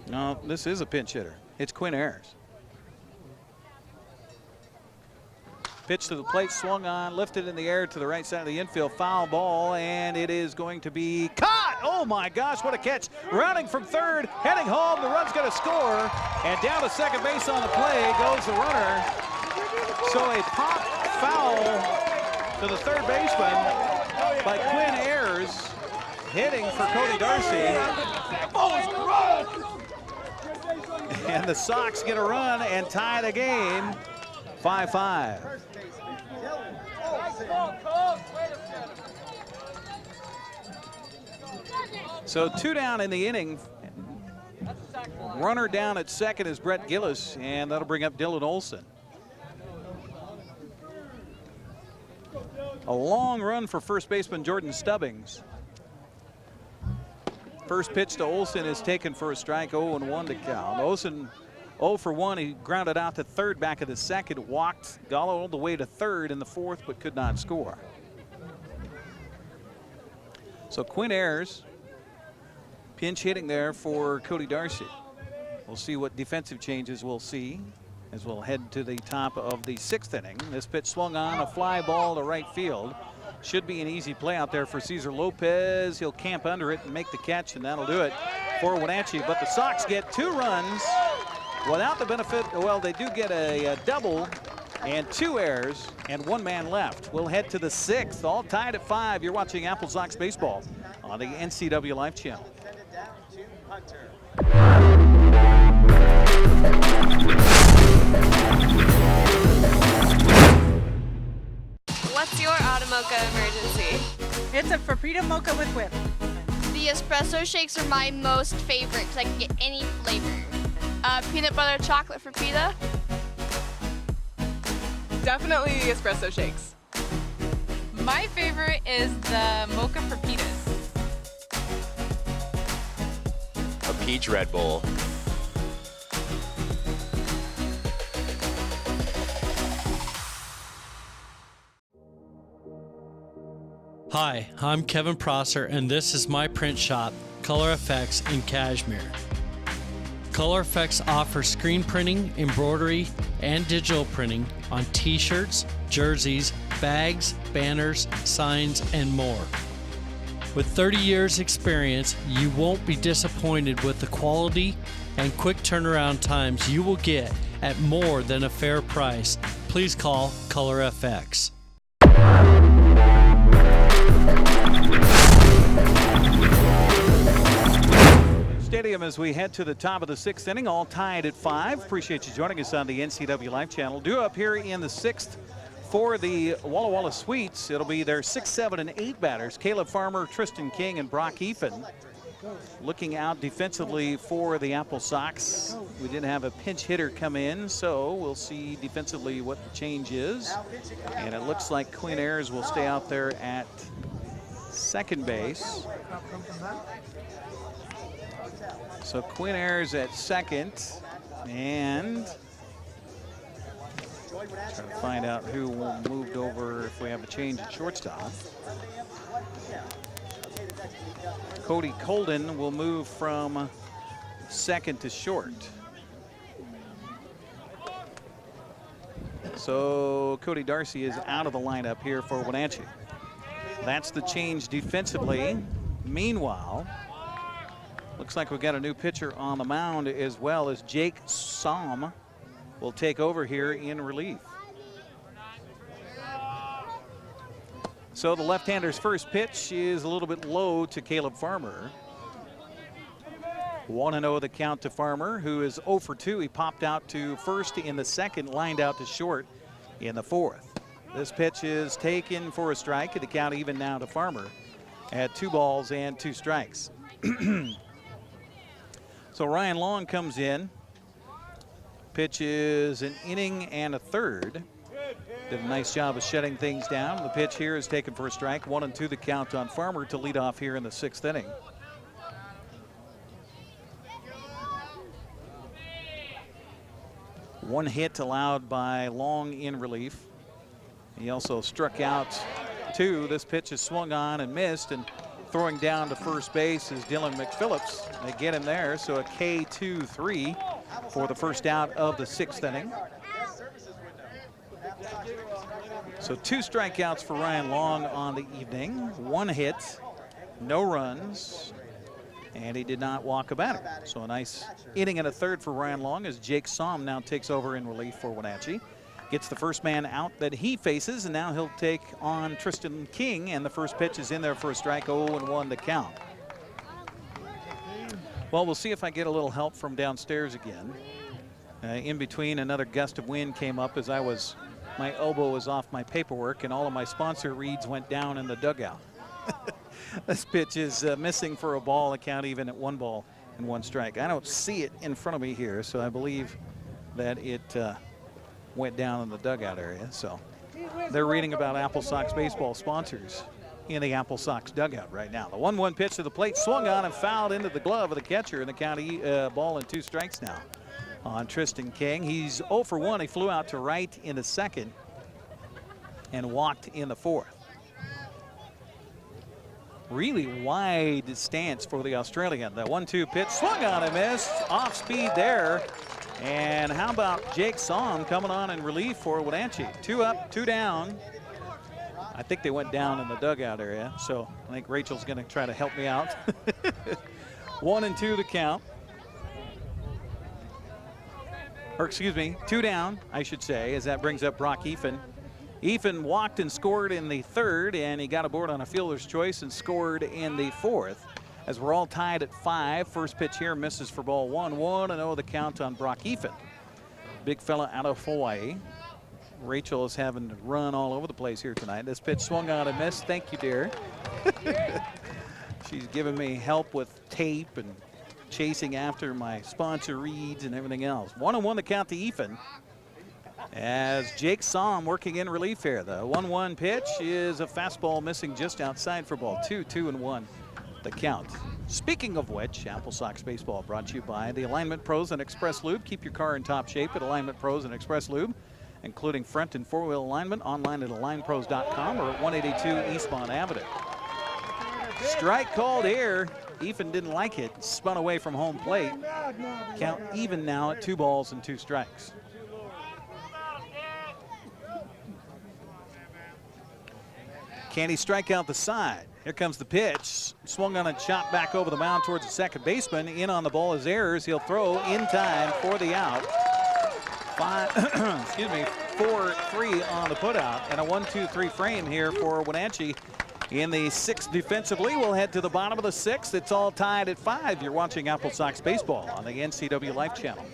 B: No, this is a pinch hitter. It's Quinn Ayers. Pitch to the plate, swung on, lifted in the air to the right side of the infield, foul ball, and it is going to be caught. Oh my gosh, what a catch. Rounding from third, heading home, the run's gonna score, and down to second base on the play goes the runner. So a pop foul to the third baseman by Quinn Ayers, hitting for Cody Darcy. And the Sox get a run and tie the game. 5-5. So 2 down in the inning. Runner down at second is Brett Gillis, and that'll bring up Dylan Olson. A long run for first baseman Jordan Stubbings. First pitch to Olson is taken for a strike, 0-1 to count. Olson 0 for 1. He grounded out to third back of the second, walked all the way to third in the fourth, but could not score. So Quinn Ayers pinch hitting there for Cody Darcy. We'll see what defensive changes we'll see as we'll head to the top of the 6th inning. This pitch swung on, a fly ball to right field. Should be an easy play out there for Cesar Lopez. He'll camp under it and make the catch, and that'll do it for Wenatchee. But the Sox get 2 runs without the benefit. Well, they do get a double and 2 errors and 1 man left. We'll head to the 6th, all tied at 5. You're watching Applesox baseball on the NCW Life Channel.
D: What's your Automocha emergency?
P: It's a Frappuccino mocha with whip.
D: The espresso shakes are my most favorite because I can get any flavor. Peanut butter chocolate Frappuccino.
F: Definitely espresso shakes.
E: My favorite is the mocha Frappitas.
G: A peach Red Bull.
I: Hi, I'm Kevin Prosser, and this is my print shop, Color Effects in Cashmere. Color Effects offers screen printing, embroidery, and digital printing on t-shirts, jerseys, bags, banners, signs, and more. With 30 years experience, you won't be disappointed with the quality and quick turnaround times you will get at more than a fair price. Please call Color FX.
B: Stadium as we head to the top of the 6th inning, all tied at 5. Appreciate you joining us on the NCW Life Channel. Due up here in the 6th for the Walla Walla Sweets. It'll be their 6, 7, and 8 batters. Caleb Farmer, Tristan King, and Brock Efen. Looking out defensively for the Applesox. We did have a pinch hitter come in, so we'll see defensively what the change is. And it looks like Quinn Ayers will stay out there at second base. So Quinn Ayers at second, and trying to find out who moved over if we have a change at shortstop. Cody Colden will move from second to short. So Cody Darcy is out of the lineup here for Wenatchee. That's the change defensively. Meanwhile, looks like we've got a new pitcher on the mound as well as Jake Somm will take over here in relief. So the left-hander's first pitch is a little bit low to Caleb Farmer. 1-0 the count to Farmer, who is 0 for 2. He popped out to first in the second, lined out to short in the fourth. This pitch is taken for a strike. The count even now to Farmer at 2 balls and 2 strikes. So Ryan Long comes in. Pitch is an inning and a third. Did a nice job of shutting things down. The pitch here is taken for a strike. 1-2 the count on Farmer to lead off here in the 6th inning. One hit allowed by Long in relief. He also struck out 2. This pitch is swung on and missed, and throwing down to first base is Dylan McPhillips. They get him there, so a K2-3 for the first out of the 6th inning. So 2 strikeouts for Ryan Long on the evening. 1 hit, no runs, and he did not walk a batter. So a nice inning and a third for Ryan Long as Jake Somm now takes over in relief for Wenatchee. Gets the first man out that he faces, and now he'll take on Tristan King, and the first pitch is in there for a strike, 0-1 to count. Well, we'll see if I get a little help from downstairs again. In between, another gust of wind came up as my elbow was off my paperwork and all of my sponsor reads went down in the dugout. This pitch is missing for a ball. The count even at 1 ball and 1 strike. I don't see it in front of me here, so I believe that it went down in the dugout area. So they're reading about Applesox baseball sponsors in the Applesox dugout right now. The 1-1 pitch to the plate, swung on and fouled into the glove of the catcher, and the count ball and 2 strikes now on Tristan King. He's 0 for 1. He flew out to right in the 2nd and walked in the 4th. Really wide stance for the Australian. The 1-2 pitch, swung on and missed. Off speed there. And how about Jake Somm coming on in relief for Wenatchee? 2 up, 2 down. I think they went down in the dugout area, so I think Rachel's going to try to help me out. 1-2 the count. Or excuse me, 2 down, I should say, as that brings up Brock Efen. Efen walked and scored in the 3rd, and he got aboard on a fielder's choice and scored in the 4th. As we're all tied at 5, first pitch here misses for ball 1. 1-0 the count on Brock Efen. Big fella out of Hawaii. Rachel is having to run all over the place here tonight. This pitch swung on and missed. Thank you, dear. She's giving me help with tape and chasing after my sponsor reads and everything else. 1-1 the count to Efen. As Jake Somm working in relief here. The 1-1 pitch is a fastball missing just outside for ball 2. 2-1 the count. Speaking of which, Applesox baseball brought to you by the Alignment Pros and Express Lube. Keep your car in top shape at Alignment Pros and Express Lube, including front and 4-wheel alignment, online at alignpros.com or at 182 Eastmont Avenue. Strike called here. Efen didn't like it, spun away from home plate. Count even now at 2 balls and 2 strikes. Can he strike out the side? Here comes the pitch. Swung on and chopped back over the mound towards the second baseman. In on the ball is Ayers. He'll throw in time for the out. 4-3 on the putout, and a 1-2-3 frame here for Wenatchee in the 6th defensively. We'll head to the bottom of the 6th. It's all tied at 5. You're watching Applesox baseball on the NCW Life Channel.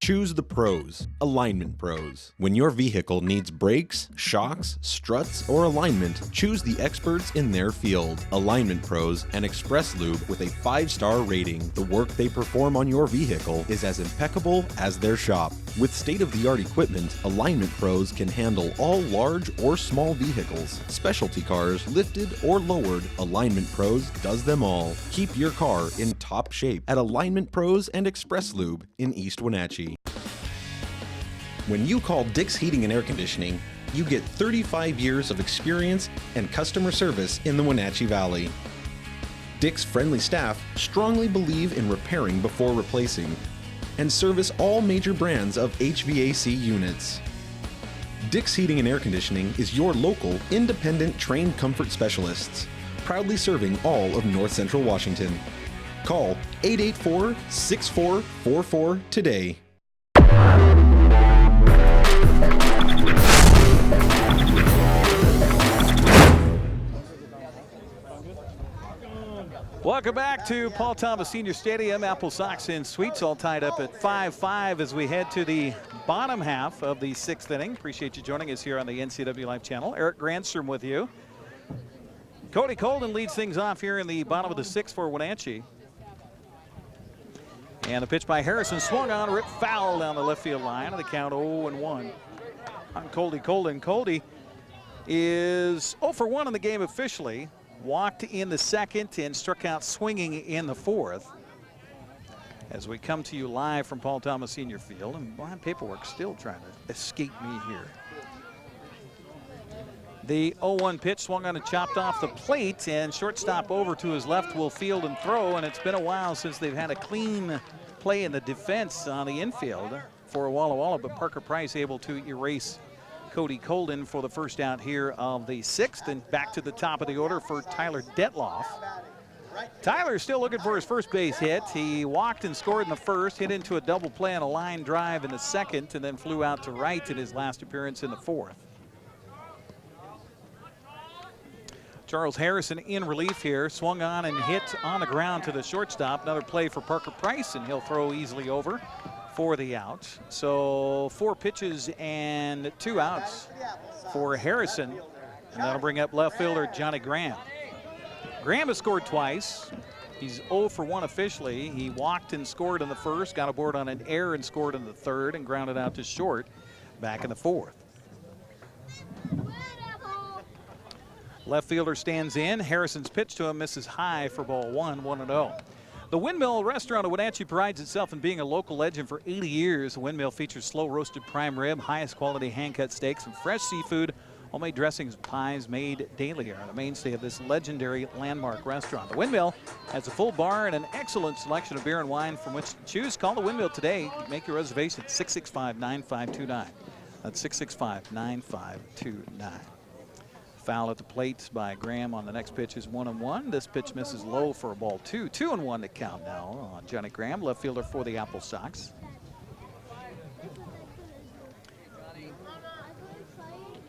C: Choose the pros, Alignment Pros. When your vehicle needs brakes, shocks, struts, or alignment, choose the experts in their field. Alignment Pros and Express Lube with a 5-star rating. The work they perform on your vehicle is as impeccable as their shop. With state-of-the-art equipment, Alignment Pros can handle all large or small vehicles, specialty cars, lifted or lowered. Alignment Pros does them all. Keep your car in top shape at Alignment Pros and Express Lube in East Wenatchee. When you call Dick's Heating and Air Conditioning, you get 35 years of experience and customer service in the Wenatchee Valley. Dick's friendly staff strongly believe in repairing before replacing and service all major brands of HVAC units. Dick's Heating and Air Conditioning is your local, independent, trained comfort specialists, proudly serving all of North Central Washington. Call 884-6444 today.
B: Welcome back to Paul Thomas Senior Stadium. Applesox in Suites all tied up at 5-5 as we head to the bottom half of the 6th inning. Appreciate you joining us here on the NCW Live Channel. Eric Grandstrom with you. Cody Colden leads things off here in the bottom of the 6th for Wenatchee. And the pitch by Harrison swung on, ripped foul down the left field line. And the count 0-1 on Cody Colden. Cody is 0 for 1 in the game officially. Walked in the 2nd and struck out swinging in the 4th. As we come to you live from Paul Thomas Senior Field, and my paperwork's still trying to escape me here. The 0-1 pitch swung on and chopped off the plate, and shortstop over to his left will field and throw, and it's been a while since they've had a clean play in the defense on the infield for Walla Walla, but Parker Price able to erase Cody Colden for the first out here of the 6th, and back to the top of the order for Tyler Detloff. Tyler's still looking for his first base hit. He walked and scored in the 1st, hit into a double play on a line drive in the 2nd, and then flew out to right in his last appearance in the 4th. Charles Harrison in relief here, swung on and hit on the ground to the shortstop. Another play for Parker Price, and he'll throw easily over for the out. So 4 pitches and 2 outs for Harrison, and that'll bring up left fielder Johnny Graham. Graham has scored twice. He's 0 for 1 officially. He walked and scored in the first, got aboard on an error and scored in the third, and grounded out to short back in the fourth. Left fielder stands in. Harrison's pitch to him misses high for ball 1, 1-0. The Windmill Restaurant of Wenatchee prides itself in being a local legend for 80 years. The Windmill features slow roasted prime rib, highest quality hand-cut steaks, and fresh seafood. Homemade dressings and pies made daily are the mainstay of this legendary landmark restaurant. The Windmill has a full bar and an excellent selection of beer and wine from which to choose. Call the Windmill today. Make your reservation at 665-9529. That's 665-9529. Foul at the plate by Graham on the next pitch is 1-1. This pitch misses low for a ball 2. 2-1 to count now on Johnny Graham, left fielder for the Applesox.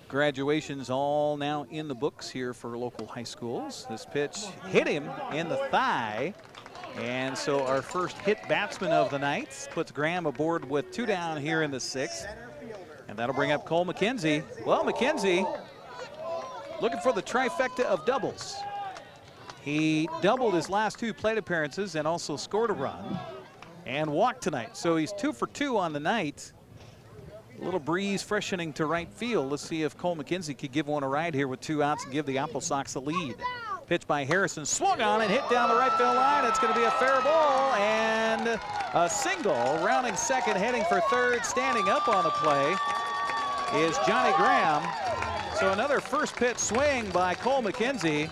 B: Graduations all now in the books here for local high schools. This pitch hit him in the thigh. And so our first hit batsman of the night puts Graham aboard with 2 down here in the 6th. And that'll bring up Cole McKenzie. Well, McKenzie looking for the trifecta of doubles. He doubled his last 2 plate appearances and also scored a run and walked tonight. So he's 2 for 2 on the night. A little breeze freshening to right field. Let's see if Cole McKenzie could give one a ride here with 2 outs and give the Applesox the lead. Pitch by Harrison, swung on and hit down the right field line. It's going to be a fair ball and a single. Rounding second, heading for third, standing up on the play is Johnny Graham. So another first pitch swing by Cole McKenzie.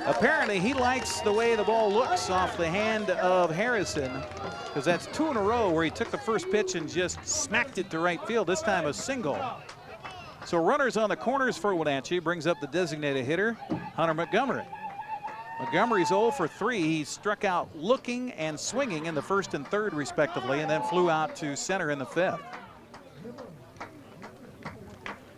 B: Apparently he likes the way the ball looks off the hand of Harrison, because that's 2 in a row where he took the first pitch and just smacked it to right field, this time a single. So runners on the corners for Wenatchee, brings up the designated hitter, Hunter Montgomery. Montgomery's 0 for 3. He struck out looking and swinging in the first and third respectively, and then flew out to center in the 5th.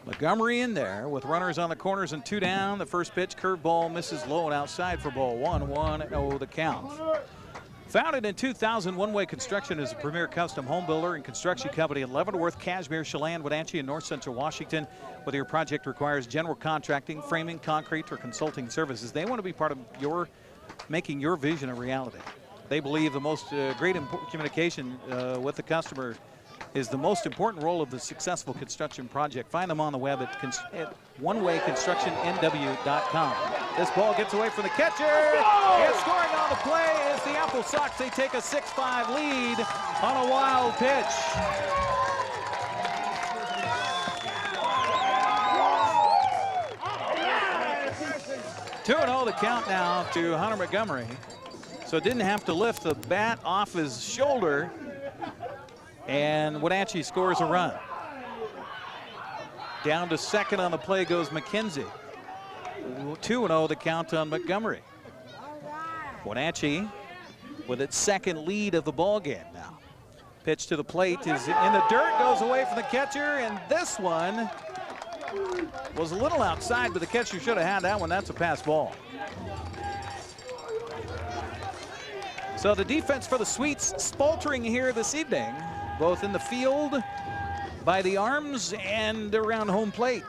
B: Montgomery in there with runners on the corners and 2 down. The first pitch, curveball, misses low and outside for ball 1, 1-0 the count. Founded in 2000, One Way Construction is a premier custom home builder and construction company in Leavenworth, Cashmere, Chelan, Wenatchee, and North Central Washington. Whether your project requires general contracting, framing, concrete, or consulting services, they want to be part of making your vision a reality. They believe the most great communication with the customer is the most important role of the successful construction project. Find them on the web at onewayconstructionnw.com. This ball gets away from the catcher. And scoring on the play is the Applesox. They take a 6-5 lead on a wild pitch. Two 2-0 the count now to Hunter Montgomery. So didn't have to lift the bat off his shoulder. And Wenatchee scores a run. Down to second on the play goes McKenzie. 2-0 the count on Montgomery. Wenatchee with its second lead of the ball game now. Pitch to the plate is in the dirt, goes away from the catcher, and this one was a little outside, but the catcher should have had that one. That's a pass ball. So the defense for the Sweets spaltering here this evening, both in the field, by the arms, and around home plate.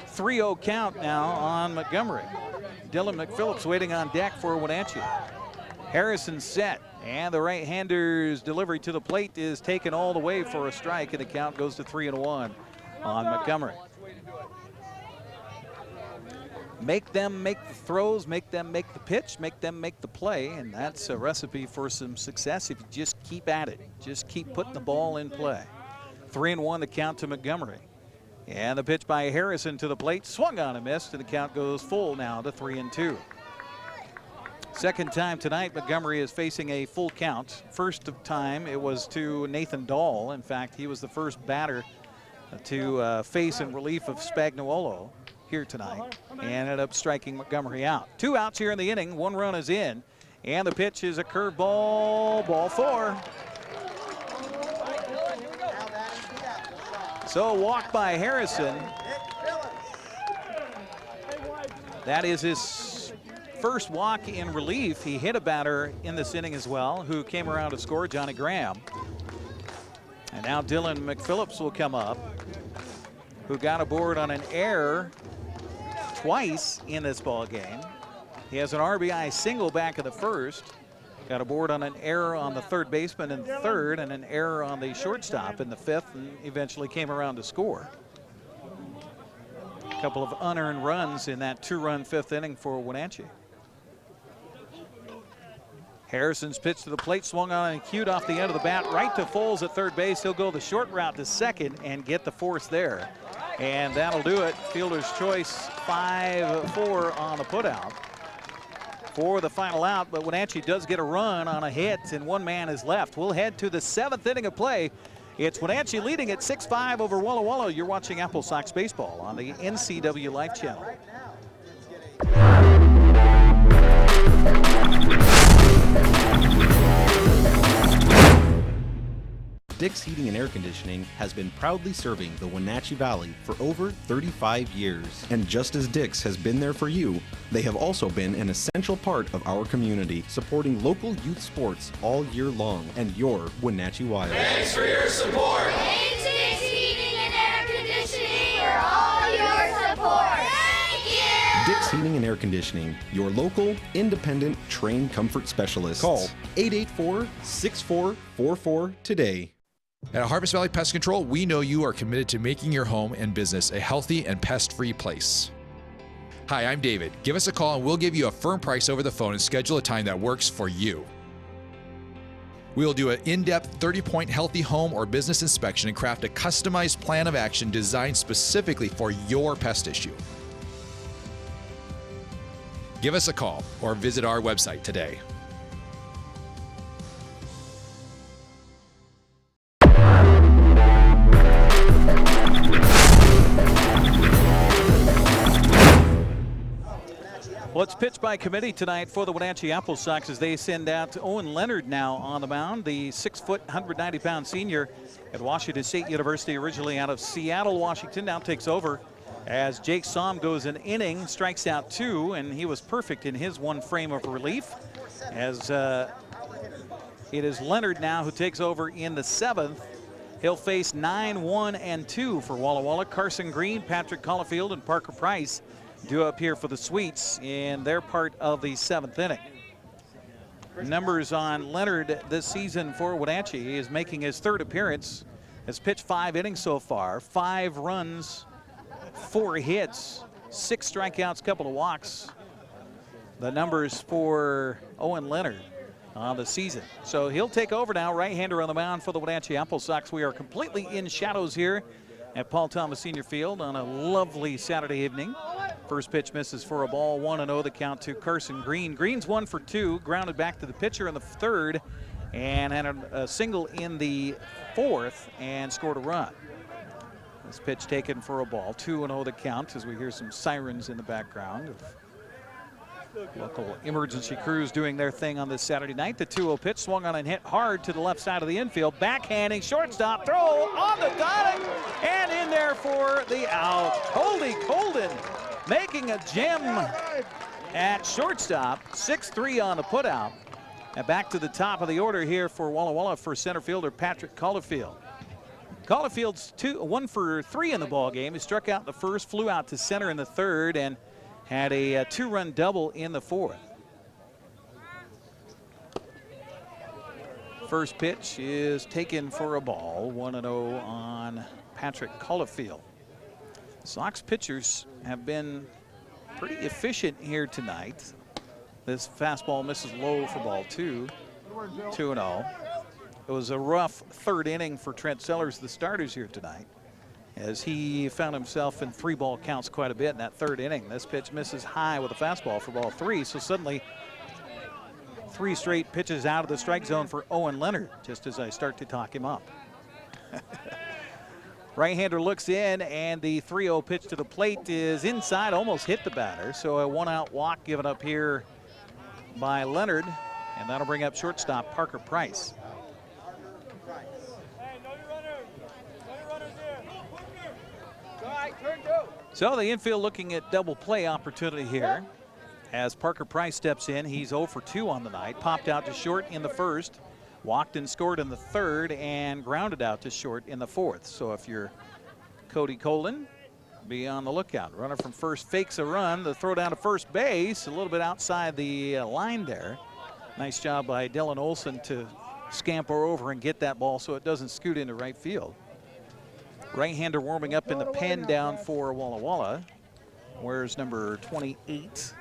B: 3-0 count now on Montgomery. Dylan McPhillips waiting on deck for Wenatchee. Harrison set, and the right-hander's delivery to the plate is taken all the way for a strike, and the count goes to 3-1 on Montgomery. Make them make the throws, make them make the pitch, make them make the play, and that's a recipe for some success if you just keep at it. Just keep putting the ball in play. 3-1 the count to Montgomery. And the pitch by Harrison to the plate, swung on and missed, and the count goes full now to 3-2. Second time tonight, Montgomery is facing a full count. First time it was to Nathan Dahl. In fact, he was the first batter to face in relief of Spagnuolo here tonight, and ended up striking Montgomery out. 2 outs here in the inning, 1 run is in, and the pitch is a curveball, ball 4. So walk by Harrison. That is his first walk in relief. He hit a batter in this inning as well, who came around to score, Johnny Graham. And now Dylan McPhillips will come up, who got aboard on an error twice in this ball game. He has an RBI single back of the first. Got aboard on an error on the third baseman in the third and an error on the shortstop in the fifth, and eventually came around to score. A couple of unearned runs in that 2-run fifth inning for Wenatchee. Harrison's pitch to the plate, swung on and cued off the end of the bat, right to Foles at third base. He'll go the short route to second and get the force there. And that'll do it. Fielder's choice, 5-4 on the putout for the final out, but Wenatchee does get a run on a hit, and one man is left. We'll head to the seventh inning of play. It's Wenatchee leading at 6-5 over Walla Walla. You're watching Applesox baseball on the NCW Life Channel.
C: Dick's Heating and Air Conditioning has been proudly serving the Wenatchee Valley for over 35 years. And just as Dick's has been there for you, they have also been an essential part of our community, supporting local youth sports all year long and your Wenatchee Wild.
O: Thanks for your support. Thanks, Dick's Heating and Air Conditioning, for all your support. Thank you.
C: Dick's Heating and Air Conditioning, your local, independent, trained comfort specialist. Call 884-6444 today.
M: At Harvest Valley Pest Control, we know you are committed to making your home and business a healthy and pest-free place. Hi, I'm David. Give us a call and we'll give you a firm price over the phone and schedule a time that works for you. We will do an in-depth 30-point healthy home or business inspection and craft a customized plan of action designed specifically for your pest issue. Give us a call or visit our website today.
B: Well, it's pitched by committee tonight for the Wenatchee Applesox as they send out Owen Leonard now on the mound, the 6-foot, 190-pound senior at Washington State University, originally out of Seattle, Washington, now takes over as Jake Somm goes an inning, strikes out 2, and he was perfect in his one frame of relief as it is Leonard now who takes over in the 7th. He'll face 9-1-2 for Walla Walla. Carson Green, Patrick Caulfield, and Parker Price due up here for the Sweets in their part of the 7th inning. Numbers on Leonard this season for Wenatchee. He is making his 3rd appearance. Has pitched 5 innings so far, 5 runs, 4 hits, 6 strikeouts, couple of walks. The numbers for Owen Leonard on the season. So he'll take over now, right-hander on the mound for the Wenatchee Applesox. We are completely in shadows here at Paul Thomas Senior Field on a lovely Saturday evening. First pitch misses for a ball, 1-0 the count to Carson Green. Green's 1 for 2, grounded back to the pitcher in the 3rd, and had a single in the 4th and scored a run. This pitch taken for a ball, 2-0 the count as we hear some sirens in the background of local emergency crews doing their thing on this Saturday night. The 2-0 pitch swung on and hit hard to the left side of the infield. Backhanding, shortstop, throw on the dot, and in there for the out. Coldy Colden making a gem at shortstop, 6-3 on the putout. And back to the top of the order here for Walla Walla for center fielder Patrick Caulfield. Caulfield's 1 for 3 in the ball game. He struck out in the 1st, flew out to center in the 3rd, and had a 2-run double in the 4th. First pitch is taken for a ball, 1-0 on Patrick Caulfield. Sox pitchers have been pretty efficient here tonight. This fastball misses low for ball 2, 2-0. It was a rough 3rd inning for Trent Sellers, the starters here tonight, as he found himself in 3-ball counts quite a bit in that 3rd inning. This pitch misses high with a fastball for ball 3, so suddenly 3 straight pitches out of the strike zone for Owen Leonard, just as I start to talk him up. Right-hander looks in, and the 3-0 pitch to the plate is inside, almost hit the batter. So a 1-out walk given up here by Leonard, and that'll bring up shortstop Parker Price.
Q: All right, turn 2.
B: So the infield looking at double play opportunity here as Parker Price steps in. He's 0 for 2 on the night. Popped out to short in the first, walked and scored in the third, and grounded out to short in the fourth. So if you're Cody Colin, be on the lookout. Runner from first fakes a run. The throw down to first base, a little bit outside the line there. Nice job by Dylan Olson to scamper over and get that ball so it doesn't scoot into right field. Right-hander warming up in the pen down for Walla Walla. Where's number 28?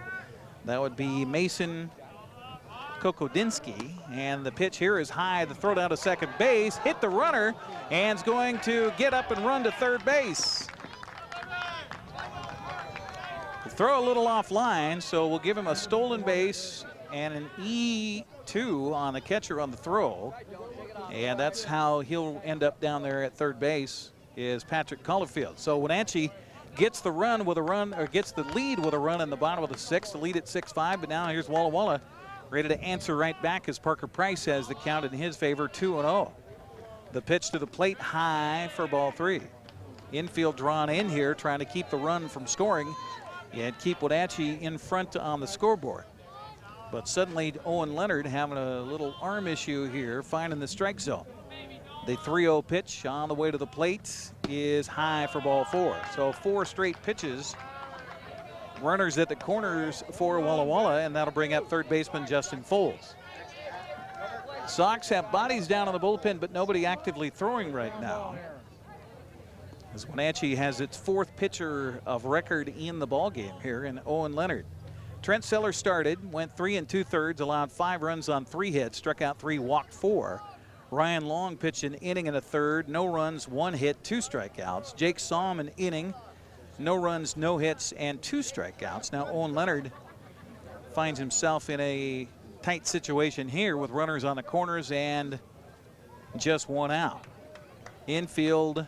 B: That would be Mason Kokodinsky. And the pitch here is high. The throw down to second base. Hit the runner and is going to get up and run to third base. The throw a little offline, so we'll give him a stolen base and an E2 on the catcher on the throw. And that's how he'll end up down there at third base, is Patrick Collifield. So Wenatchee gets the run with a run, or gets the lead with a run in the bottom of the sixth, the lead at 6-5, but now here's Walla Walla ready to answer right back as Parker Price has the count in his favor, 2-0. The pitch to the plate high for ball 3. Infield drawn in here, trying to keep the run from scoring and keep Wenatchee in front on the scoreboard. But suddenly Owen Leonard having a little arm issue here, finding the strike zone. The 3-0 pitch on the way to the plate is high for ball 4. So 4 straight pitches. Runners at the corners for Walla Walla, and that'll bring up third baseman Justin Foles. Sox have bodies down on the bullpen, but nobody actively throwing right now, as Wenatchee has its 4th pitcher of record in the ballgame here in Owen Leonard. Trent Seller started, went 3 2/3, allowed 5 runs on 3 hits, struck out 3, walked 4. Ryan Long pitched an inning and a third, no runs, 1 hit, 2 strikeouts. Jake Saum an inning, no runs, no hits, and 2 strikeouts. Now Owen Leonard finds himself in a tight situation here with runners on the corners and just 1 out. Infield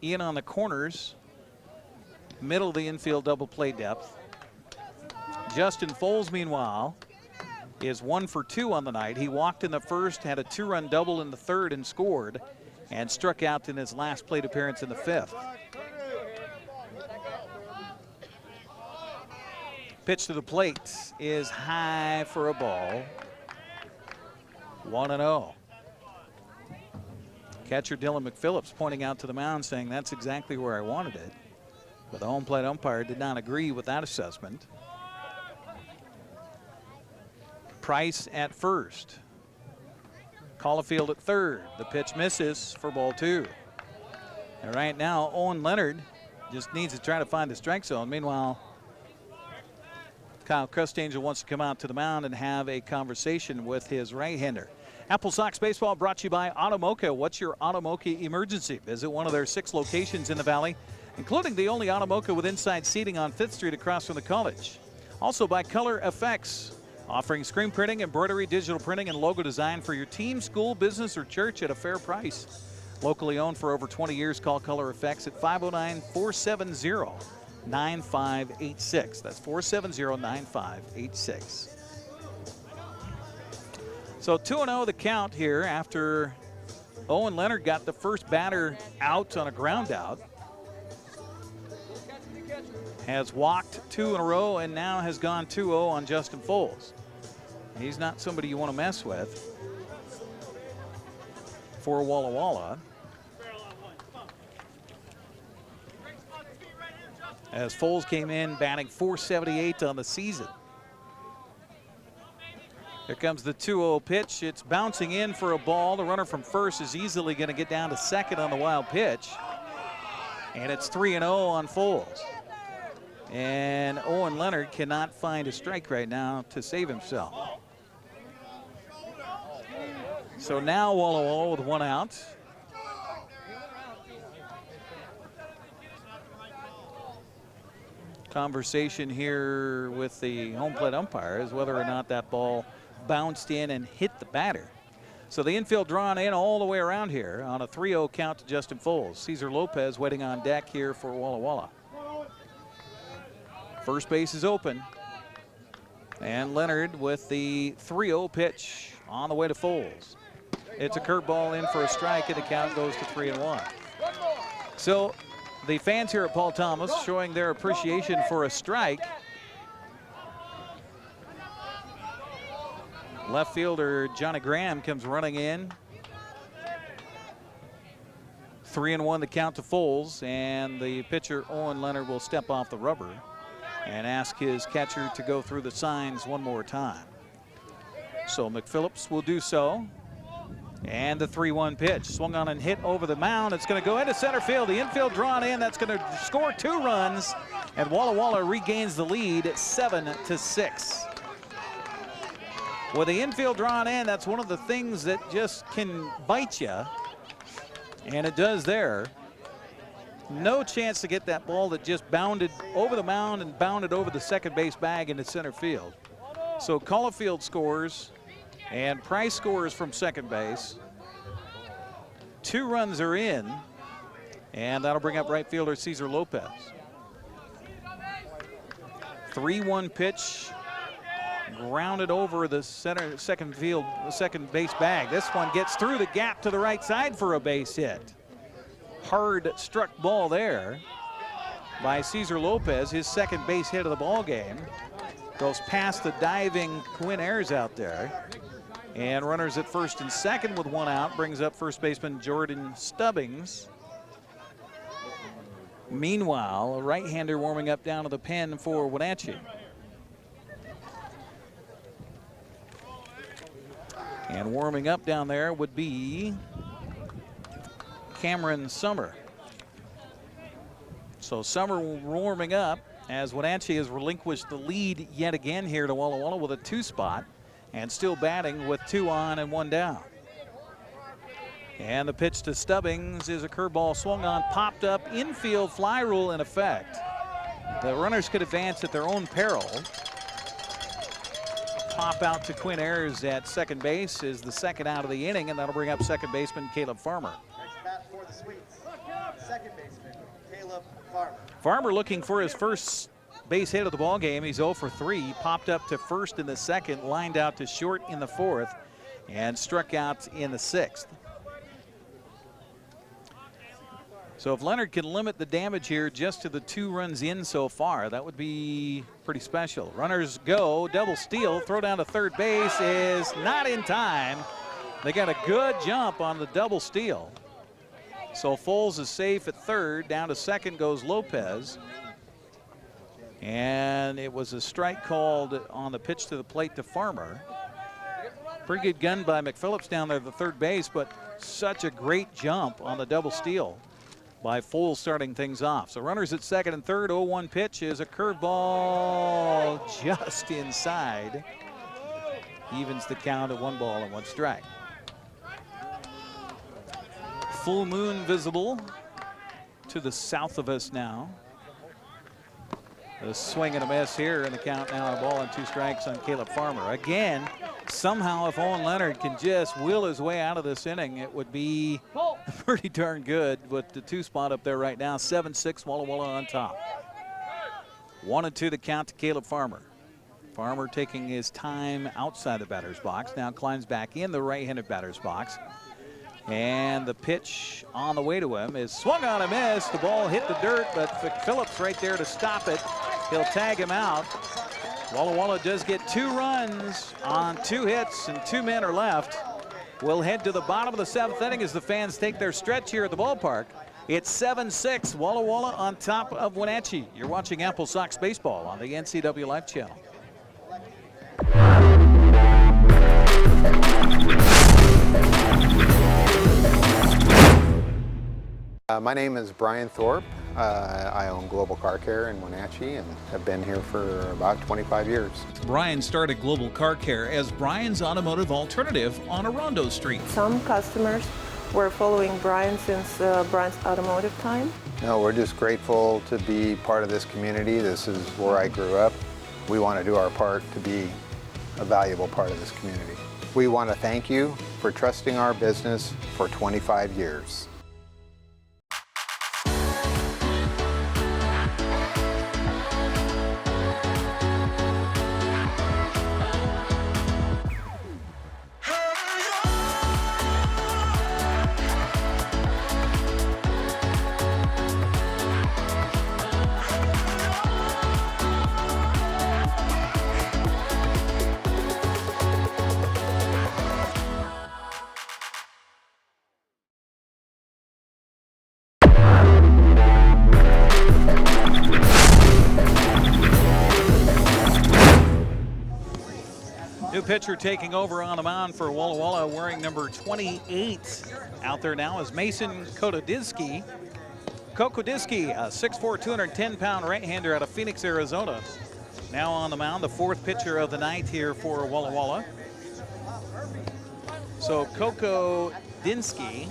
B: in on the corners, middle of the infield double play depth. Justin Foles, meanwhile, is 1 for 2 on the night. He walked in the first, had a 2-run double in the third and scored, and struck out in his last plate appearance in the 5th. Pitch to the plate is high for a ball. 1-0. Catcher Dylan McPhillips pointing out to the mound saying that's exactly where I wanted it. But the home plate umpire did not agree with that assessment. Price at first. Collifield at third. The pitch misses for ball 2. And right now, Owen Leonard just needs to try to find the strike zone. Meanwhile, Kyle Crustangel wants to come out to the mound and have a conversation with his right-hander. Applesox Baseball brought to you by Automoka. What's your Automoka emergency? Visit one of their 6 locations in the Valley, including the only Automoka with inside seating on 5th Street across from the college. Also by Color Effects, offering screen printing, embroidery, digital printing, and logo design for your team, school, business, or church at a fair price. Locally owned for over 20 years, call Color Effects at 509-470-9586. That's 470-9586. So 2-0 the count here after Owen Leonard got the first batter out on a ground out. Has walked 2 in a row and now has gone 2-0 on Justin Foles. He's not somebody you want to mess with for Walla Walla. As Foles came in batting .478 on the season. Here comes the 2-0 pitch. It's bouncing in for a ball. The runner from first is easily going to get down to second on the wild pitch. And it's 3-0 on Foles. And Owen Leonard cannot find a strike right now to save himself. So now Walla Walla with 1 out. Conversation here with the home plate umpire is whether or not that ball bounced in and hit the batter. So the infield drawn in all the way around here on a 3-0 count to Justin Foles. Cesar Lopez waiting on deck here for Walla Walla. First base is open. And Leonard with the 3-0 pitch on the way to Foles. It's a curveball in for a strike, and the count goes to 3-1. So The fans here at Paul Thomas showing their appreciation for a strike. Left fielder Johnny Graham comes running in. 3-1 the count to Foles, and the pitcher Owen Leonard will step off the rubber and ask his catcher to go through the signs one more time. So McPhillips will do so. And the 3-1 pitch, swung on and hit over the mound. It's going to go into center field. The infield drawn in. That's going to score 2 runs. And Walla Walla regains the lead at 7-6. With the infield drawn in, that's one of the things that just can bite you. And it does there. No chance to get that ball that just bounded over the mound and bounded over the second base bag into center field. So Caulfield scores. And Price scores from second base. 2 runs are in, and that'll bring up right fielder Cesar Lopez. 3-1 pitch, grounded over the second base bag. This one gets through the gap to the right side for a base hit. Hard struck ball there by Cesar Lopez, his second base hit of the ball game. Goes past the diving Quinn Ayers out there. And runners at first and second with 1 out brings up first baseman Jordan Stubbings. Meanwhile, a right-hander warming up down to the pen for Wenatchee. And warming up down there would be Cameron Summer. So Summer warming up as Wenatchee has relinquished the lead yet again here to Walla Walla with a 2 spot. And still batting with 2 on and 1 down. And the pitch to Stubbings is a curveball swung on, popped up, infield fly rule in effect. The runners could advance at their own peril. Pop out to Quinn Ayers at second base is the second out of the inning, and that'll bring up second baseman Caleb Farmer.
N: Next bat for the Sweets, second baseman Caleb Farmer.
B: Farmer looking for his first base hit of the ball game. He's 0 for 3. Popped up to first in the second, lined out to short in the fourth, and struck out in the 6th. So if Leonard can limit the damage here just to the 2 runs in so far, that would be pretty special. Runners go, double steal, throw down to third base is not in time. They got a good jump on the double steal. So Foles is safe at third. Down to second goes Lopez. And it was a strike called on the pitch to the plate to Farmer. Pretty good gun by McPhillips down there at the third base, but such a great jump on the double steal by Foles starting things off. So runners at second and third. 0-1 pitch is a curveball just inside. Evens the count at 1 ball and 1 strike. Full moon visible to the south of us now. A swing and a miss here in the count now, a ball and 2 strikes on Caleb Farmer. Again, somehow if Owen Leonard can just wheel his way out of this inning, it would be pretty darn good with the 2 spot up there right now. 7-6, Walla Walla on top. 1-2 the count to Caleb Farmer. Farmer taking his time outside the batter's box. Now climbs back in the right-handed batter's box. And the pitch on the way to him is swung on a miss. The ball hit the dirt, but Phillips right there to stop it. He'll tag him out. Walla Walla does get 2 runs on 2 hits and 2 men are left. We'll head to the bottom of the 7th inning as the fans take their stretch here at the ballpark. It's 7-6, Walla Walla on top of Wenatchee. You're watching Applesox Baseball on the NCW Live Channel.
K: My name is Brian Thorpe. I own Global Car Care in Wenatchee and have been here for about 25 years.
B: Brian started Global Car Care as Brian's automotive alternative on Orondo Street.
L: Some customers were following Brian since Brian's automotive time.
K: No, we're just grateful to be part of this community. This is where I grew up. We want to do our part to be a valuable part of this community. We want to thank you for trusting our business for 25 years.
B: pitcher taking over on the mound for Walla Walla, wearing number 28. Out there now is Mason Kokodinski. Kokodinski, a 6'4", 210-pound right-hander out of Phoenix, Arizona. Now on the mound, the fourth pitcher of the night here for Walla Walla. So Kokodinski,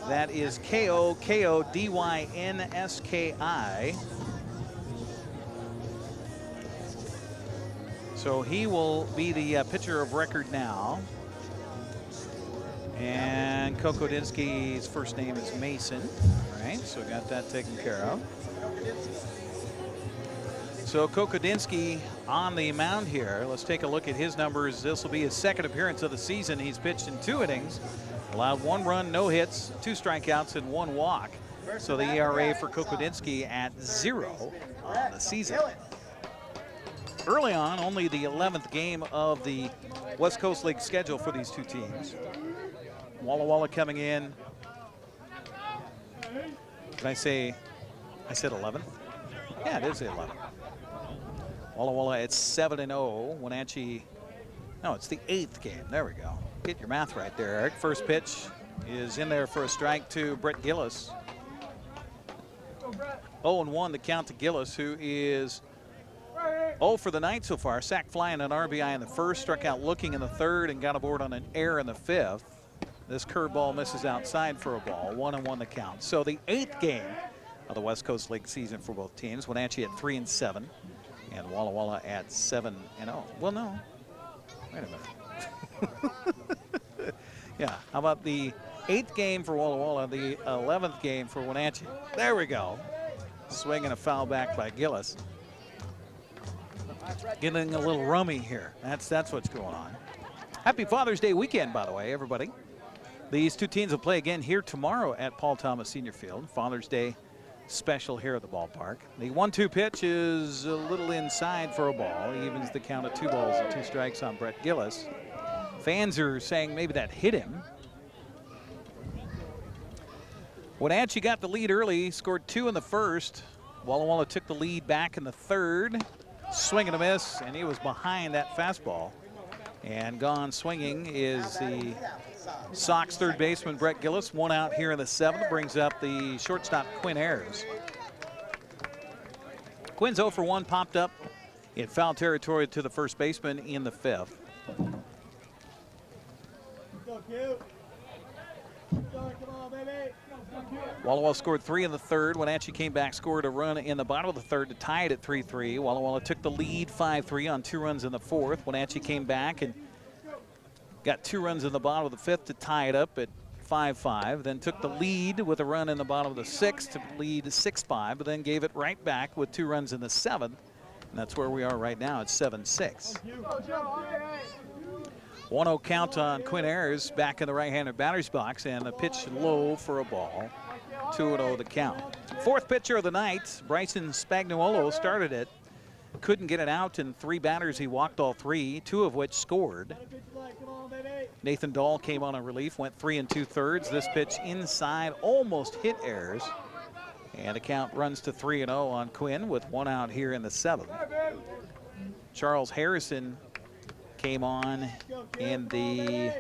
B: that is Kokodynski. So he will be the pitcher of record now. And Kokodinski's first name is Mason. All right, so got that taken care of. So Kokodinski on the mound here. Let's take a look at his numbers. This will be his second appearance of the season. He's pitched in 2 innings, allowed 1 run, no hits, 2 strikeouts, and 1 walk. So the ERA for Kokodinski at 0 on the season. Early on, only the 11th game of the West Coast League schedule for these two teams. Walla Walla coming in. Did I said 11th? Yeah, it is the 11th. Walla Walla at 7-0. Wenatchee, no, it's the 8th game. There we go. Get your math right there, Eric. First pitch is in there for a strike to Brett Gillis. 0-1 the count to Gillis, who is 0 for the night so far. Sack fly and an RBI in the first, struck out looking in the third, and got aboard on an error in the 5th. This curveball misses outside for a ball. 1-1 the count. So the 8th game of the West Coast League season for both teams. Wenatchee at 3-7, and Walla Walla at 7-0. Well, no. Wait a minute. Yeah. How about the 8th game for Walla Walla, the 11th game for Wenatchee? There we go. Swinging a foul back by Gillis. Getting a little rummy here. That's what's going on. Happy Father's Day weekend, by the way, everybody. These two teams will play again here tomorrow at Paul Thomas Senior Field. Father's Day special here at the ballpark. The 1-2 pitch is a little inside for a ball. He evens the count of 2 balls and 2 strikes on Brett Gillis. Fans are saying maybe that hit him. Wenatchee got the lead early, scored 2 in the first. Walla Walla took the lead back in the third. Swing and a miss, and he was behind that fastball. And gone swinging is the Sox third baseman, Brett Gillis. 1 out here in the 7th, brings up the shortstop, Quinn Ayers. Quinn's 0 for 1, popped up in foul territory to the first baseman in the 5th. Walla Walla scored 3 in the third. Wenatchee came back, scored a run in the bottom of the third to tie it at 3-3. Walla Walla took the lead 5-3 on 2 runs in the 4th. Wenatchee came back and got 2 runs in the bottom of the 5th to tie it up at 5-5. Then took the lead with a run in the bottom of the 6th to lead 6-5, but then gave it right back with 2 runs in the 7th. And that's where we are right now at 7-6. 1-0 count on Quinn Ayers back in the right-handed batter's box, and a pitch low for a ball. 2-0 the count. 4th pitcher of the night, Bryson Spagnuolo, started it. Couldn't get it out in 3 batters. He walked all 3, 2 of which scored. Nathan Dahl came on a relief, went 3 2/3. This pitch inside, almost hit Ayers. And the count runs to 3-0 on Quinn with 1 out here in the 7th. Charles Harrison came on in the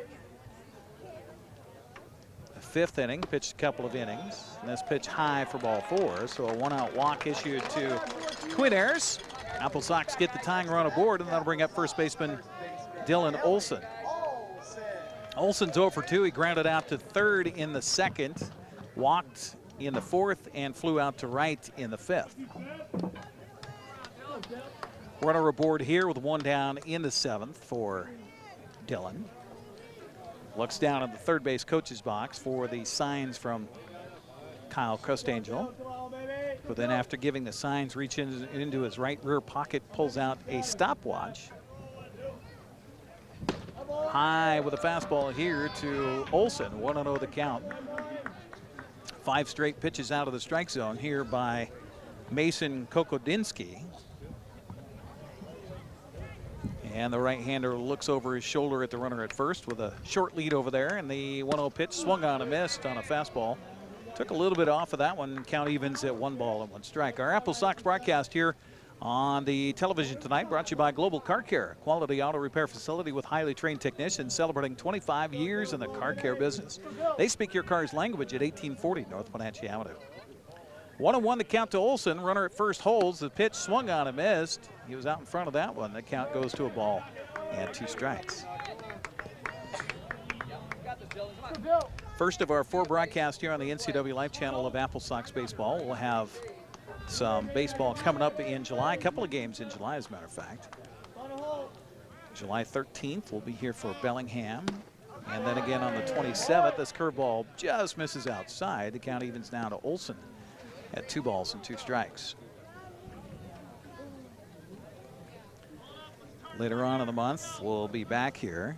B: 5th inning, pitched a couple of innings. And this pitch high for ball 4, so a 1-out walk issued to Quinn Ayers. Applesox get the tying run aboard, and that'll bring up first baseman Dylan Olson. Olson's 0 for 2. He grounded out to third in the 2nd, walked in the 4th, and flew out to right in the 5th. Runner aboard here with 1 down in the 7th for Dylan. Looks down at the third base coach's box for the signs from Kyle Crustangel. But then after giving the signs, reaches into his right rear pocket, pulls out a stopwatch. High with a fastball here to Olson. 1-0 the count. 5 straight pitches out of the strike zone here by Mason Kokodinski. And the right-hander looks over his shoulder at the runner at first with a short lead over there. And the 1-0 pitch swung on and missed on a fastball. Took a little bit off of that one. Count evens at 1 ball and 1 strike. Our Applesox broadcast here On the television tonight, brought to you by Global Car Care, quality auto repair facility with highly trained technicians celebrating 25 years in the car care business. They speak your car's language at 1840 North Wenatchee Avenue. 1-1 the count to Olson. Runner at first holds. The pitch swung on and missed. He was out in front of that one. The count goes to a ball and 2 strikes. First of our 4 broadcasts here on the NCW Live channel of Applesox Baseball. We'll have some baseball coming up in July. A couple of games in July, as a matter of fact. July 13th, we'll be here for Bellingham. And then again on the 27th, this curveball just misses outside. The count evens now to Olson at 2 balls and 2 strikes. Later on in the month, we'll be back here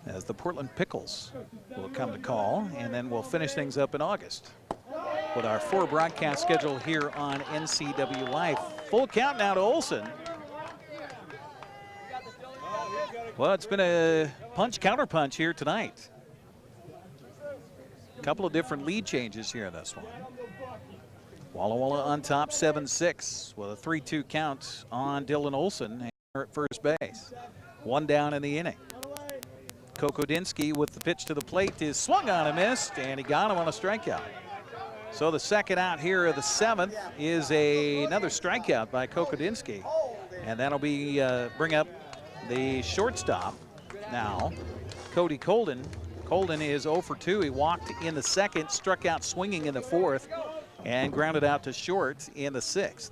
B: as the Portland Pickles will come to call, and then we'll finish things up in August with our 4 broadcast schedule here on NCW Live. Full count now to Olson. Well, it's been a punch-counter-punch here tonight. A couple of different lead changes here in this one. Walla Walla on top 7-6 with a 3-2 count on Dylan Olson at first base. 1 down in the inning. Kokodinsky with the pitch to the plate is swung on and missed, and he got him on a strikeout. So the second out here of the 7th is another strikeout by Kokodinsky, and that'll be bring up the shortstop now, Cody Colden. Colden is 0 for 2. He walked in the 2nd, struck out swinging in the 4th, and grounded out to short in the 6th.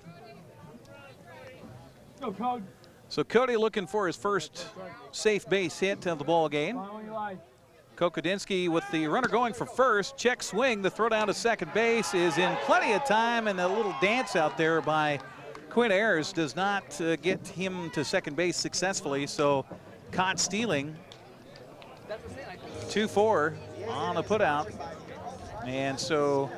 B: So Cody looking for his first safe base hit of the ball game. Kokodinsky with the runner going for first. Check swing. The throw down to second base is in plenty of time, and a little dance out there by Quinn Ayers does not get him to second base successfully. So caught stealing. 2-4 on the putout. And so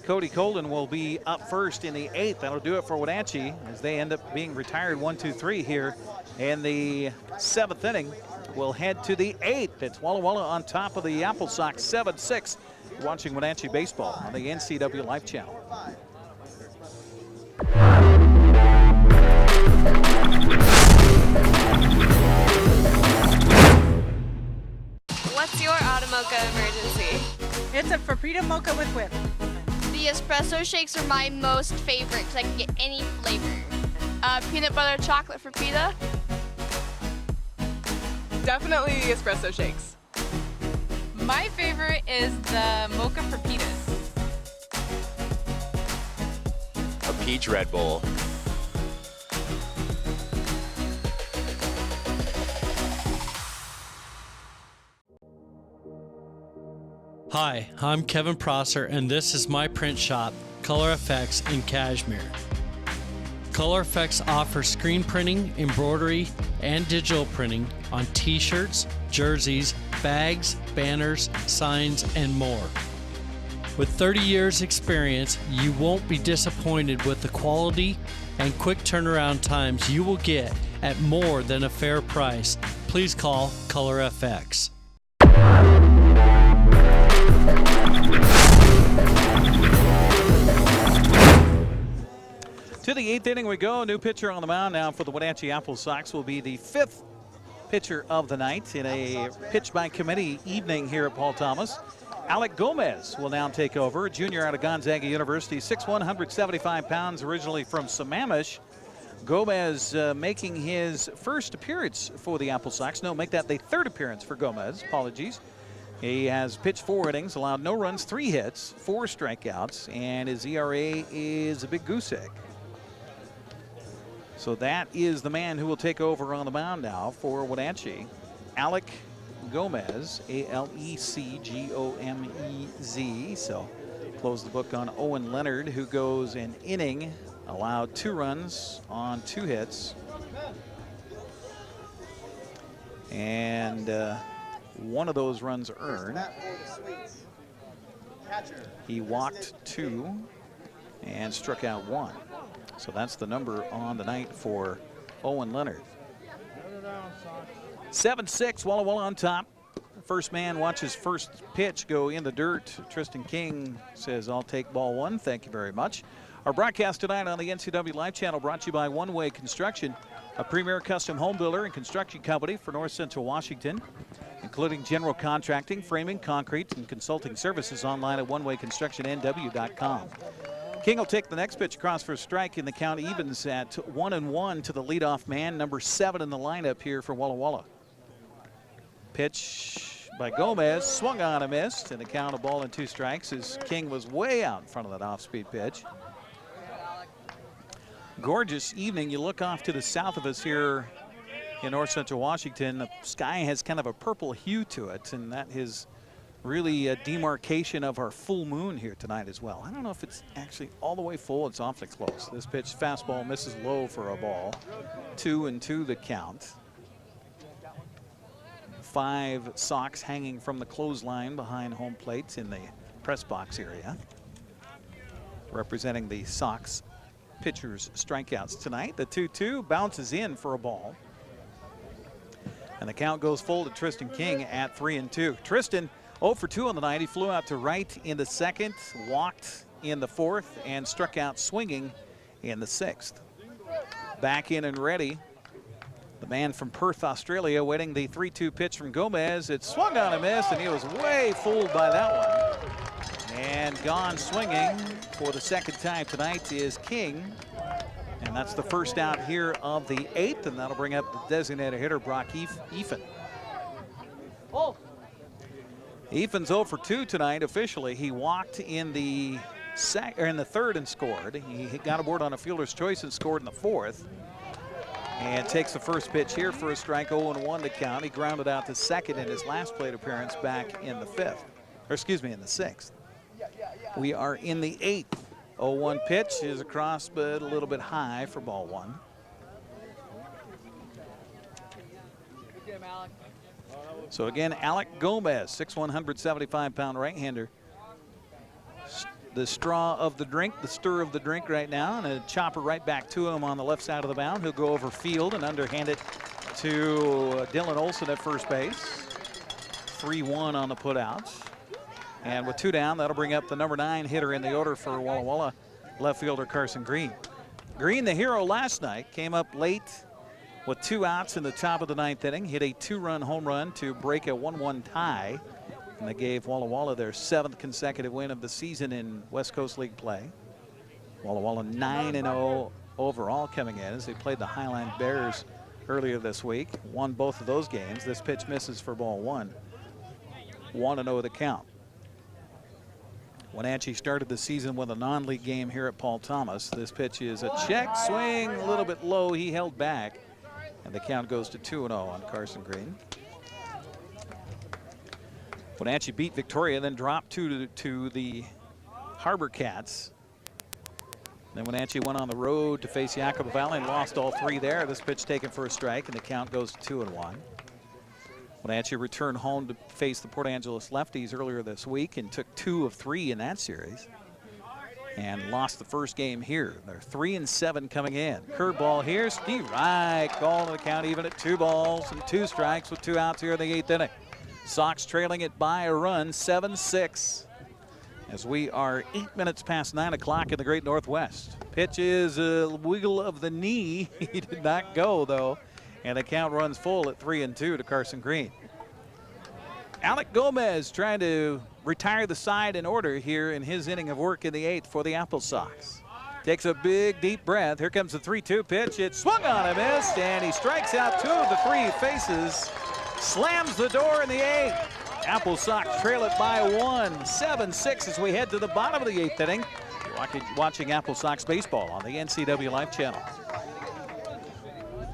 B: Cody Colden will be up first in the 8th. That'll do it for Wenatchee as they end up being retired 1-2-3 here in the 7th inning. We'll head to the 8th. It's Walla Walla on top of the Applesox 7-6. You're watching Wenatchee Baseball on the NCW Live channel.
D: What's your Automocha emergency?
P: It's a Frappuccino mocha with whip.
D: The espresso shakes are my most favorite because I can get any flavor. Peanut butter chocolate for pita.
F: Definitely espresso shakes.
E: My favorite is the mocha for pitas.
G: A peach Red Bull.
I: Hi, I'm Kevin Prosser, and this is my print shop, Color Effects in Cashmere. Color Effects offers screen printing, embroidery, and digital printing on t-shirts, jerseys, bags, banners, signs, and more. With 30 years experience, you won't be disappointed with the quality and quick turnaround times you will get at more than a fair price. Please call Color FX.
B: To the 8th inning we go. New pitcher on the mound now for the Wenatchee Applesox will be the 5th pitcher of the night in a pitch by committee evening here at Paul Thomas. Alec Gomez will now take over, a junior out of Gonzaga University, 6'1", 175 pounds, originally from Sammamish. Gomez making his first appearance for the Applesox. No, make that the 3rd appearance for Gomez. Apologies. He has pitched 4 innings, allowed no runs, 3 hits, 4 strikeouts, and his ERA is a big goose egg. So that is the man who will take over on the mound now for Wenatchee. Alec Gomez, A-L-E-C-G-O-M-E-Z. So close the book on Owen Leonard, who goes an inning, allowed 2 runs on 2 hits. And one of those runs earned. He walked 2 and struck out 1. So that's the number on the night for Owen Leonard. 7-6, Walla Walla on top. First man watches first pitch go in the dirt. Tristan King says, I'll take ball 1. Thank you very much. Our broadcast tonight on the NCW Live Channel brought to you by One Way Construction, a premier custom home builder and construction company for North Central Washington, including general contracting, framing, concrete, and consulting services online at onewayconstructionnw.com. King will take the next pitch across for a strike, in the count evens at 1-1 to the leadoff man, number 7 in the lineup here for Walla Walla. Pitch by Gomez, swung on and missed, and the count of 1-2 strikes as King was way out in front of that off-speed pitch. Gorgeous evening. You look off to the south of us here in North Central Washington. The sky has kind of a purple hue to it, and that is really a demarcation of our full moon here tonight as well. I don't know if it's actually all the way full. It's awfully close. This pitch, fastball, misses low for a ball. 2-2 the count. 5 Sox hanging from the clothesline behind home plate in the press box area, representing the Sox pitchers' strikeouts tonight. The 2-2 bounces in for a ball, and the count goes full to Tristan King at 3-2. Tristan 0 for 2 on the night. He flew out to right in the second, walked in the fourth, and struck out swinging in the sixth. Back in and ready, the man from Perth, Australia, waiting the 3-2 pitch from Gomez. It swung on a miss, and he was way fooled by that one. And gone swinging for the second time tonight is King. And that's the first out here of the 8th, and that'll bring up the designated hitter, Brock Effen. Effen's 0 for 2 tonight officially. He walked in the third and scored. He got aboard on a fielder's choice and scored in the fourth. And takes the first pitch here for a strike, 0-1 to count. He grounded out to second in his last plate appearance back in the in the sixth. We are in the 8th. 0-1 pitch is across, but a little bit high for ball one. So again, Alec Gomez, 6'1", 175-pound right-hander. The straw of the drink, the stir of the drink right now, and a chopper right back to him on the left side of the mound. He'll go over field and underhand it to Dylan Olson at first base. 3-1 on the putouts. And with 2 down, that'll bring up the number 9 hitter in the order for Walla Walla, left fielder Carson Green. Green, the hero last night, came up late with 2 outs in the top of the 9th inning, hit a 2-run home run to break a 1-1 tie, and they gave Walla Walla their 7th consecutive win of the season in West Coast League play. Walla Walla 9-0 overall coming in as they played the Highline Bears earlier this week, won both of those games. This pitch misses for ball one. 1-0 the count. Wenatchee started the season with a non-league game here at Paul Thomas. This pitch is a check swing, a little bit low. He held back, and the count goes to 2-0 on Carson Green. Wenatchee beat Victoria, then dropped to the Harbor Cats. Then Wenatchee went on the road to face Yakima Valley and lost all 3 there. This pitch taken for a strike, and the count goes to 2-1. Wenatchee returned home to face the Port Angeles Lefties earlier this week and took 2 of 3 in that series and lost the first game here. They're 3-7 coming in. Curveball here, ski right, call to the count even at 2 balls and 2 strikes with 2 outs here in the 8th inning. Sox trailing it by a run, 7-6, as we are 8 minutes past 9 o'clock in the Great Northwest. Pitch is a wiggle of the knee. He did not go, though, and the count runs full at 3-2 to Carson Green. Alec Gomez trying to retire the side in order here in his inning of work in the 8th for the Applesox. Takes a big, deep breath. Here comes the 3-2 pitch. It swung on and missed, and he strikes out 2 of the 3 faces. Slams the door in the 8th. Applesox trail it by 1, 7-6 as we head to the bottom of the 8th inning. You're watching Applesox baseball on the NCW Live Channel.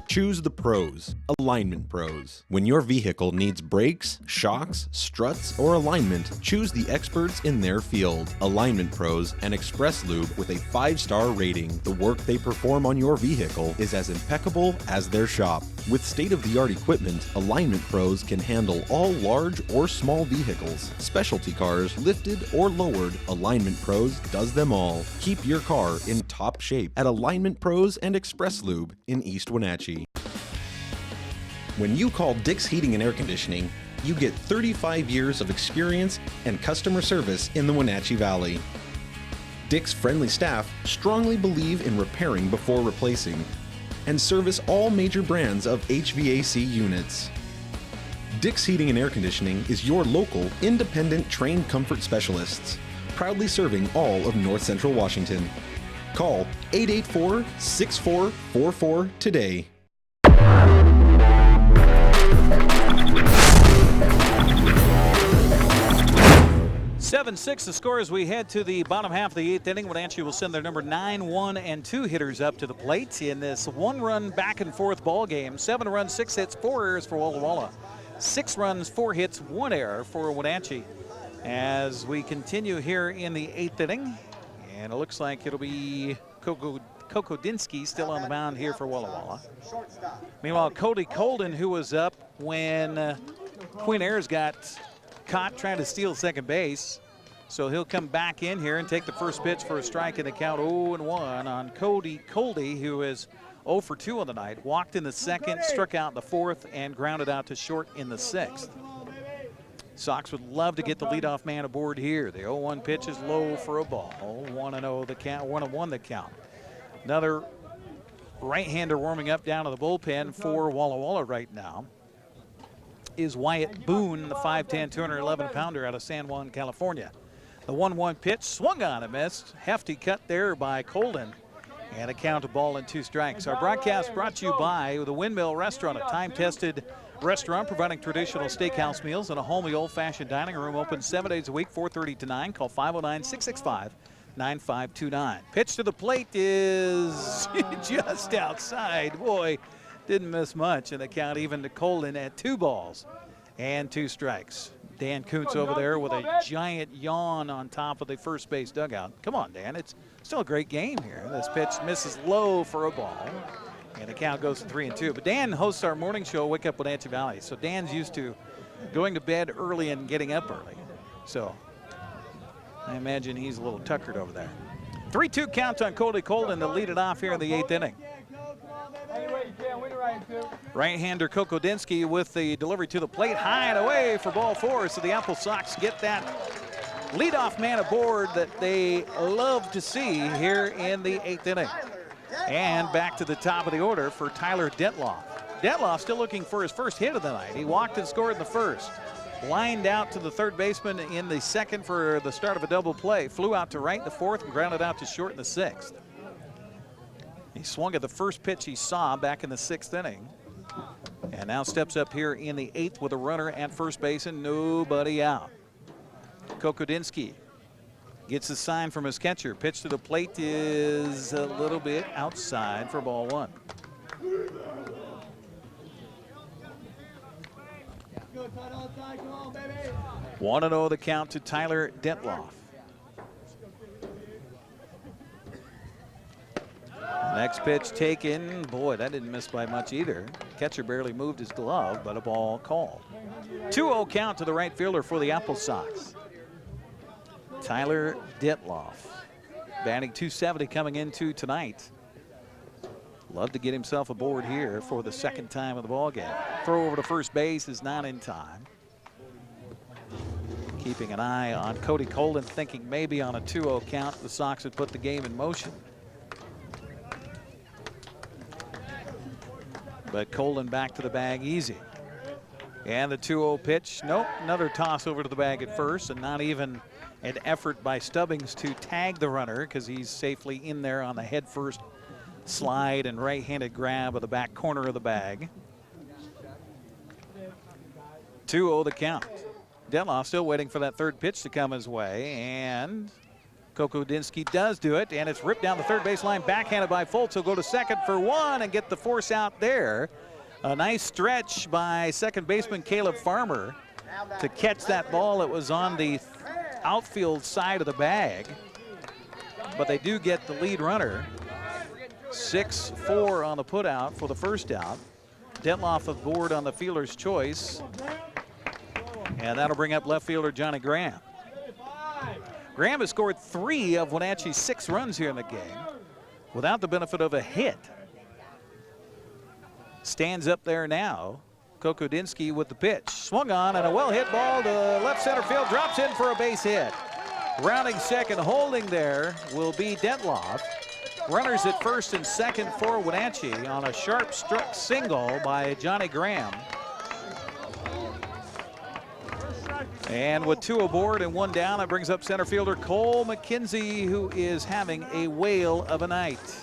C: Choose the pros, Alignment Pros. When your vehicle needs brakes, shocks, struts, or alignment, choose the experts in their field. Alignment Pros and Express Lube with a 5-star rating. The work they perform on your vehicle is as impeccable as their shop. With state-of-the-art equipment, Alignment Pros can handle all large or small vehicles, specialty cars, lifted or lowered. Alignment Pros does them all. Keep your car in top shape at Alignment Pros and Express Lube in East Wenatchee. When you call Dick's Heating and Air Conditioning, you get 35 years of experience and customer service in the Wenatchee Valley. Dick's friendly staff strongly believe in repairing before replacing and service all major brands of HVAC units. Dick's Heating and Air Conditioning is your local, independent, trained comfort specialists, proudly serving all of North Central Washington. Call 884-6444 today.
B: 7-6 the score as we head to the bottom half of the 8th inning. Wenatchee will send their number 9, 1, and 2 hitters up to the plate in this one-run back-and-forth ball game. 7 runs, 6 hits, 4 errors for Walla Walla. 6 runs, 4 hits, 1 error for Wenatchee. As we continue here in the 8th inning, and it looks like it'll be Kokodinsky still on the mound here for Walla Walla. Meanwhile, Cody Colden, who was up when Quinn Ayers got caught trying to steal second base. So he'll come back in here and take the first pitch for a strike in the count 0-1 on Coldy, who is 0 for 2 on the night. Walked in the second, struck out in the fourth, and grounded out to short in the 6th. Sox would love to get the leadoff man aboard here. The 0-1 pitch is low for a ball. 1-0 the count, 1-1 the count. Another right-hander warming up down to the bullpen for Walla Walla right now is Wyatt Boone, the 5'10", 211-pounder out of San Juan, California. The 1-1 pitch swung on and missed. Hefty cut there by Colden. And a count of ball and 2 strikes. Our broadcast brought to you by the Windmill Restaurant, a time-tested restaurant providing traditional steakhouse meals and a homely old-fashioned dining room. Open 7 days a week, 4:30 to 9. Call 509-665-9529. Pitch to the plate is just outside. Boy, didn't miss much, and the count even to Colden at 2 balls and 2 strikes. Dan Kuntz over there with a giant yawn on top of the first base dugout. Come on, Dan, it's still a great game here. This pitch misses low for a ball, and the count goes to 3-2. But Dan hosts our morning show, Wake Up Wenatchee Valley, so Dan's used to going to bed early and getting up early. So I imagine he's a little tuckered over there. 3-2 count on Cody Colden to lead it off here in the 8th inning. Right-hander Kokodinsky with the delivery to the plate, high and away for ball 4. So the Applesox get that leadoff man aboard that they love to see here in the 8th inning. And back to the top of the order for Tyler Detloff. Detloff still looking for his first hit of the night. He walked and scored in the first. Lined out to the third baseman in the second for the start of a double play. Flew out to right in the fourth and grounded out to short in the 6th. He swung at the first pitch he saw back in the 6th inning. And now steps up here in the 8th with a runner at first base and nobody out. Kokodinsky gets a sign from his catcher. Pitch to the plate is a little bit outside for ball 1. One and 0 the count to Tyler Detloff. Next pitch taken. Boy, that didn't miss by much either. Catcher barely moved his glove, but a ball called. 2-0 count to the right fielder for the Applesox. Tyler Detloff, batting .270 coming into tonight. Love to get himself aboard here for the 2nd time of the ball game. Throw over to first base is not in time. Keeping an eye on Cody Colden, thinking maybe on a 2-0 count the Sox would put the game in motion. But Colden back to the bag easy. And the 2-0 pitch, nope, another toss over to the bag at first, and not even an effort by Stubbings to tag the runner because he's safely in there on the head first slide and right-handed grab of the back corner of the bag. 2-0 the count. Detloff still waiting for that third pitch to come his way, and Kokodinsky does do it, and it's ripped down the third baseline, backhanded by Fultz. He'll go to second for 1 and get the force out there. A nice stretch by second baseman Caleb Farmer to catch that ball. It was on the outfield side of the bag, but they do get the lead runner. 6-4 on the putout for the first out. Detloff aboard on the fielder's choice, and that'll bring up left fielder Johnny Graham. Graham has scored 3 of Wenatchee's 6 runs here in the game without the benefit of a hit. Stands up there now. Kokodinsky with the pitch. Swung on and a well-hit ball to left center field. Drops in for a base hit. Rounding second, holding there will be Detloff. Runners at first and second for Wenatchee on a sharp struck single by Johnny Graham. And with 2 aboard and 1 down, that brings up center fielder Cole McKenzie, who is having a whale of a night.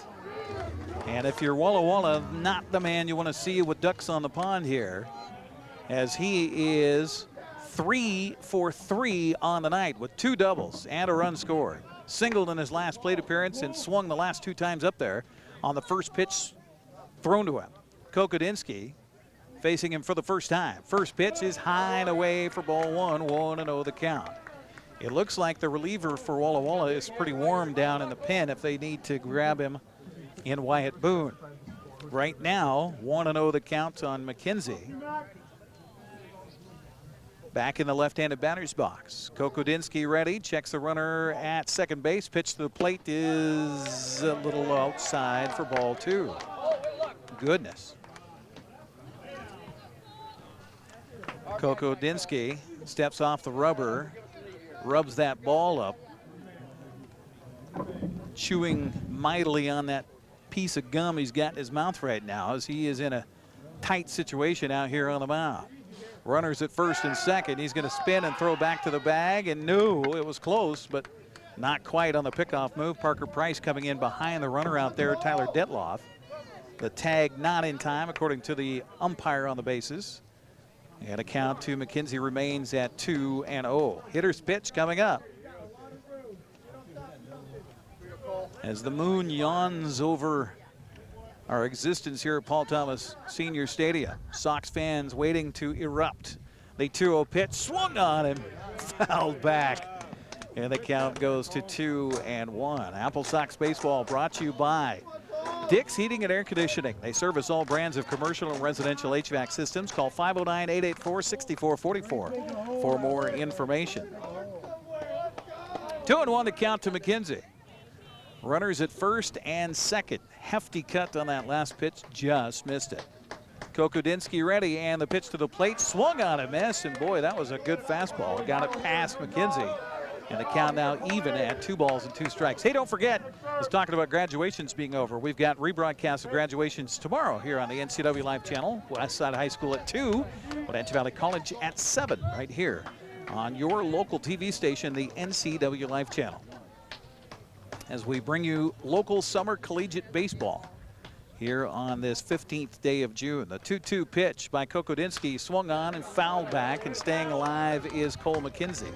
B: And if you're Walla Walla, not the man you want to see with ducks on the pond here, as he is 3 for 3 on the night with 2 doubles and a run scored. Singled in his last plate appearance and swung the last 2 times up there on the first pitch thrown to him. Kokodinsky facing him for the first time. First pitch is high and away for ball 1, 1-0 the count. It looks like the reliever for Walla Walla is pretty warm down in the pen if they need to grab him in Wyatt Boone. Right now, 1-0 the count on McKenzie. Back in the left-handed batter's box. Kokodinsky ready, checks the runner at second base. Pitch to the plate is a little outside for ball 2. Goodness. Kokodinsky steps off the rubber, rubs that ball up, chewing mightily on that piece of gum he's got in his mouth right now as he is in a tight situation out here on the mound. Runners at first and second. He's going to spin and throw back to the bag, and no, it was close, but not quite on the pickoff move. Parker Price coming in behind the runner out there, Tyler Detloff. The tag not in time, according to the umpire on the bases. And a count to McKenzie remains at 2-0. Hitter's pitch coming up. As the moon yawns over our existence here at Paul Thomas Senior Stadium. Sox fans waiting to erupt. The 2-0 pitch swung on him, fouled back. And the count goes to 2-1. Applesox baseball brought to you by Dick's Heating and Air Conditioning. They service all brands of commercial and residential HVAC systems. Call 509-884-6444 for more information. 2-1 to count to McKenzie. Runners at first and second. Hefty cut on that last pitch, just missed it. Kokodinsky ready, and the pitch to the plate, swung on a miss, and boy, that was a good fastball. Got it past McKenzie. And the count now even at 2 balls and 2 strikes. Hey, don't forget, I was talking about graduations being over. We've got rebroadcasts of graduations tomorrow here on the NCW Live channel. Westside High School at 2, Wenatchee Valley College at 7, right here on your local TV station, the NCW Live channel. As we bring you local summer collegiate baseball here on this 15th day of June. The 2-2 pitch by Kokodinsky swung on and fouled back, and staying alive is Cole McKenzie.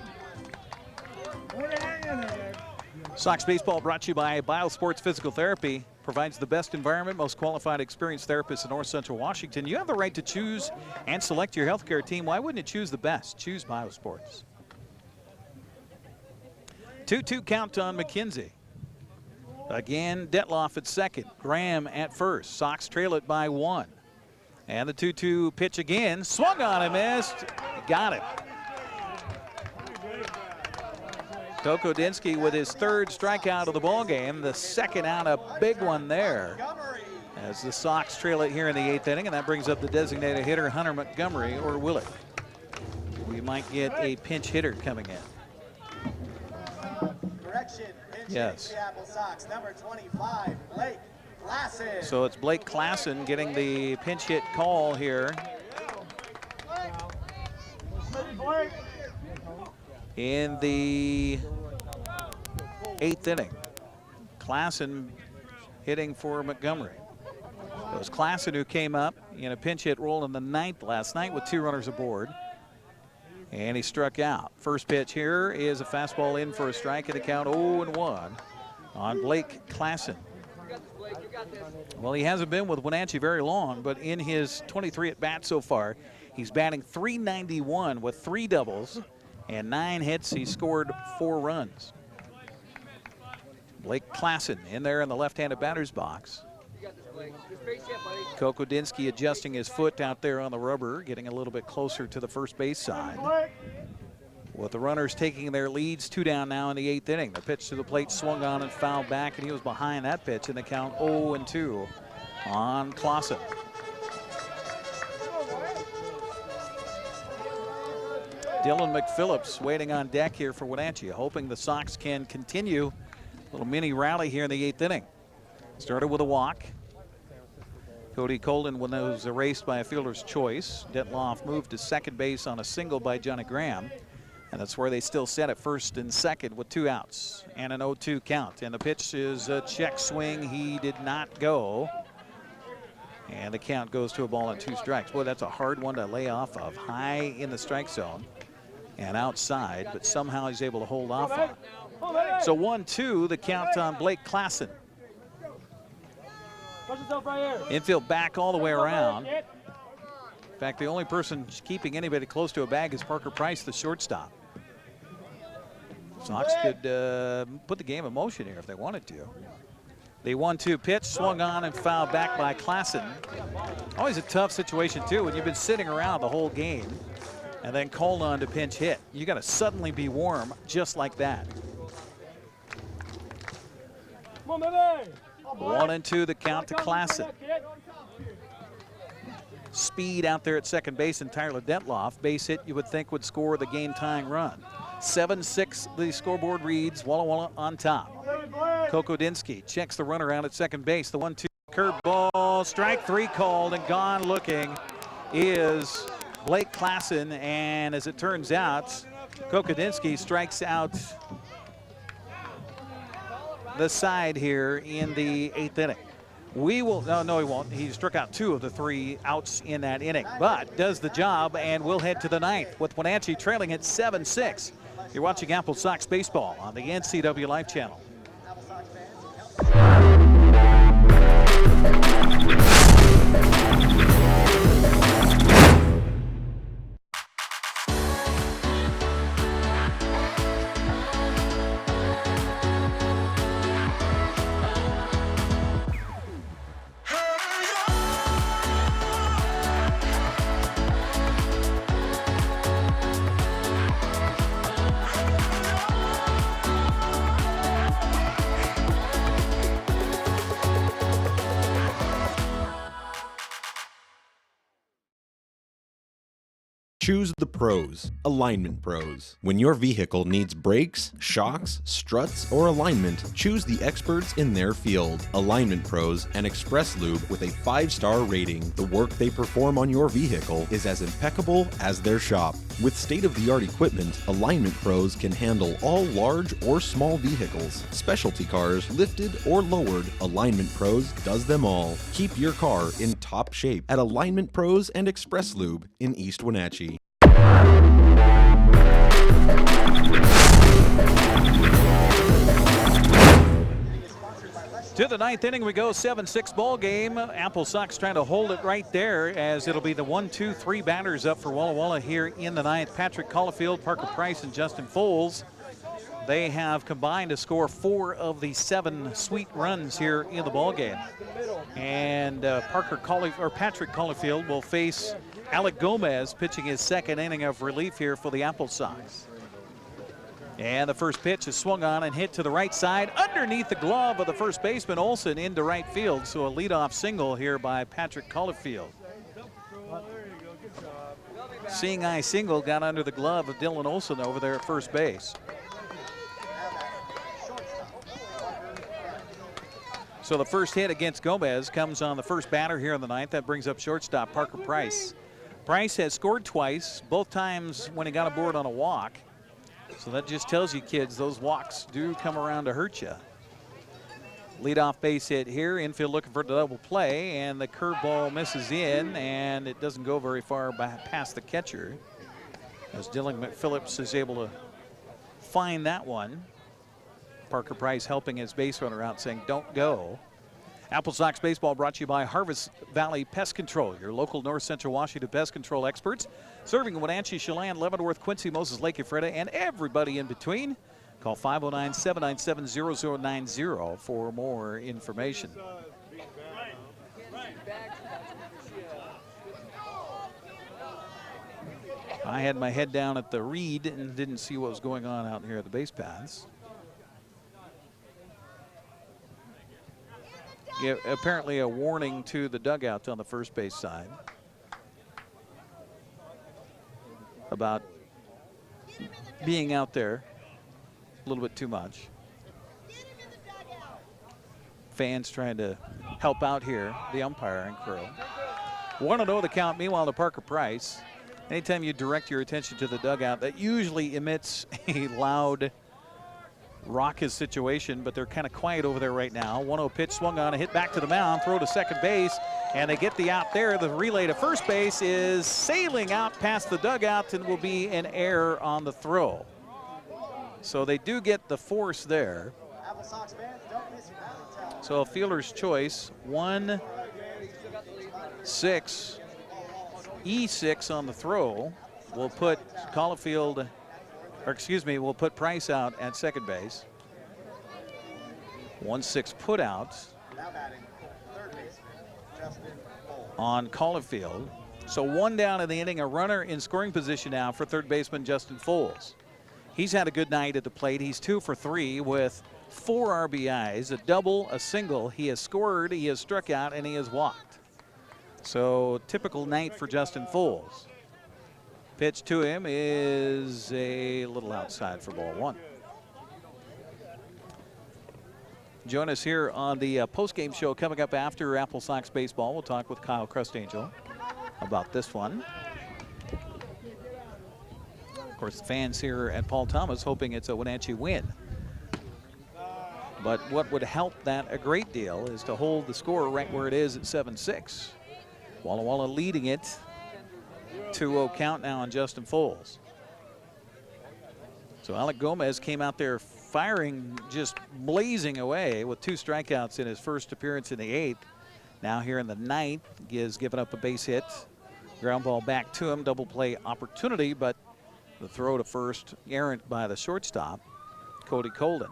B: Sox baseball brought to you by Biosports Physical Therapy. Provides the best environment, most qualified, experienced therapists in North Central Washington. You have the right to choose and select your healthcare team. Why wouldn't you choose the best? Choose Biosports. 2-2 count on McKenzie. Again, Detloff at second, Graham at first. Sox trail it by 1. And the 2-2 pitch again, swung on and missed. Got it. Kokodinsky with his 3rd strikeout of the ball game, the second out, a big one there. As the Sox trail it here in the 8th inning, and that brings up the designated hitter, Hunter Montgomery, or will it? We might get a pinch hitter coming in.
N: Correction.
B: Yes.
N: Applesox, number 25, Blake Klassen.
B: So it's Blake Klassen getting the pinch hit call here. In the 8th inning. Klassen hitting for Montgomery. It was Klassen who came up in a pinch hit role in the 9th last night with 2 runners aboard. And he struck out. First pitch here is a fastball in for a strike, and a count 0-1 on Blake Klassen. Well, he hasn't been with Wenatchee very long, but in his 23 at-bats so far, he's batting .391 with 3 doubles and 9 hits. He scored 4 runs. Blake Klassen in there in the left-handed batter's box. Kokodinsky adjusting his foot out there on the rubber, getting a little bit closer to the first base side. With the runners taking their leads, 2 down now in the 8th inning. The pitch to the plate swung on and fouled back, and he was behind that pitch in the count 0-2 on Dylan McPhillips waiting on deck here for Wenatchee, hoping the Sox can continue a little mini rally here in the 8th inning. Started with a walk. Cody Colden was erased by a fielder's choice. Detloff moved to second base on a single by Johnny Graham. And that's where they still set at first and second with 2 outs and an 0-2 count. And the pitch is a check swing. He did not go. And the count goes to a ball and 2 strikes. Boy, that's a hard one to lay off of. High in the strike zone and outside, but somehow he's able to hold off on it. So 1-2, the count on Blake Klassen. Infield back all the way around. In fact, the only person keeping anybody close to a bag is Parker Price, the shortstop. Sox could put the game in motion here if they wanted to. The 1-2 pitch swung on and fouled back by Klassen. Always a tough situation, too, when you've been sitting around the whole game and then called on to pinch hit. You got to suddenly be warm just like that. 1-2, the count to Klassen. Speed out there at second base, and Tyler Detloff, base hit you would think would score the game-tying run. 7-6 the scoreboard reads, Walla Walla on top. Kokodinsky checks the runner out at second base. The 1-2 curveball, strike 3 called, and gone looking is Blake Klassen. And as it turns out, Kokodinsky strikes out the side here in the 8th inning. We will, no, he won't. He struck out 2 of the 3 outs in that inning, but does the job, and we'll head to the 9th with Wenatchee trailing at 7-6. You're watching Applesox Baseball on the NCW Live Channel.
C: Choose the pros, Alignment Pros. When your vehicle needs brakes, shocks, struts, or alignment, choose the experts in their field. Alignment Pros and Express Lube with a 5-star rating. The work they perform on your vehicle is as impeccable as their shop. With state-of-the-art equipment, Alignment Pros can handle all large or small vehicles, specialty cars, lifted or lowered. Alignment Pros does them all. Keep your car in top shape at Alignment Pros and Express Lube in East Wenatchee.
B: To the 9th inning we go, 7-6 ball game. Applesox trying to hold it right there as it'll be the 1-2-3 batters up for Walla Walla here in the 9th. Patrick Caulfield, Parker Price, and Justin Foles. They have combined to score 4 of the 7 sweet runs here in the ball game. And Patrick Caulfield will face Alec Gomez pitching his 2nd inning of relief here for the Applesox. And the first pitch is swung on and hit to the right side underneath the glove of the first baseman Olson into right field. So a leadoff single here by Patrick Caulfield. Seeing eye single got under the glove of Dylan Olson over there at first base. So the first hit against Gomez comes on the first batter here in the 9th. That brings up shortstop Parker Price. Price has scored twice, both times when he got aboard on a walk. So that just tells you, kids, those walks do come around to hurt you. Leadoff base hit here. Infield looking for the double play, and the curveball misses in, and it doesn't go very far past the catcher as Dylan McPhillips is able to find that one. Parker Price helping his base runner out, saying, don't go. Applesox Baseball brought to you by Harvest Valley Pest Control, your local North Central Washington pest control experts, serving Wenatchee, Chelan, Leavenworth, Quincy, Moses, Lake Ephrata, and everybody in between. Call 509-797-0090 for more information. I had my head down at the read and didn't see what was going on out here at the base paths. Yeah, apparently a warning to the dugout on the first base side about being out there a little bit too much. Fans trying to help out here, the umpiring crew. 1-0 the count, meanwhile to Parker Price. Anytime you direct your attention to the dugout, that usually emits a loud, raucous situation, but they're kind of quiet over there right now. 1-0 pitch swung on, a hit back to the mound, throw to second base, and they get the out there. The relay to first base is sailing out past the dugout and will be an error on the throw. So they do get the force there. So a fielder's choice, 1-6, E6 on the throw will put will put Price out at second base. 1-6 put out on Caulfield. So one down in the inning, a runner in scoring position now for third baseman Justin Foles. He's had a good night at the plate. He's 2 for 3 with 4 RBIs, a double, a single. He has scored, he has struck out, and he has walked. So typical night for Justin Foles. Pitch to him is a little outside for ball 1. Join us here on the post-game show coming up after Applesox baseball. We'll talk with Kyle Crustangel about this one. Of course, the fans here at Paul Thomas hoping it's a Wenatchee win. But what would help that a great deal is to hold the score right where it is at 7-6. Walla Walla leading it. 2-0 count now on Justin Foles. So Alec Gomez came out there firing, just blazing away with 2 strikeouts in his first appearance in the 8th. Now here in the 9th, is giving up a base hit. Ground ball back to him, double play opportunity, but the throw to first errant by the shortstop, Cody Colden.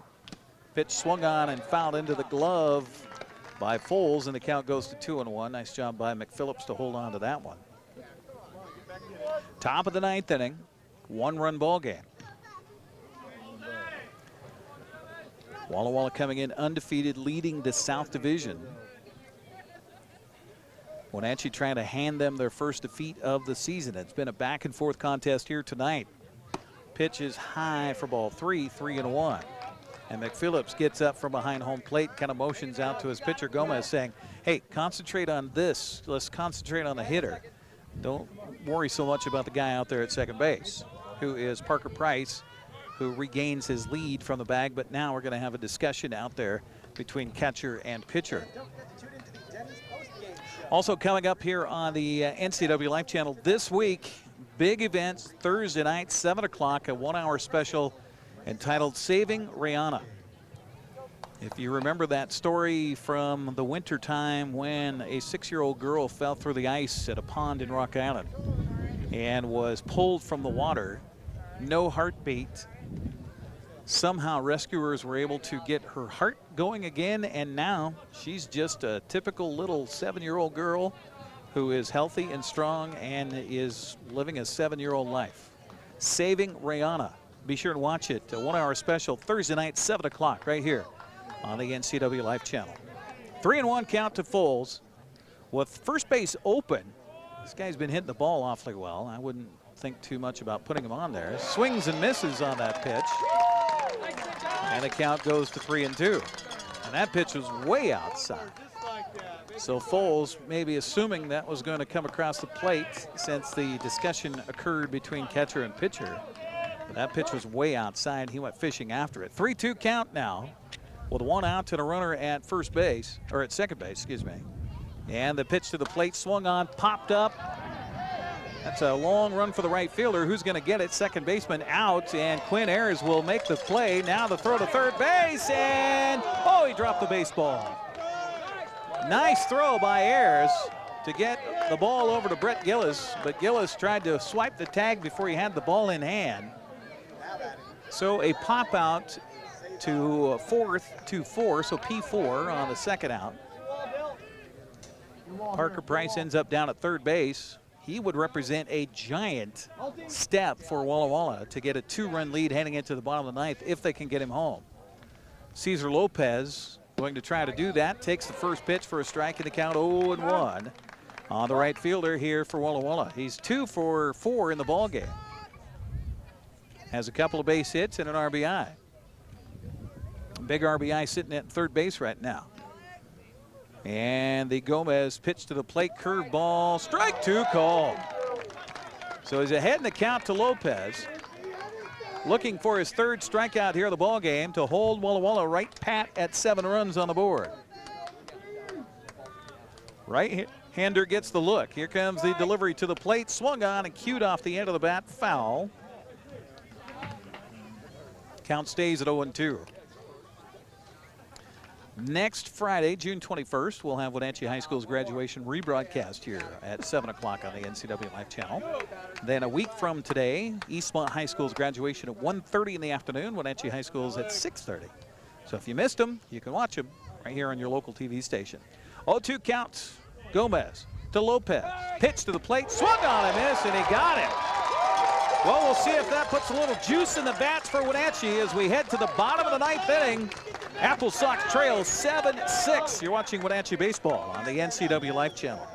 B: Pitch swung on and fouled into the glove by Foles, and the count goes to 2-1. Nice job by McPhillips to hold on to that one. Top of the 9th inning, 1-run ball game. Walla Walla coming in undefeated, leading the South Division. Wenatchee trying to hand them their first defeat of the season. It's been a back and forth contest here tonight. Pitch is high for ball 3, 3-1. And McPhillips gets up from behind home plate, kind of motions out to his pitcher Gomez saying, hey, concentrate on this. Let's concentrate on the hitter. Don't worry so much about the guy out there at second base, who is Parker Price, who regains his lead from the bag. But now we're going to have a discussion out there between catcher and pitcher. Also coming up here on the NCW Life Channel this week, big events Thursday night, 7 o'clock, a 1-hour special entitled Saving Rihanna. If you remember that story from the winter time when a 6-year-old girl fell through the ice at a pond in Rock Island and was pulled from the water, no heartbeat. Somehow rescuers were able to get her heart going again, and now she's just a typical little 7-year-old girl who is healthy and strong and is living a 7-year-old life. Saving Rihanna. Be sure to watch it. A 1-hour special Thursday night, 7 o'clock, right here on the NCW Life Channel. 3-1 count to Foles. With first base open, this guy's been hitting the ball awfully well. I wouldn't think too much about putting him on there. Swings and misses on that pitch. And the count goes to 3-2. And that pitch was way outside. So Foles maybe assuming that was going to come across the plate since the discussion occurred between catcher and pitcher. But that pitch was way outside. He went fishing after it. 3-2 count now with 1 out and a runner at first base, or at second base, excuse me. And the pitch to the plate swung on, popped up. That's a long run for the right fielder. Who's going to get it? Second baseman out, and Quinn Ayers will make the play. Now the throw to third base, and oh, he dropped the baseball. Nice throw by Ayers to get the ball over to Brett Gillis, but Gillis tried to swipe the tag before he had the ball in hand. So a pop out to fourth to 4, so P4 on the second out. Parker Price ends up down at third base. He would represent a giant step for Walla Walla to get a 2-run lead heading into the bottom of the 9th if they can get him home. Cesar Lopez going to try to do that. Takes the first pitch for a strike in the count, 0-1 on the right fielder here for Walla Walla. He's 2 for 4 in the ball game. has a couple of base hits and an RBI. Big RBI sitting at third base right now. And the Gomez pitch to the plate, curveball, strike two called. So he's ahead in the count to Lopez. Looking for his third strikeout here of the ball game to hold Walla Walla right pat at 7 runs on the board. Right-hander gets the look. Here comes the delivery to the plate, swung on and cued off the end of the bat, foul. Count stays at 0-2. Next Friday, June 21st, we'll have Wenatchee High School's graduation rebroadcast here at 7 o'clock on the NCW Live channel. Then a week from today, Eastmont High School's graduation at 1:30 in the afternoon. Wenatchee High School's at 6:30. So if you missed them, you can watch them right here on your local TV station. 0-2 count. Gomez to Lopez. Pitch to the plate, swung on and missed, and he got it. Well, we'll see if that puts a little juice in the bats for Wenatchee as we head to the bottom of the 9th inning. Applesox trails 7-6. You're watching Wenatchee Baseball on the NCW Live channel.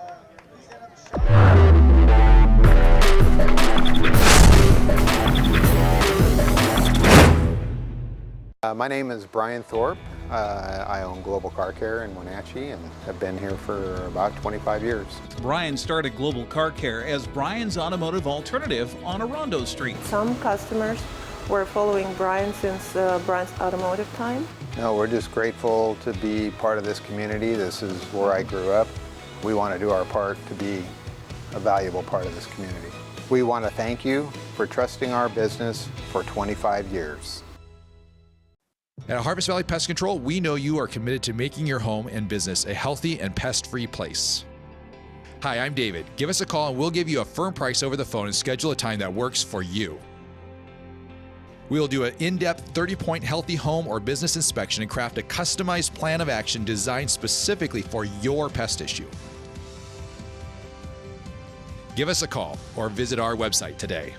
K: My name is Brian Thorpe. I own Global Car Care in Wenatchee and have been here for about 25 years.
B: Brian started Global Car Care as Brian's automotive alternative on Orondo Street.
L: Some customers were following Brian since Brian's automotive time.
K: No, we're just grateful to be part of this community. This is where I grew up. We want to do our part to be a valuable part of this community. We want to thank you for trusting our business for 25 years.
M: At Harvest Valley Pest Control, we know you are committed to making your home and business a healthy and pest-free place. Hi, I'm David. Give us a call and we'll give you a firm price over the phone and schedule a time that works for you. We'll do an in-depth 30-point healthy home or business inspection and craft a customized plan of action designed specifically for your pest issue. Give us a call or visit our website today.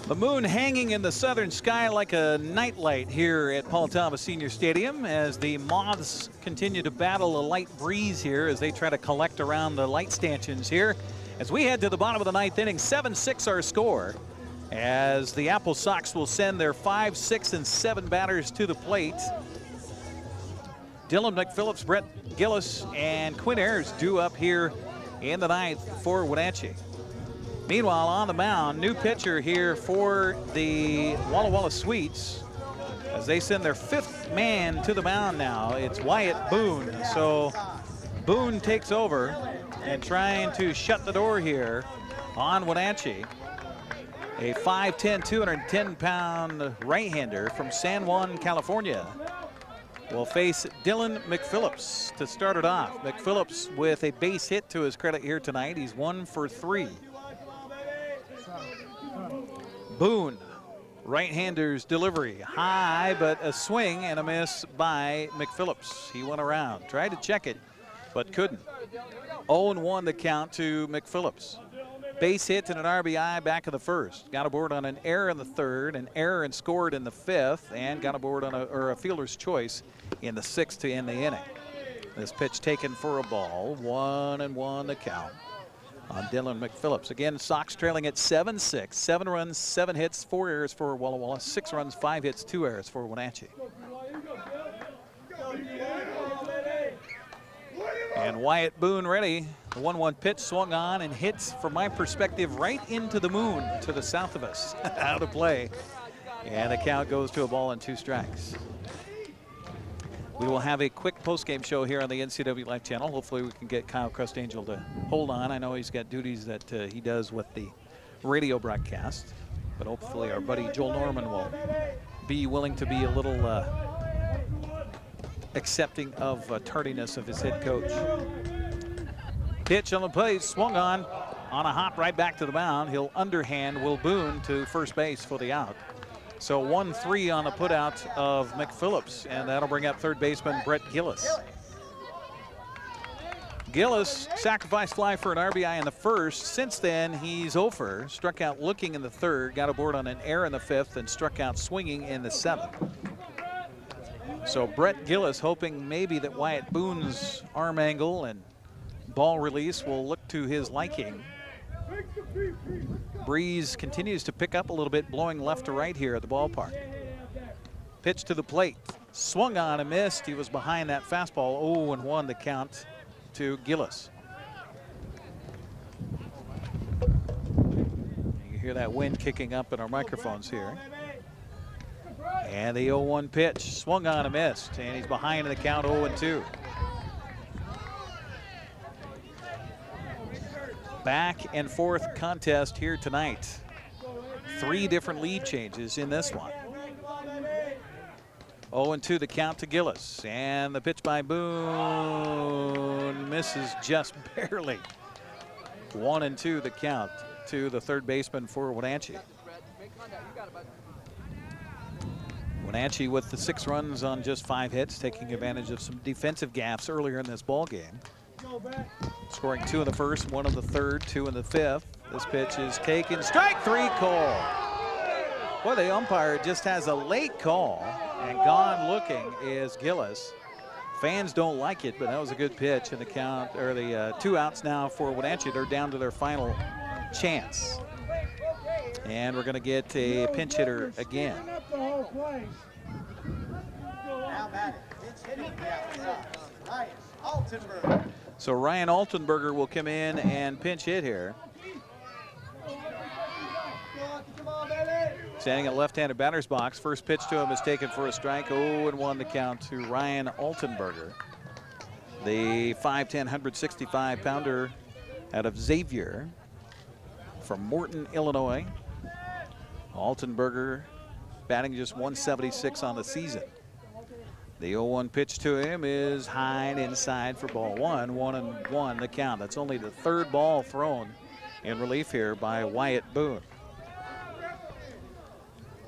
B: The moon hanging in the southern sky like a nightlight here at Paul Thomas Senior Stadium as the moths continue to battle a light breeze here as they try to collect around the light stanchions here. As we head to the bottom of the 9th inning, 7-6 our score as the Applesox will send their 5, 6, and 7 batters to the plate. Dylan McPhillips, Brett Gillis, and Quinn Ayers due up here in the 9th for Wenatchee. Meanwhile, on the mound, new pitcher here for the Walla Walla Sweets as they send their 5th man to the mound now. It's Wyatt Boone. So Boone takes over and trying to shut the door here on Wenatchee. A 5'10", 210-pound right-hander from San Juan, California will face Dylan McPhillips to start it off. McPhillips with a base hit to his credit here tonight. He's 1 for 3. Boone, right-hander's delivery. High, but a swing and a miss by McPhillips. He went around, tried to check it, but couldn't. 0-1 the count to McPhillips. Base hit and an RBI back of the first. Got aboard on an error in the third, an error and scored in the 5th, and got aboard on a fielder's choice in the 6th to end the inning. This pitch taken for a ball. 1-1 the count on Dylan McPhillips. Again, Sox trailing at 7-6. 7 runs, 7 hits, 4 errors for Walla Walla. 6 runs, 5 hits, 2 errors for Wenatchee. And Wyatt Boone ready. The 1-1 pitch swung on and hits, from my perspective, right into the moon to the south of us. Out of play. And the count goes to a ball and 2 strikes. We will have a quick post-game show here on the NCW Live channel. Hopefully we can get Kyle Crustangel to hold on. I know he's got duties that he does with the radio broadcast, but hopefully our buddy Joel Norman will be willing to be a little accepting of tardiness of his head coach. Pitch on the plate, swung on a hop right back to the mound. He'll underhand Will Boone to first base for the out. So 1-3 on the putout of McPhillips, and that'll bring up third baseman Brett Gillis. Gillis sacrifice fly for an RBI in the first. Since then, he's over. Struck out looking in the third, got aboard on an error in the 5th, and struck out swinging in the 7th. So Brett Gillis hoping maybe that Wyatt Boone's arm angle and ball release will look to his liking. Breeze continues to pick up a little bit, blowing left to right here at the ballpark. Pitch to the plate, swung on and missed. He was behind that fastball. 0-1 the count to Gillis. You hear that wind kicking up in our microphones here. And the 0-1 pitch, swung on and missed, and he's behind in the count. 0-2. Back and forth contest here tonight. 3 different lead changes in this one. 0-2 the count to Gillis, and the pitch by Boone misses just barely. 1-2 the count to the third baseman for Wenatchee. Wenatchee with the 6 runs on just 5 hits, taking advantage of some defensive gaffes earlier in this ball game. Scoring 2 in the first, 1 in the third, 2 in the fifth. This pitch is taken. Strike 3 call. Boy, the umpire just has a late call, and gone looking is Gillis. Fans don't like it, but that was a good pitch. And the count, or the 2 outs now for Wenatchee. They're down to their final chance. And we're going to get a pinch hitter again.
N: Now batting, pitch hitting the Applesox, Ryan Altenberger.
B: So Ryan Altenberger will come in and pinch hit here. Standing at left-handed batter's box. First pitch to him is taken for a strike. 0-1 the count to Ryan Altenberger. The 5'10", 165-pounder out of Xavier from Morton, Illinois. Altenberger batting just 176 on the season. The 0-1 pitch to him is high and inside for ball 1. 1-1 the count. That's only the 3rd ball thrown in relief here by Wyatt Boone.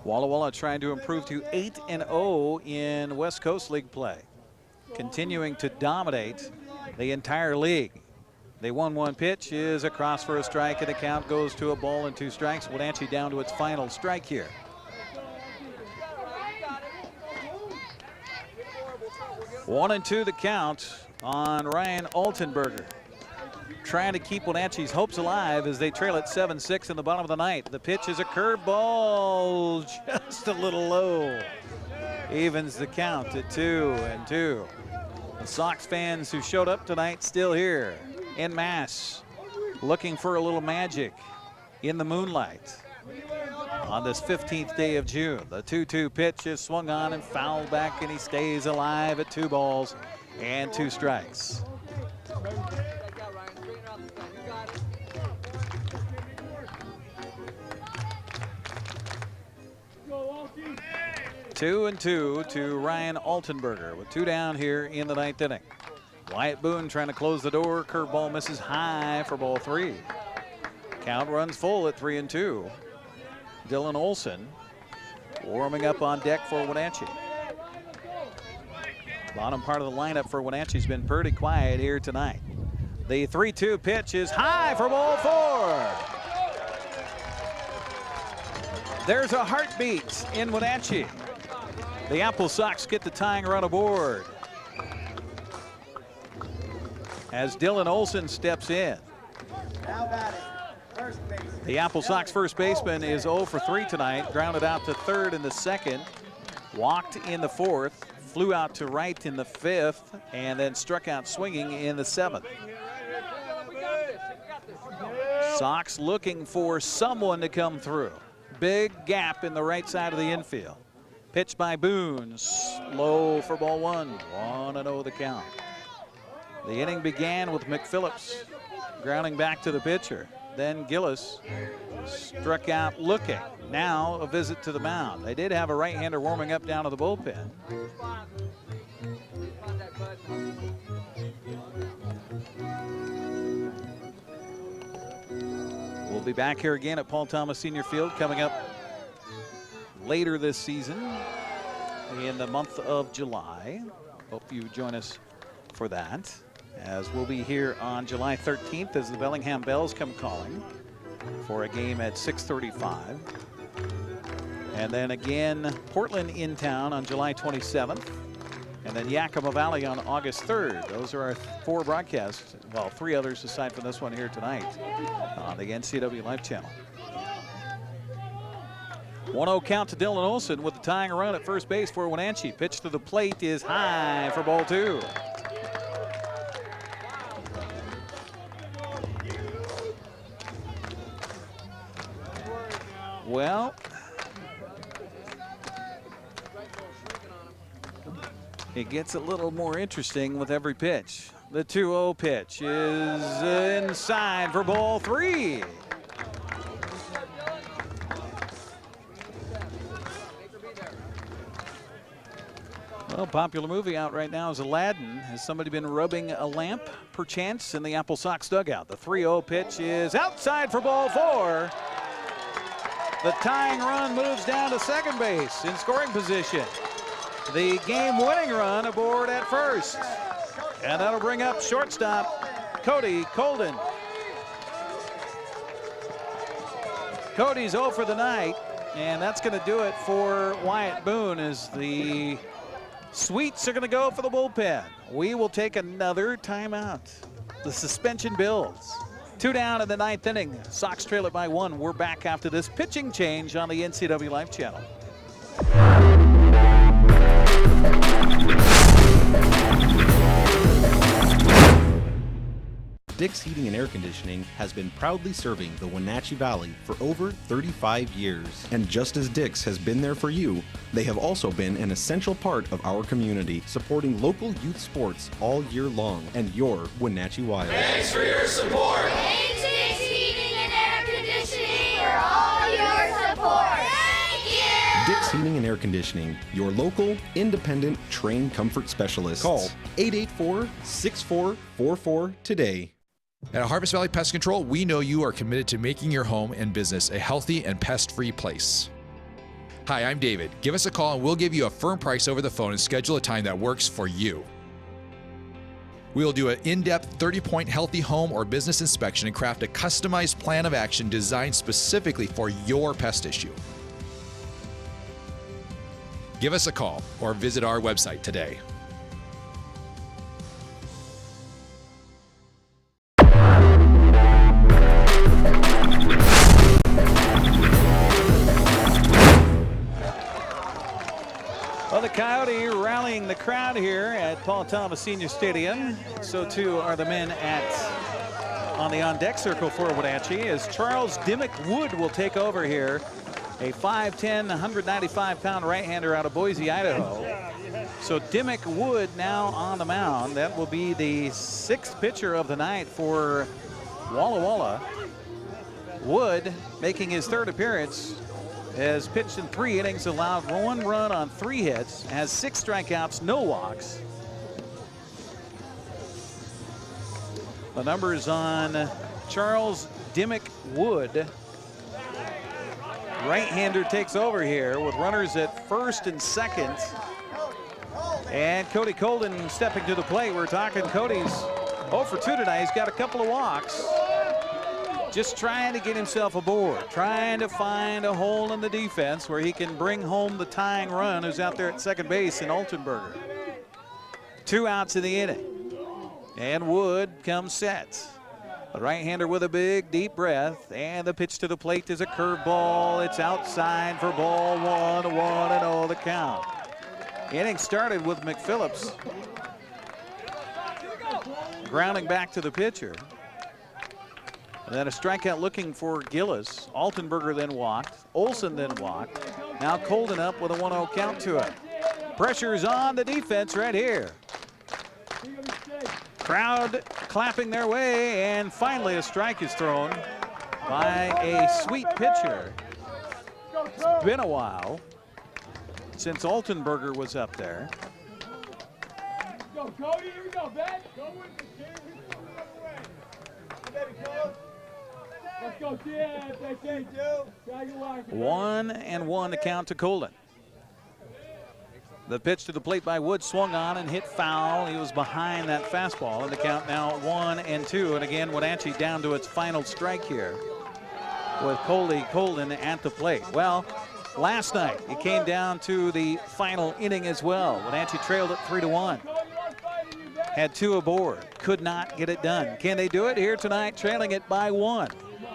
B: Walla Walla trying to improve to 8-0 in West Coast League play. Continuing to dominate the entire league. The 1-1 pitch is across for a strike, and the count goes to a ball and 2 strikes. Wenatchee down to its final strike here. 1-2 the count on Ryan Altenberger. Trying to keep Wenatchee's hopes alive as they trail at 7-6 in the bottom of the ninth. The pitch is a curveball, just a little low. Evens the count at 2-2. The Sox fans who showed up tonight still here en masse, looking for a little magic in the moonlight on this 15th day of June. The 2-2 pitch is swung on and fouled back, and he stays alive at 2 balls and 2 strikes. Two and 2 to Ryan Altenberger with 2 down here in the 9th inning. Wyatt Boone trying to close the door. Curveball misses high for ball 3. Count runs full at 3-2. Dylan Olson warming up on deck for Wenatchee. Bottom part of the lineup for Wenatchee's been pretty quiet here tonight. The 3-2 pitch is high for ball 4. There's a heartbeat in Wenatchee. The Applesox get the tying run aboard as Dylan Olson steps in.
N: Now batting, first base.
B: The Applesox first baseman is 0 for 3 tonight. Grounded out to third in the 2nd, walked in the 4th, flew out to right in the 5th, and then struck out swinging in the 7th. Sox looking for someone to come through. Big gap in the right side of the infield. Pitch by Boone, low for ball 1. 1-0 the count. The inning began with McPhillips grounding back to the pitcher. Then Gillis struck out looking. Now a visit to the mound. They did have a right-hander warming up down to the bullpen. We'll be back here again at Paul Thomas Senior Field coming up later this season in the month of July. Hope you join us for that, as we'll be here on July 13th as the Bellingham Bells come calling for a game at 6:35. And then again, Portland in town on July 27th. And then Yakima Valley on August 3rd. Those are our 4 broadcasts. Well, 3 others aside from this one here tonight on the NCW Live Channel. 1-0 count to Dylan Olson with the tying run at first base for Wenatchee. Pitch to the plate is high for ball 2. Well, it gets a little more interesting with every pitch. The 2-0 pitch is inside for ball 3. Well, popular movie out right now is Aladdin. Has somebody been rubbing a lamp, perchance, in the Applesox dugout? The 3-0 pitch is outside for ball 4. The tying run moves down to second base in scoring position. The game-winning run aboard at first. And that'll bring up shortstop Cody Colden. Cody's 0 for the night, and that's going to do it for Wyatt Boone as the Sweets are going to go for the bullpen. We will take another timeout. The suspension builds. 2 down in the 9th inning. Sox trail it by 1. We're back after this pitching change on the NCW Live Channel.
C: Dick's Heating and Air Conditioning has been proudly serving the Wenatchee Valley for over 35 years. And just as Dick's has been there for you, they have also been an essential part of our community, supporting local youth sports all year long and your Wenatchee Wild.
O: Thanks for your support. Thanks, Dick's Heating and Air Conditioning, for all your support. Thank you.
C: Dick's Heating and Air Conditioning, your local, independent, trained comfort specialist. Call 884-6444 today.
M: At Harvest Valley Pest Control, we know you are committed to making your home and business a healthy and pest-free place. Hi, I'm David. Give us a call and we'll give you a firm price over the phone and schedule a time that works for you. We will do an in-depth 30-point healthy home or business inspection and craft a customized plan of action designed specifically for your pest issue. Give us a call or visit our website today.
B: Well, the Coyote rallying the crowd here at Paul Thomas Senior Stadium. So too are the men on the on-deck circle for Wenatchee as Charles Dimmick Wood will take over here. A 5'10", 195-pound right-hander out of Boise, Idaho. So Dimmick Wood now on the mound. That will be the 6th pitcher of the night for Walla Walla. Wood making his 3rd appearance. Has pitched in 3 innings, allowed 1 run on 3 hits, has 6 strikeouts, no walks. The numbers on Charles Dimmick Wood. Right-hander takes over here with runners at 1st and 2nd. And Cody Colden stepping to the plate. We're talking Cody's 0 for 2 tonight. He's got a couple of walks. Just trying to get himself aboard, trying to find a hole in the defense where he can bring home the tying run who's out there at second base in Altenberger. 2 outs in the inning. And Wood comes set. The right-hander with a big, deep breath. And the pitch to the plate is a curveball. It's outside for ball 1, 1-0 the count. Inning started with McPhillips grounding back to the pitcher. And then a strikeout looking for Gillis. Altenberger then walked. Olson then walked. Now Colden up with a 1-0 count to it. Pressure's on the defense right here. Crowd clapping their way, and finally a strike is thrown by a sweet pitcher. It's been a while since Altenberger was up there.
Q: Go, Cody, here we go, Ben. Go with the kid. Let's go, kid.
B: 1-1 to count to Colden. The pitch to the plate by Wood swung on and hit foul. He was behind that fastball, and the count now 1-2. And again, Wenatchee down to its final strike here with Cody Colden at the plate. Well, last night. It came down to the final inning as well. Wenatchee trailed it 3-1. Had 2 aboard, could not get it done. Can they do it here tonight, trailing it by 1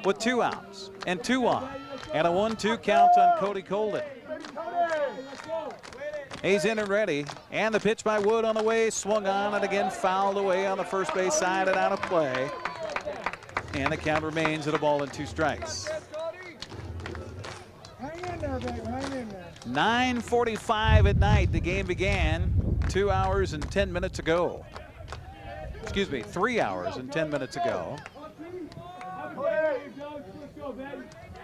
B: with 2 outs and 2 on, and a 1-2 count on Cody Colden. He's in and ready, and the pitch by Wood on the way, swung on and again fouled away on the first base side and out of play. And the count remains at a ball and 2 strikes.
Q: Hang in there, baby. Hang in there.
B: 9:45 at night, the game began 2 hours and 10 minutes ago. Excuse me, 3 hours and 10 minutes ago.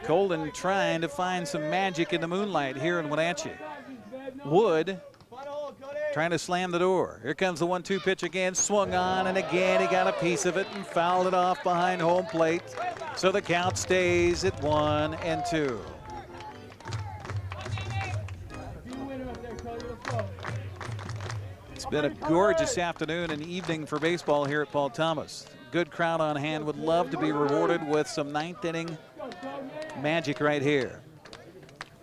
B: Colden trying to find some magic in the moonlight here in Wenatchee. Wood trying to slam the door. Here comes the 1-2 pitch again, swung on, and again he got a piece of it and fouled it off behind home plate. So the count stays at 1-2. It's been a gorgeous afternoon and evening for baseball here at Paul Thomas. Good crowd on hand. Would love to be rewarded with some 9th inning magic right here.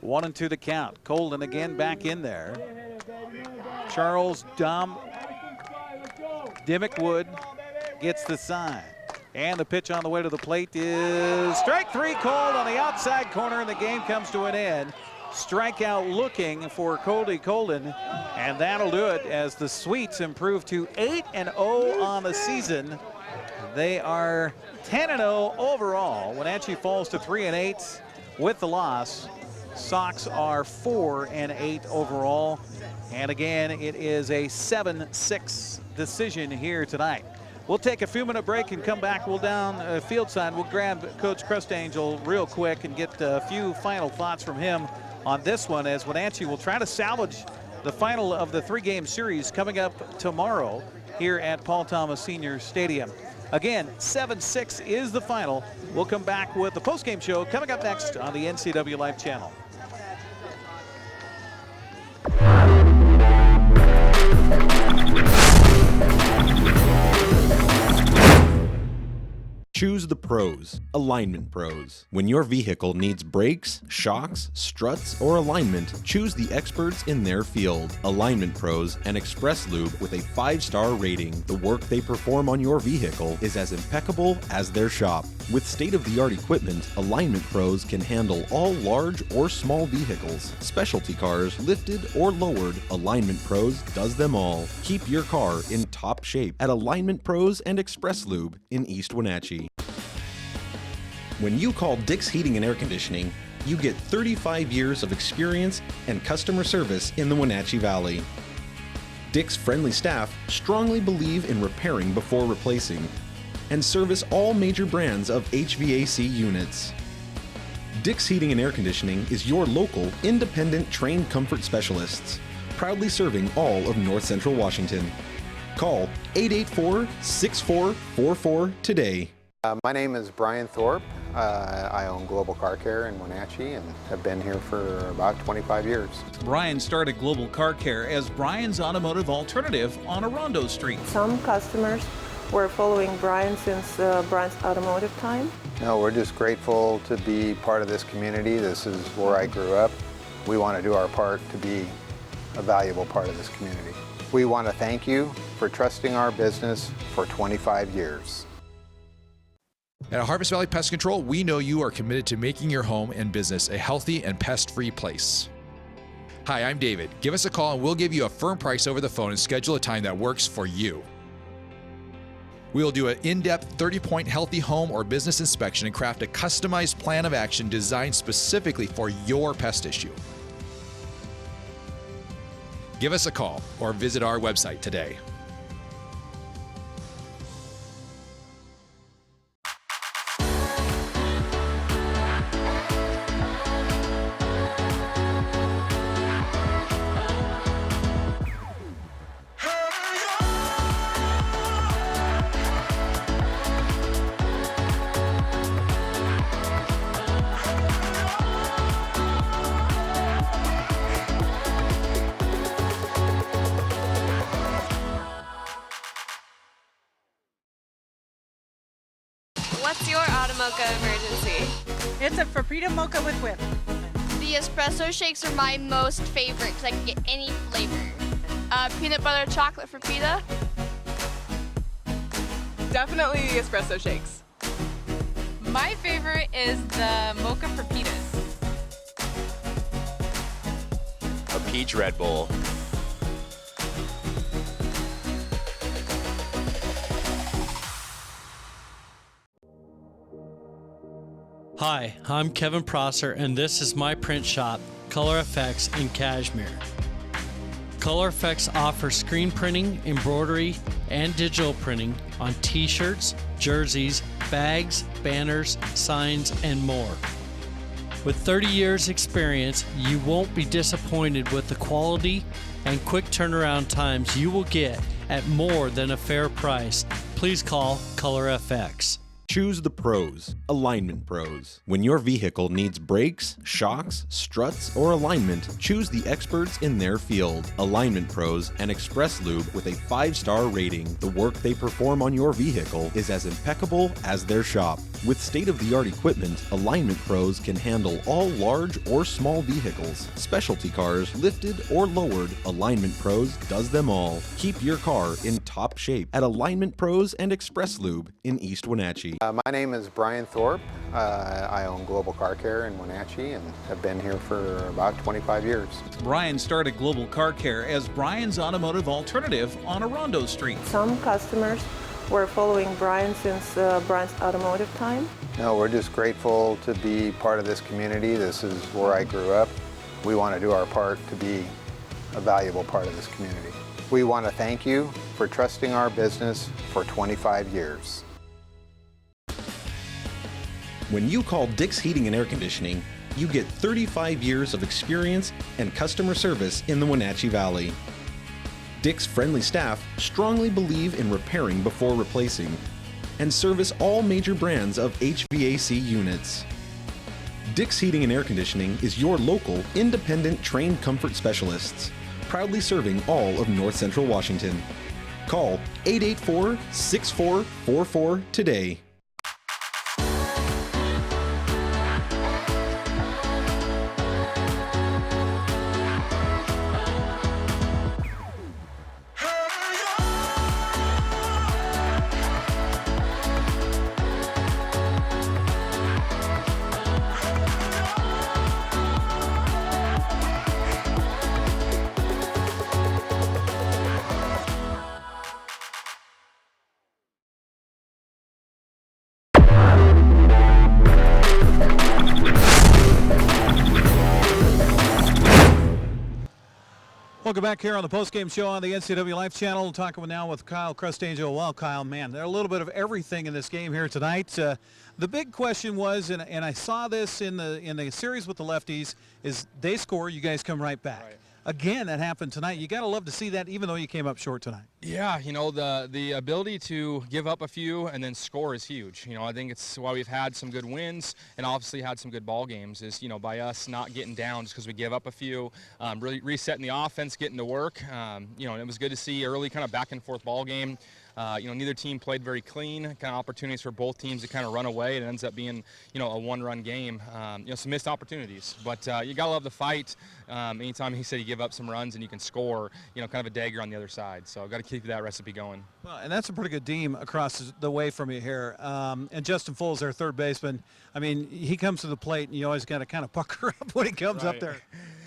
B: 1-2 the count. Colden again back in there. Charles Dimmick Wood gets the sign. And the pitch on the way to the plate is strike 3 called on the outside corner, and the game comes to an end. Strikeout looking for Cody Colden, and that'll do it as the Sweets improve to 8-0 on the season. They are 10-0 overall. Wenatchee falls to 3-8 with the loss. Sox are 4-8 overall. And again, it is a 7-6 decision here tonight. We'll take a few-minute break and come back. We'll down field side. We'll grab Coach Crustangel real quick and get a few final thoughts from him on this one, as Wenatchee will try to salvage the final of the 3-game series coming up tomorrow here at Paul Thomas Senior Stadium. Again, 7-6 is the final. We'll come back with the post-game show coming up next on the NCW Live channel.
C: Choose the pros, Alignment Pros. When your vehicle needs brakes, shocks, struts, or alignment, choose the experts in their field. Alignment Pros and Express Lube with a 5-star rating. The work they perform on your vehicle is as impeccable as their shop. With state-of-the-art equipment, Alignment Pros can handle all large or small vehicles, specialty cars, lifted or lowered. Alignment Pros does them all. Keep your car in top shape at Alignment Pros and Express Lube in East Wenatchee. When you call Dick's Heating and Air Conditioning, you get 35 years of experience and customer service in the Wenatchee Valley. Dick's friendly staff strongly believe in repairing before replacing and service all major brands of HVAC units. Dick's Heating and Air Conditioning is your local, independent, trained comfort specialists, proudly serving all of North Central Washington. Call 884-6444 today.
K: My name is Brian Thorpe. I own Global Car Care in Wenatchee and have been here for about 25 years.
B: Brian started Global Car Care as Brian's automotive alternative on Orondo Street.
L: Some customers were following Brian since Brian's automotive time.
K: No, we're just grateful to be part of this community. This is where I grew up. We want to do our part to be a valuable part of this community. We want to thank you for trusting our business for 25 years.
M: At Harvest Valley Pest Control, we know you are committed to making your home and business a healthy and pest-free place. Hi, I'm David. Give us a call and we'll give you a firm price over the phone and schedule a time that works for you. We will do an in-depth 30-point healthy home or business inspection and craft a customized plan of action designed specifically for your pest issue. Give us a call or visit our website today.
E: What's your Automocha emergency?
P: It's a Frapita mocha with whip.
E: The
D: The espresso shakes are my most favorite because I can get any flavor. Peanut butter chocolate for pita.
F: Definitely espresso shakes.
E: My favorite is the mocha pepitas.
G: A peach Red Bull.
I: Hi, I'm Kevin Prosser, and this is my print shop, Color Effects in Cashmere. Color Effects offers screen printing, embroidery, and digital printing on t-shirts, jerseys, bags, banners, signs, and more. With 30 years experience, you won't be disappointed with the quality and quick turnaround times you will get at more than a fair price. Please call Color FX.
C: Choose the pros, Alignment Pros. When your vehicle needs brakes, shocks, struts, or alignment, choose the experts in their field. Alignment Pros and Express Lube with a 5-star rating. The work they perform on your vehicle is as impeccable as their shop. With state-of-the-art equipment, Alignment Pros can handle all large or small vehicles, specialty cars, lifted or lowered. Alignment Pros does them all. Keep your car in top shape at Alignment Pros and Express Lube in East Wenatchee.
K: My name is Brian Thorpe. I own Global Car Care in Wenatchee and have been here for about 25 years.
B: Brian started Global Car Care as Brian's automotive alternative on Orondo Street.
L: Some customers were following Brian since Brian's automotive time.
K: No, we're just grateful to be part of this community. This is where I grew up. We want to do our part to be a valuable part of this community. We want to thank you for trusting our business for 25 years.
C: When you call Dick's Heating and Air Conditioning, you get 35 years of experience and customer service in the Wenatchee Valley. Dick's friendly staff strongly believe in repairing before replacing and service all major brands of HVAC units. Dick's Heating and Air Conditioning is your local, independent, trained comfort specialists, proudly serving all of North Central Washington. Call 884-6444 today.
B: Welcome back here on the postgame show on the NCW Life Channel. Talking now with Kyle Crustangelo. Well, Kyle, man, there's a little bit of everything in this game here tonight. The big question was, and I saw this in the series with the lefties, is they score, you guys come right back.
H: Right.
B: Again, that happened tonight. You got to love to see that, even though you came up short tonight.
H: Yeah, you know, the ability to give up a few and then score is huge. You know, I think it's why we've had some good wins and obviously had some good ball games is, you know, by us not getting down just because we give up a few, really resetting the offense, getting to work. You know, and it was good to see early kind of back and forth ball game. You know, neither team played very clean, kind of opportunities for both teams to kind of run away. It ends up being, you know, a one-run game. You know, some missed opportunities. But you got to love the fight. Anytime he said you give up some runs and you can score, you know, kind of a dagger on the other side. So got to keep that recipe going.
B: Well, and that's a pretty good team across the way from you here. And Justin Foles, their third baseman, I mean, he comes to the plate, and you always got to kind of pucker up when he comes up there.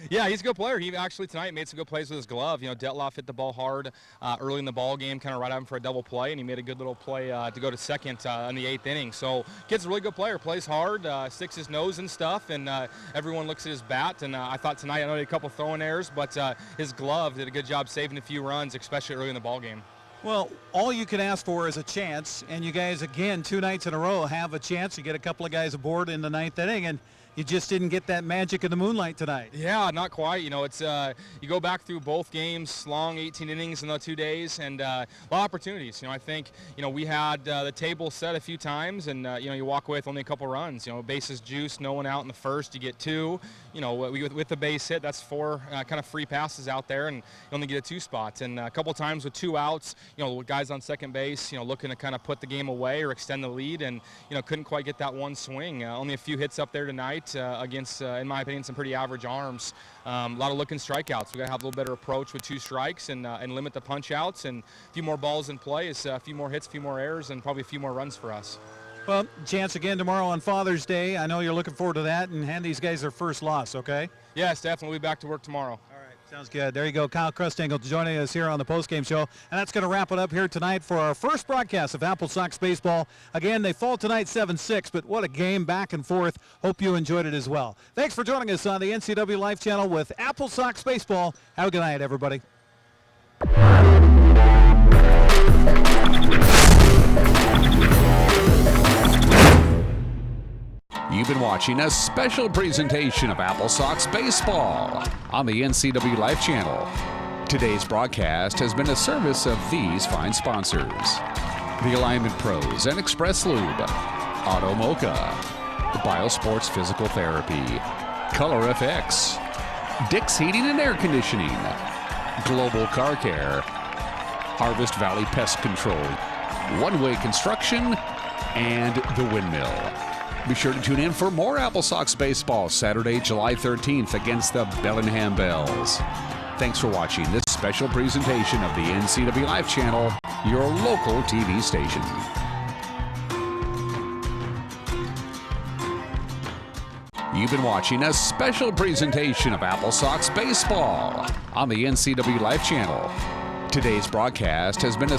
H: Yeah, he's a good player. He actually tonight made some good plays with his glove. You know, Detloff hit the ball hard early in the ball game, kind of right at him for a double play, and he made a good little play to go to second in the 8th inning. So, kid's a really good player. Plays hard, sticks his nose and stuff, and everyone looks at his bat. And I thought tonight, I know he had a couple throwing errors, but his glove did a good job saving a few runs, especially early in the ball game.
B: Well, all you can ask for is a chance, and you guys, again, 2 nights in a row have a chance. You get a couple of guys aboard in the 9th inning, and you just didn't get that magic of the moonlight tonight.
H: Yeah, not quite. You know, it's you go back through both games, long 18 innings in the 2 days, and a lot of opportunities. You know, I think, you know, we had the table set a few times, and, you know, you walk away with only a couple runs. You know, bases juiced, no one out in the first, you get 2. You know, with the base hit, that's 4 kind of free passes out there, and you only get a 2 spot. And a couple times with 2 outs, you know, with guys on second base, you know, looking to kind of put the game away or extend the lead, and, you know, couldn't quite get that one swing. Only a few hits up there tonight. tonight against, in my opinion, some pretty average arms. A lot of looking strikeouts. We got to have a little better approach with 2 strikes and limit the punch outs, and a few more balls in play is a few more hits, a few more errors, and probably a few more runs for us.
B: Well, chance again tomorrow on Father's Day. I know you're looking forward to that, and hand these guys their first loss, okay?
H: Yes, definitely. We'll be back to work tomorrow.
B: Sounds good. There you go. Kyle Crustangle joining us here on the postgame show. And that's going to wrap it up here tonight for our first broadcast of Applesox baseball. Again, they fall tonight 7-6, but what a game back and forth. Hope you enjoyed it as well. Thanks for joining us on the NCW Life channel with Applesox baseball. Have a good night, everybody.
A: You've been watching a special presentation of Applesox baseball on the NCW Life channel. Today's broadcast has been a service of these fine sponsors: the Alignment Pros and Express Lube, Auto Mocha, Biosports Physical Therapy, Color FX, Dick's Heating and Air Conditioning, Global Car Care, Harvest Valley Pest Control, One Way Construction, and The Windmill. Be sure to tune in for more Applesox baseball Saturday, July 13th against the Bellingham Bells. Thanks for watching this special presentation of the NCW Life channel, your local TV station. You've been watching a special presentation of Applesox baseball on the NCW Life channel. Today's broadcast has been a